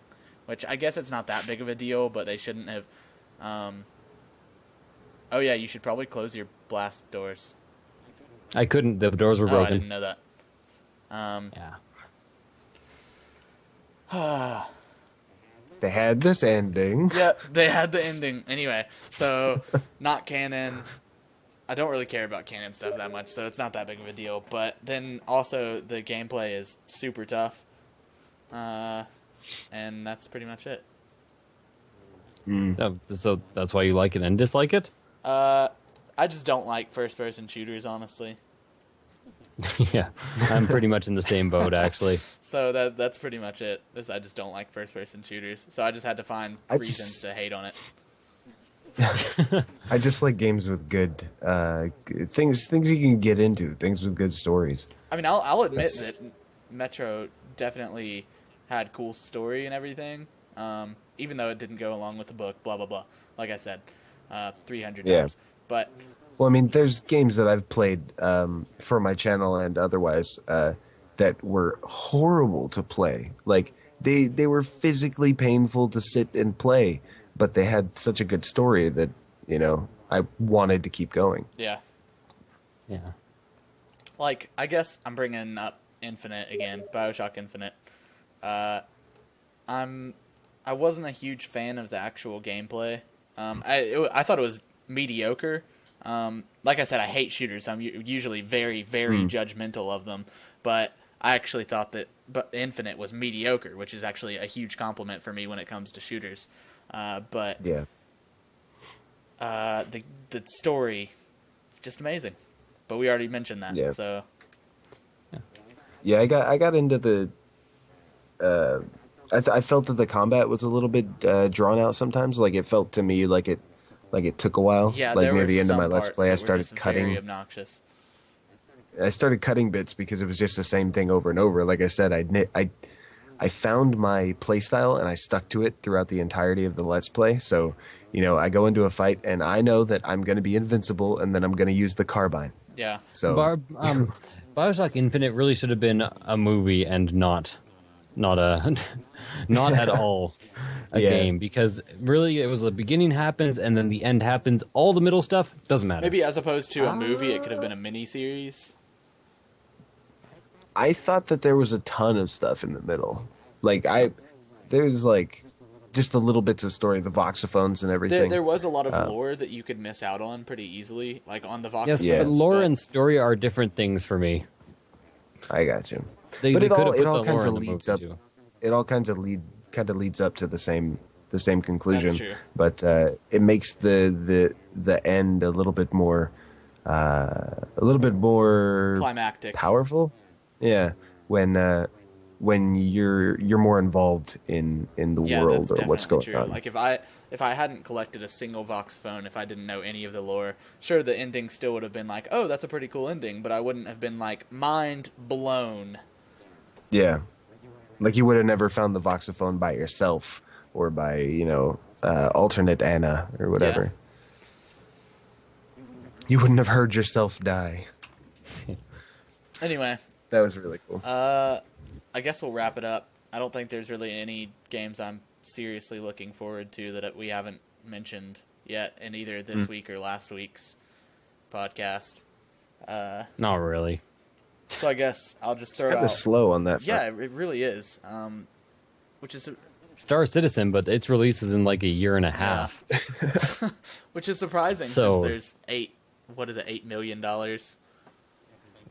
which I guess it's not that big of a deal, but they shouldn't have. Oh yeah, you should probably close your blast doors. I couldn't. The doors were broken. I didn't know that. Yeah. They had this ending. Yeah, they had the ending. Anyway, so not canon. I don't really care about canon stuff that much, so it's not that big of a deal. But then also the gameplay is super tough. And that's pretty much it. So that's why you like it and dislike it? I just don't like first-person shooters, honestly. Yeah, I'm pretty much in the same boat, actually. So that's pretty much it. I just don't like first-person shooters. So I just had to find reasons to hate on it. I just like games with good things you can get into, things with good stories. I mean, I'll admit that Metro definitely had cool story and everything, even though it didn't go along with the book, blah, blah, blah. Like I said, 300 times. But... Well, I mean, there's games that I've played for my channel and otherwise that were horrible to play. Like, they were physically painful to sit and play, but they had such a good story that, you know, I wanted to keep going. Yeah. Yeah. Like, I guess I'm bringing up Infinite again, BioShock Infinite. I wasn't a huge fan of the actual gameplay. I thought it was mediocre. Like I said, I hate shooters. I'm usually very, very judgmental of them. But I actually thought that Infinite was mediocre, which is actually a huge compliment for me when it comes to shooters. But yeah, the story is just amazing. But we already mentioned that. Yeah. So yeah, I got into the. I felt that the combat was a little bit drawn out sometimes. Like it felt to me like it took a while. yeah, like there near were the end of my some Let's parts Play, I that were started just cutting. very obnoxious. I started cutting bits because it was just the same thing over and over. Like I said, I found my play style and I stuck to it throughout the entirety of the Let's Play. So, you know, I go into a fight and I know that I'm going to be invincible and then I'm going to use the carbine. Yeah. So BioShock Infinite really should have been a movie and not at all a game, because really it was the beginning happens and then the end happens. All the middle stuff doesn't matter. Maybe as opposed to a movie, it could have been a mini-series. I thought that there was a ton of stuff in the middle. Like there's like just the little bits of story, the voxophones and everything. There was a lot of lore that you could miss out on pretty easily, like on the voxophones. Yes, but lore and story are different things for me. I got you. They But could have it put all the kinds lore of in the leads movie up. too. It all kinds of leads up to the same the same conclusion. That's true. But it makes the end a little bit more Climactic. powerful. Yeah, when you're more involved in the world that's or what's definitely going true. on. Like if I hadn't collected a single Voxophone, if I didn't know any of the lore, sure, the ending still would have been like, oh, that's a pretty cool ending, but I wouldn't have been like mind blown. Yeah, like you would have never found the Voxophone by yourself or by alternate Anna or whatever. You wouldn't have heard yourself die. Anyway, That was really cool. I guess we'll wrap it up. I don't think there's really any games I'm seriously looking forward to that we haven't mentioned yet in either this week or last week's podcast. Not really. So I guess I'll just It's throw kind out. of slow on that front. Yeah, it really is. Which is Star Citizen, but its release is in like a year and a half. which is surprising So- since there's $8 million.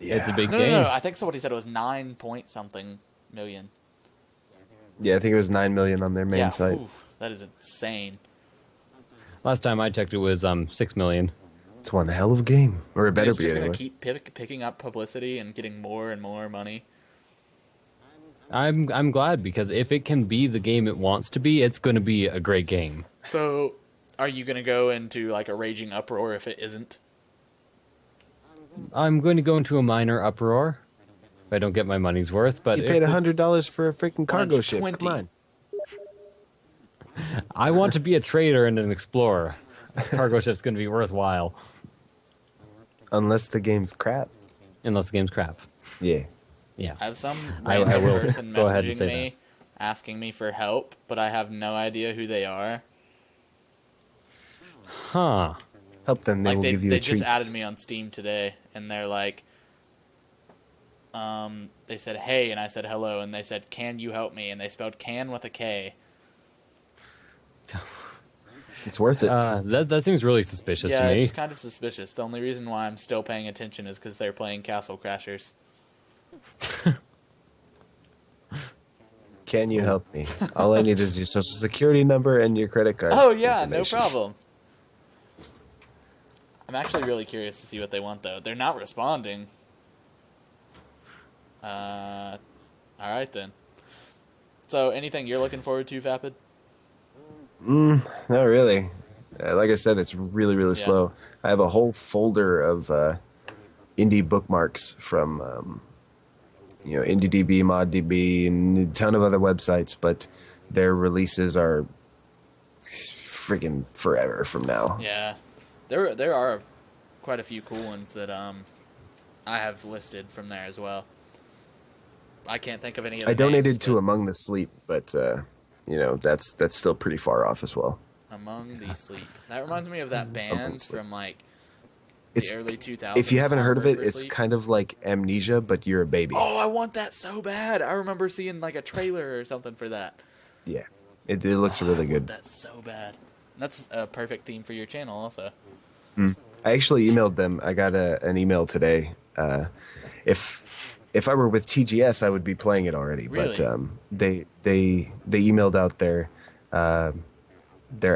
Yeah. It's a big No, game. no, I think somebody said it was 9 point something million. Yeah, I think it was 9 million on their main site. ooh, that is insane. Last time I checked, it was 6 million. It's one hell of a game, or it better It's be just anyway. going to keep picking up publicity and getting more and more money. I'm glad because if it can be the game it wants to be, it's going to be a great game. So, are you going to go into like a raging uproar if it isn't? I'm going to go into a minor uproar if I don't get my money's worth. But You if paid it- $100 for a freaking cargo ship. 120. Come on. I want to be a trader and an explorer. A cargo ship's going to be worthwhile, Unless the game's crap. unless the game's crap. Yeah. Yeah. I have some I random will person go ahead and messaging say me, asking me for help, but I have no idea who they are. Huh. Help them, they Like will give you they a just treat. added me on Steam today, and they're like, they said hey, and I said hello, and they said can you help me, and they spelled can with a K. It's worth it. That seems really suspicious Yeah, to me. it's kind of suspicious. The only reason why I'm still paying attention is because they're playing Castle Crashers. Can you help me? All I need is your social security number and your credit card. Oh yeah, no information. problem. I'm actually really curious to see what they want though. They're not responding. All right then. So, anything you're looking forward to, Vapid? Not really. Like I said, it's really, really Yeah. slow. I have a whole folder of indie bookmarks from, IndieDB, ModDB, and a ton of other websites, but their releases are freaking forever from now. Yeah, there are quite a few cool ones that I have listed from there as well. I can't think of any of the I donated names, to but Among the Sleep, but that's still pretty far off as well. Among the Sleep. That reminds me of that band Sleep. from like It's the early 2000s. if you haven't heard of Armor it, for it's Sleep. kind of like Amnesia, but you're a baby. Oh, I want that so bad. I remember seeing like a trailer or something for that. Yeah, it looks really I want good. that so bad. That's a perfect theme for your channel, also. I actually emailed them. I got an email today. If I were with TGS, I would be playing it already. Really? But they emailed out their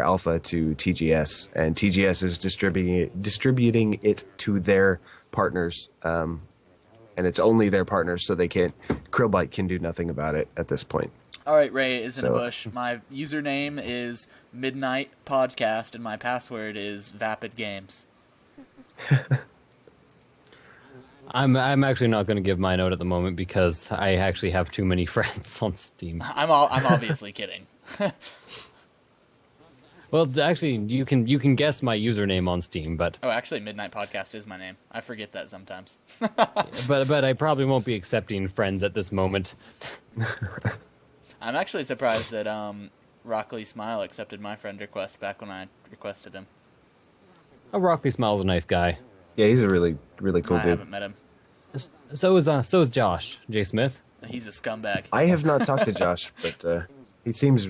alpha to TGS, and TGS is distributing it to their partners. And it's only their partners, so they can't. Krillbite can do nothing about it at this point. All right, Ray is in a So- bush. My username is Midnight Podcast, and my password is Vapid Games. I'm actually not going to give mine out at the moment because I actually have too many friends on Steam. I'm obviously kidding. Well, actually, you can guess my username on Steam, but Oh, actually, Midnight Podcast is my name. I forget that sometimes. but I probably won't be accepting friends at this moment. I'm actually surprised that Rockley Smile accepted my friend request back when I requested him. Oh, Rockley Smile's a nice guy. Yeah, he's a really, really cool I dude. haven't met him. So is Josh J. Smith. He's a scumbag. I have not talked to Josh, but he seems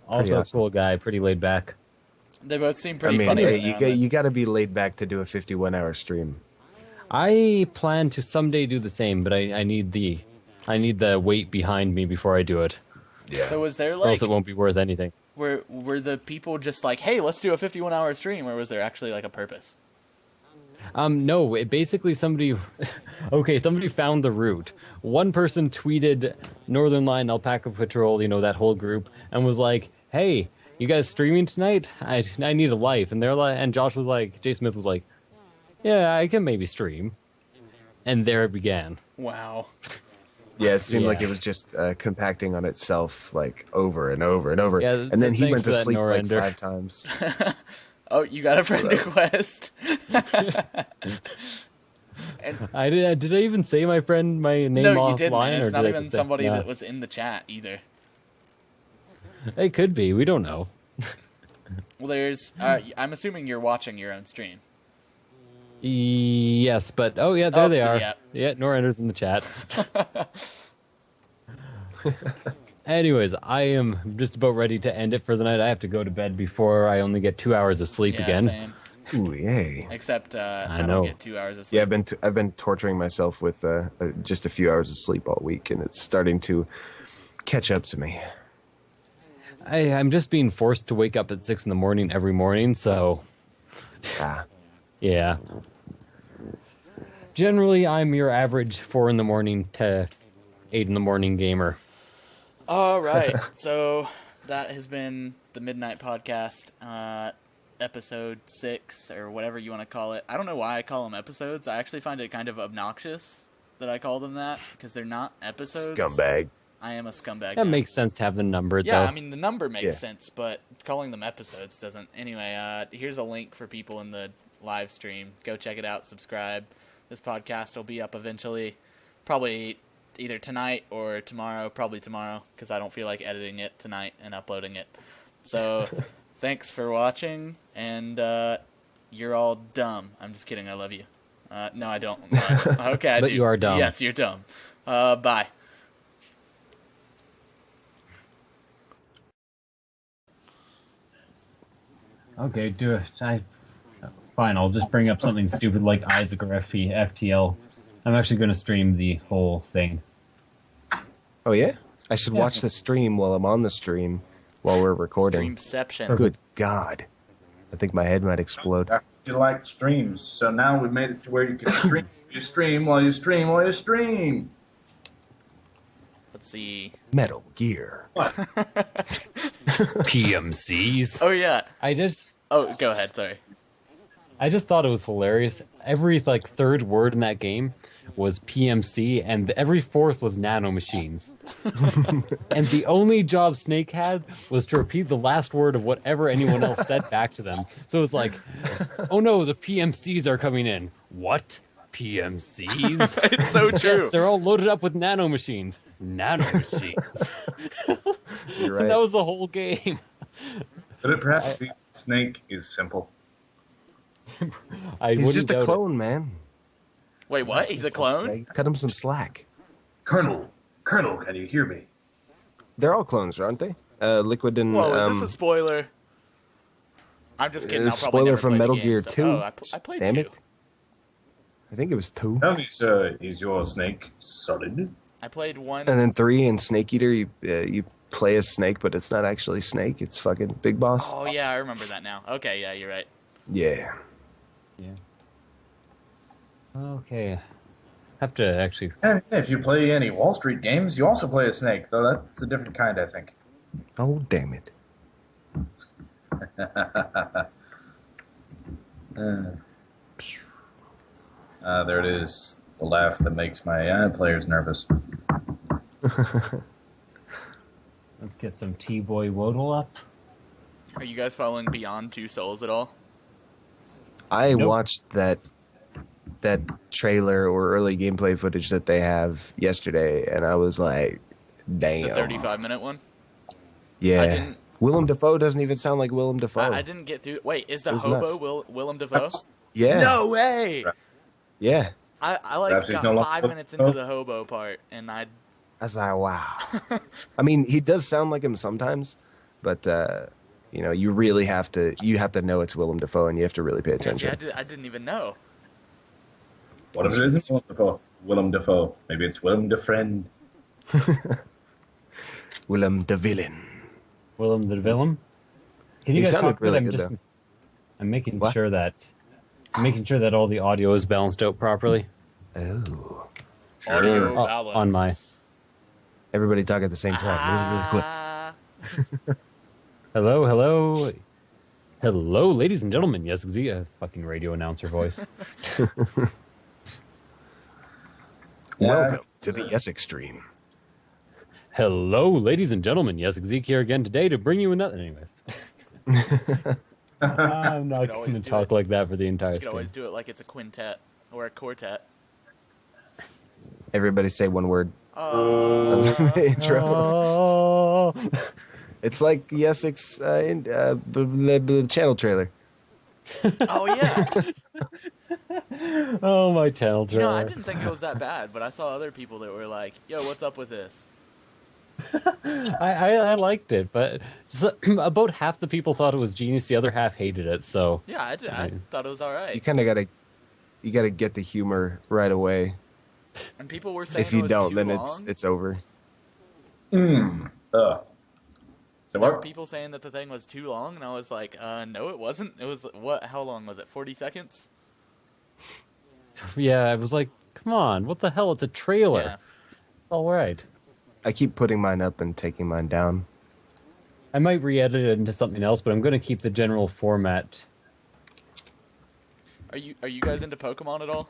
Also a awesome. cool guy, pretty laid back. They both seem I pretty mean, funny. hey, when they're on you got to be laid back to do a 51-hour stream. I plan to someday do the same, but I need the weight behind me before I do it. Yeah. So was there Or like else it won't be worth anything. were the people just like, hey, let's do a 51-hour stream, or was there actually like a purpose? No, it basically somebody found the route. One person tweeted Northern Line Alpaca Patrol, that whole group, and was like, "Hey, you guys streaming tonight? I need a life." And they're like, and Jay Smith was like, "Yeah, I can maybe stream." And there it began. Wow. Yeah, it seemed like Yeah. it was just compacting on itself like over and over and over. Yeah, and then he thanks went for to that, sleep like Norender. 5 times. Oh, you got a friend that was- request. And Did I even say my name no, you didn't. offline? And or it's not did I even just say- somebody No. that was in the chat either. It could be. We don't know. Well, there's. I'm assuming you're watching your own stream. Yes, but there they are. yeah. Yeah, Norender's in the chat. Anyways, I am just about ready to end it for the night. I have to go to bed before I only get 2 hours of sleep Yeah, again. same. Ooh, yay. Except I know. don't get 2 hours of sleep. Yeah, I've been torturing myself with just a few hours of sleep all week, and it's starting to catch up to me. I'm just being forced to wake up at 6 in the morning every morning, so Ah, yeah. Generally, I'm your average 4 in the morning to 8 in the morning gamer. All right. So that has been the Midnight Podcast, episode 6 or whatever you want to call it. I don't know why I call them episodes. I actually find it kind of obnoxious that I call them that because they're not episodes. scumbag. I am a scumbag. That now. makes sense to have them numbered, Yeah, though. I mean the number makes Yeah. sense, but calling them episodes doesn't. Anyway, here's a link for people in the live stream. Go check it out. Subscribe. This podcast will be up eventually, probably either tonight or tomorrow. Probably tomorrow because I don't feel like editing it tonight and uploading it. So, thanks for watching, and you're all dumb. I'm just kidding. I love you. No, I don't. Okay, I But do. you are dumb. Yes, you're dumb. Bye. Okay, do it. Fine, I'll just bring up something stupid like Isaac or FTL. I'm actually going to stream the whole thing. Oh yeah, I should Yeah. watch the stream while I'm on the stream while we're recording. Streamception. Good God, I think my head might explode. You like streams, so now we've made it to where you can stream. You stream while you stream while you stream. Let's see. Metal Gear. PMCs. Oh yeah. Oh, go ahead. Sorry. I just thought it was hilarious. Every third word in that game was PMC, and every fourth was nanomachines. And the only job Snake had was to repeat the last word of whatever anyone else said back to them. So it was like, "Oh no, the PMCs are coming in." What? PMCs? It's so true. Yes, they're all loaded up with nanomachines. Nanomachines. You're And that right. was the whole game. Could it perhaps be Snake is simple? I He's wouldn't just a doubt it. clone, man. Wait, what? He's a clone? Cut him some slack. Colonel, can you hear me? They're all clones, aren't they? Liquid and Whoa, is this a spoiler? I'm just kidding. I'll probably spoiler never from play the Metal game, Gear so- 2. Oh, I played Damn 2. it. I think it was 2. Tell me, is your Snake solid? I played 1. And then 3 in Snake Eater, you play as Snake, but it's not actually Snake. It's fucking Big Boss. Oh, yeah, I remember that now. Okay, yeah, you're right. Yeah. Yeah. Okay. Have to actually. And if you play any Wall Street games, you also play a Snake, though that's a different kind, I think. Oh, damn it. There it is. The laugh that makes my players nervous. Let's get some T-Boy Wodle up. Are you guys following Beyond Two Souls at all? I Nope. watched that trailer or early gameplay footage that they have yesterday, and I was like, damn. The 35-minute one? Yeah. I didn't- Willem Dafoe doesn't even sound like Willem Dafoe. I didn't get through. Wait, is the It was hobo nuts. Willem Dafoe? Yeah. No way! Yeah. I Perhaps he's got no longer 5 minutes into the hobo part, and I was like, wow. I mean, he does sound like him sometimes, but you really have to know it's Willem Dafoe, and you have to really pay attention. I didn't even know. What if it isn't Willem Dafoe? Willem Dafoe. Maybe it's Willem Defriend. Willem de Villain. Willem the Villain. Can you He guys sounded talk really good? good, though. I'm making What? sure that all the audio is balanced out properly. Oh. Audio Oh, balance. on my- Everybody talk at the same time. Really quick. Hello, hello, hello, ladies and gentlemen. Yessik Ziiiq, fucking radio announcer voice. Welcome to the Yessik stream. Hello, ladies and gentlemen. Yessik Ziiiq here again today to bring you another. Anyways, I'm not always going to do talk it. like that for the entire You could stream. always do it like it's a quintet or a quartet. Everybody say one word. Oh, Intro. Oh, It's like Yessik's channel trailer. oh yeah. oh, my channel You know, I trailer. didn't think it was that bad, but I saw other people that were like, "Yo, what's up with this?" I liked it, but about half the people thought it was genius. The other half hated it. So Yeah, I thought it was all You right. kind of gotta get the humor right away. And people were saying If it you was don't, too then long. it's over. So There were what? people saying that the thing was too long, and I was like, no, it wasn't. It was what? How long was it? 40 seconds? yeah, I was like, come on, what the hell? It's a trailer. Yeah. It's all right. I keep putting mine up and taking mine down. I might re-edit it into something else, but I'm going to keep the general format. Are you guys into Pokemon at all?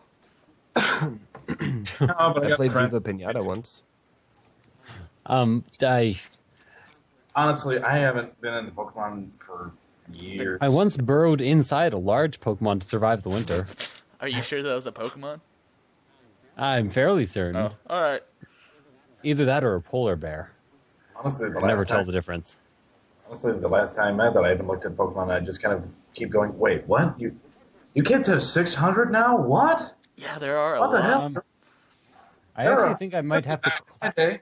No, but I got played friends- Viva Pinata once. Honestly, I haven't been into Pokemon for years. I once burrowed inside a large Pokemon to survive the winter. Are you sure that was a Pokemon? I'm fairly certain. Oh, all right. Either that or a polar bear. Honestly, the I never last tell time, the difference. honestly, the last time that I even looked at Pokemon, I just kind of keep going. Wait, what? You kids have 600 now? What? Yeah, there are a What the lot. hell? I actually think I might have to. Okay.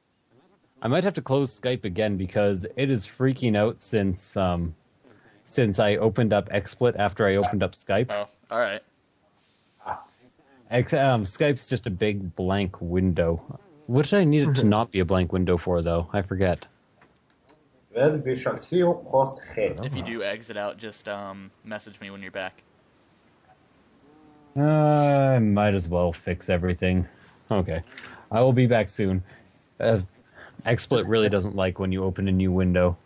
I might have to close Skype again because it is freaking out since I opened up XSplit after I opened up Skype. Oh, all right. Skype's just a big blank window. What did I need it to not be a blank window for, though? I forget. Well, we shall see you post haste. If you do exit out, just message me when you're back. I might as well fix everything. Okay. I will be back soon. XSplit really doesn't like when you open a new window.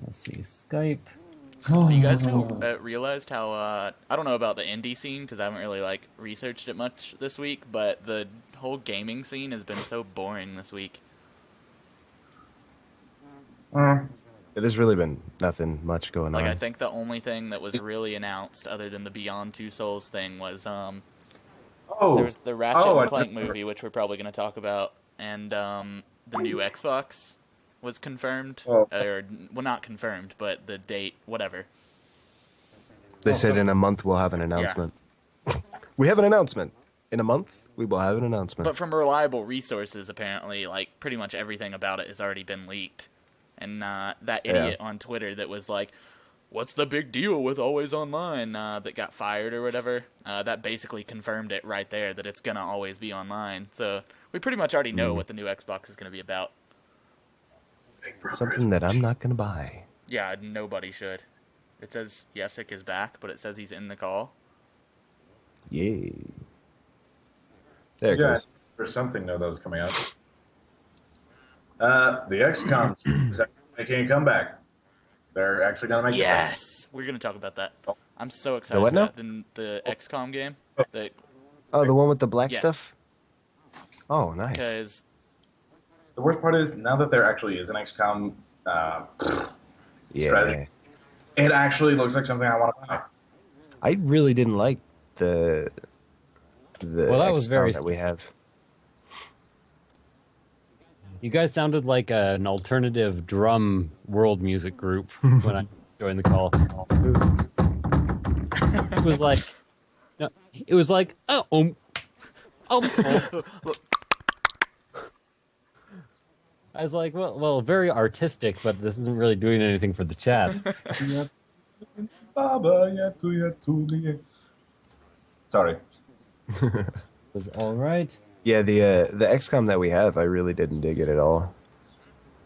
Let's see, Skype. You guys realized how I don't know about the indie scene because I haven't really researched it much this week, but the whole gaming scene has been so boring this week. There's really been nothing much going on. I think the only thing that was really announced other than the Beyond Two Souls thing was there was the Ratchet and Clank movie, which we're probably going to talk about, and the new Xbox was confirmed, not confirmed, but the date, whatever. They said in a month we'll have an announcement. We have an announcement. In a month, we will have an announcement. But from reliable resources, apparently, pretty much everything about it has already been leaked. And that idiot on Twitter that was like, what's the big deal with Always Online, that got fired or whatever, that basically confirmed it right there, that it's going to always be online. So we pretty much already know what the new Xbox is going to be about. Something that I'm not going to buy. Yeah, nobody should. It says Yessik is back, but it says he's in the call. Yay. There it Yeah, goes. there's something though that was coming out. The XCOM is actually making a comeback. They're actually going to make Yes! We're going to talk about that. I'm so excited The what for now? that. The XCOM game. Oh, the one with the black Yeah. stuff? Oh, nice. Because The worst part is now that there actually is an XCOM strategy, it actually looks like something I want to buy. I really didn't like the Well, that was XCOM very- that we have. You guys sounded like an alternative drum world music group when I joined the call. It was like, no, it was like, oh. I was like, well, very artistic, but this isn't really doing anything for the chat. Sorry. It was all right. Yeah, the XCOM that we have, I really didn't dig it at all.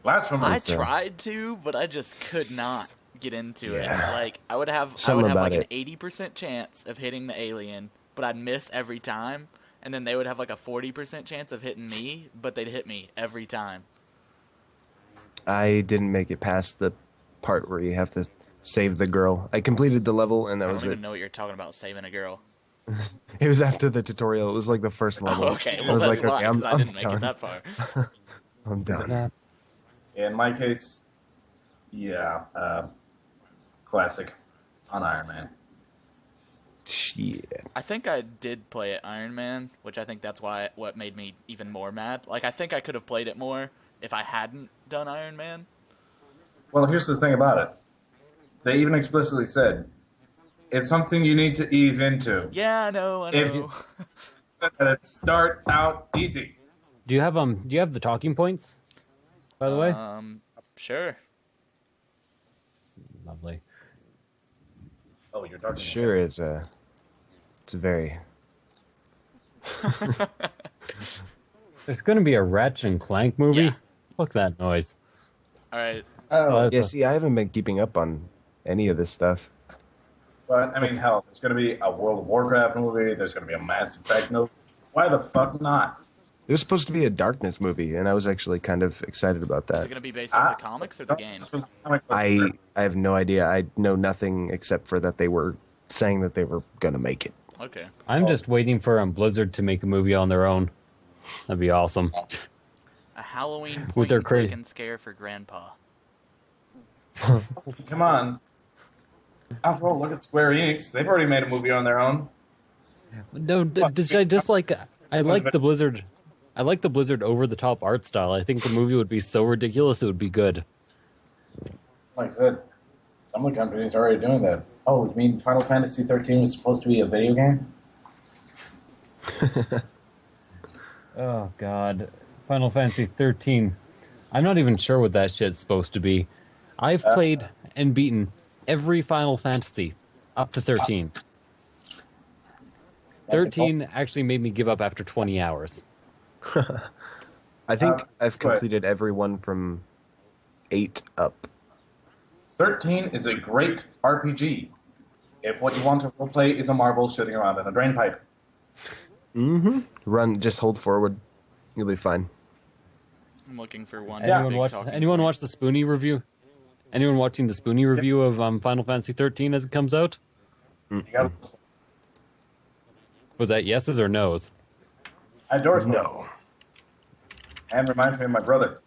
Blasphemous. I tried to, but I just could not get into it. Yeah. Like I would have Something like about an 80% chance of hitting the alien, but I'd miss every time. And then they would have like a 40% chance of hitting me, but they'd hit me every time. I didn't make it past the part where you have to save the girl. I completed the level, and that I was don't it. even know what you're talking about, saving a girl. It was after the tutorial. It was like the first level. Oh, okay, I well was that's like, why, okay, I'm 'cause I didn't make done. it that far. I'm done. In my case, yeah, classic on Iron Man. Shit. I think I did play it Iron Man, which I think that's what made me even more mad. Like I think I could have played it more if I hadn't done Iron Man. Well, here's the thing about it. They even explicitly said it's something you need to ease into. Yeah, I know. If you start out easy. Do you have the talking points? By the way, Sure. lovely. Oh, you're talking. Sure is it's a very There's going to be a Ratchet and Clank movie. Yeah. Fuck that noise. All right. Oh, that's yeah. a- See, I haven't been keeping up on any of this stuff. But I mean, hell, there's going to be a World of Warcraft movie. There's going to be a Mass Effect movie. Why the fuck not? There was supposed to be a Darkness movie, and I was actually kind of excited about Is it that. going to be based off the comics or the games? I have no idea. I know nothing except for that they were saying that they were gonna make it. Okay. I'm just waiting for Blizzard to make a movie on their own. That'd be awesome. A Halloween With point their and click crazy- and scare for Grandpa. Come on. After all, look at Square Enix. They've already made a movie on their own. No, I like the Blizzard. I like the Blizzard over the top art style. I think the movie would be so ridiculous it would be good. Like I said, some of the companies are already doing that. Oh, you mean Final Fantasy 13 was supposed to be a video game? Oh God, Final Fantasy 13. I'm not even sure what that shit's supposed to be. I've played and beaten every Final Fantasy up to 13. 13 actually made me give up after 20 hours. I think I've go ahead. completed every one from 8 up. 13 is a great RPG. If what you want to play is a marble shooting around in a drain pipe. Run, just hold forward. You'll be fine. I'm looking for one. Anyone big watch? talking Anyone point. watch the Spoonie review? Anyone watching the Spoonie review of Final Fantasy 13 as it comes out? You got Was that yeses or nos? I adore it. No. And reminds me of my brother.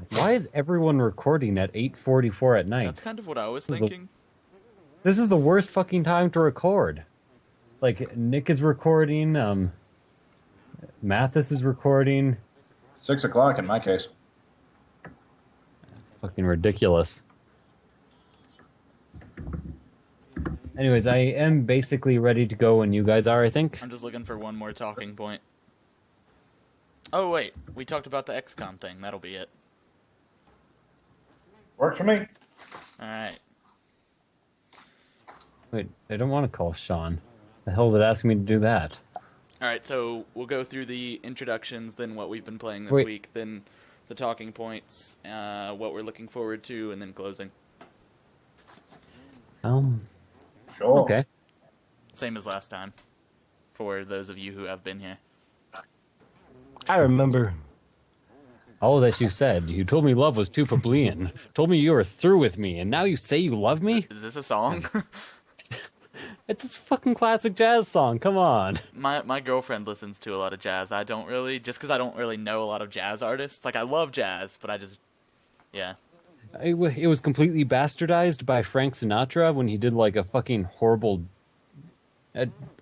Why is everyone recording at 8:44 at night? That's kind of what I was This is a- thinking. This is the worst fucking time to record. Like Nick is recording, Mathis is recording. 6 o'clock in my case. Fucking ridiculous. Anyways, I am basically ready to go when you guys are, I think. I'm just looking for one more talking point. Oh wait, we talked about the XCOM thing. That'll be it. Works for me. All right. Wait, I don't want to call Sean. The hell is it asking me to do that? All right, so we'll go through the introductions, then what we've been playing this Wait. week, then the talking points, what we're looking forward to, and then closing. Sure. Okay. Same as last time, for those of you who have been here. I remember. All that you said. You told me love was too plebeian. Told me you were through with me, and now you say you love me? Is this a song? It's a fucking classic jazz song. Come on. My girlfriend listens to a lot of jazz. I don't really, just because I don't really know a lot of jazz artists. Like, I love jazz, but I just, yeah. It was completely bastardized by Frank Sinatra when he did like a fucking horrible.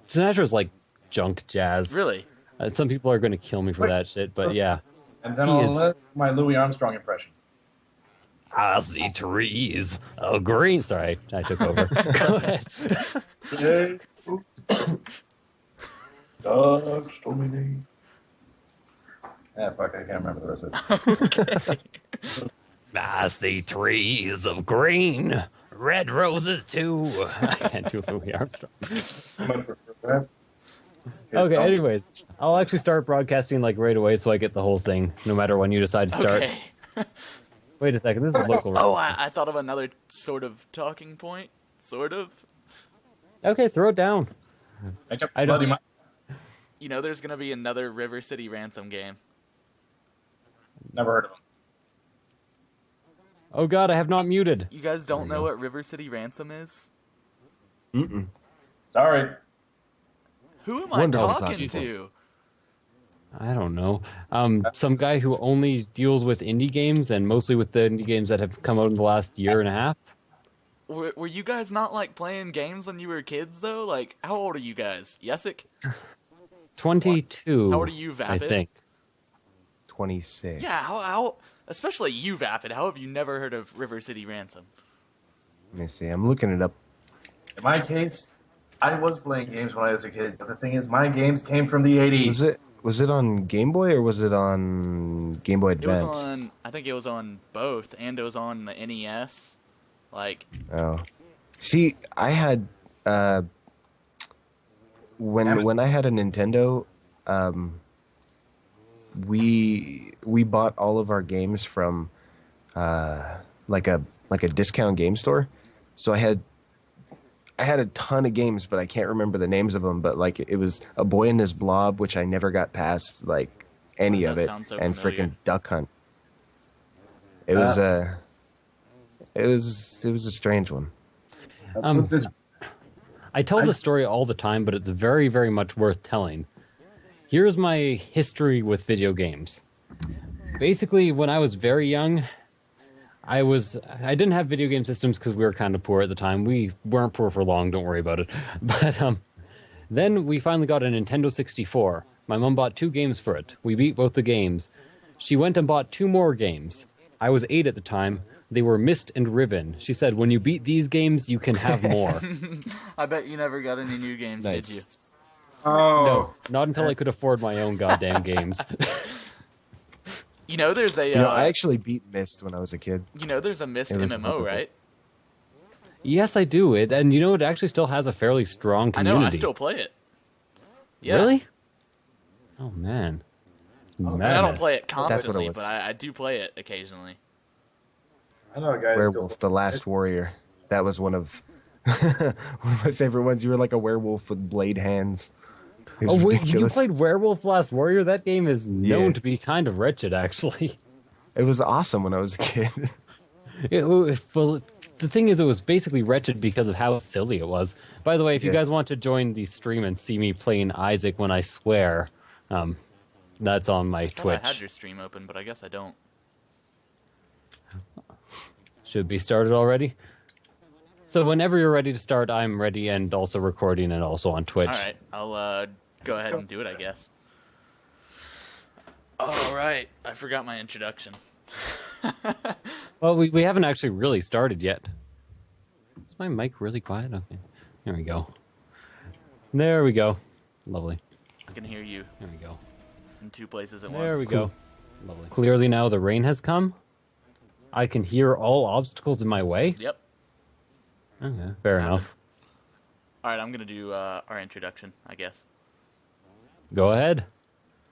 Sinatra's like junk jazz. Really? Some people are going to kill me for that shit, but yeah. And then He I'll is- let my Louis Armstrong impression. I see trees of green. Sorry, I took over. Go ahead. Today, Dodge told me. Yeah, fuck, I can't remember the rest of it. I see trees of green, red roses too. I can't do Louis Armstrong. So much for that. Okay, anyways, I'll actually start broadcasting like right away so I get the whole thing, no matter when you decide to start. Okay. Wait a second, this is local. Oh, I thought of another sort of talking point. Sort of. Okay, throw it down. I don't. You know, there's gonna be another River City Ransom game. Never heard of them. Oh god, I have not muted. You guys don't know what River City Ransom is? Mm-mm. Sorry. Who am I Wonder Woman talking talking. to? I don't know. Some guy who only deals with indie games, and mostly with the indie games that have come out in the last year and a half. Were you guys not, like, playing games when you were kids, though? Like, how old are you guys? Yessik? 22. How old are you, Vapid? I think. 26. Yeah, how... Especially you, Vapid. How have you never heard of River City Ransom? Let me see. I'm looking it up. In my case, I was playing games when I was a kid, but the thing is, my games came from the 80s. Was it on Game Boy or was it on Game Boy It was Advance? on... I think it was on both, and it was on the NES. Like... Oh. See, I had when I had a Nintendo, we bought all of our games from like a discount game store. So I had a ton of games, but I can't remember the names of them. But like it was A Boy and His Blob, which I never got past like any Why of does it, that sound so and familiar? freaking Duck Hunt. It was a strange one. I tell the story all the time, but it's very, very much worth telling. Here's my history with video games. Basically, when I was very young, I didn't have video game systems because we were kind of poor at the time. We weren't poor for long, don't worry about it. But then we finally got a Nintendo 64. My mom bought 2 games for it. We beat both the games. She went and bought 2 more games. I was 8 at the time. They were Mist and Ribbon. She said, when you beat these games, you can have more. I bet you never got any new games, Nice. did you? Oh. No, not until I could afford my own goddamn games. You know, there's a... I actually beat Myst when I was a kid. You know, there's a Myst It was MMO, wonderful. right? Yes, I do. And you know, it actually still has a fairly strong I community. know, I still play it. Yeah. Really? Oh, man. It's I don't madness. play it That's what it constantly, was. but I do play it occasionally. I know a guy who Werewolf, still the Last Warrior. That was one of one of my favorite ones. You were like a werewolf with blade hands. It was Oh, wait, you ridiculous. played Werewolf Last Warrior? That game is known Yeah. to be kind of wretched, actually. It was awesome when I was a kid. Well, the thing is, it was basically wretched because of how silly it was. By the way, if you Yeah. guys want to join the stream and see me playing Isaac when I swear, that's on my I thought Twitch. I had your stream open, but I guess I don't. Should be started already. So whenever you're ready to start, I'm ready and also recording and also on Twitch. Alright, I'll go ahead and do it, I guess. Alright, I forgot my introduction. Well, we haven't actually really started yet. Is my mic really quiet? Okay. There we go. There we go. Lovely. I can hear you There we go. in 2 places at There once. we go. Lovely. Clearly now the rain has come. I can hear all obstacles in my way. Yep. Okay, fair enough. Alright, I'm gonna do our introduction, I guess. Go ahead.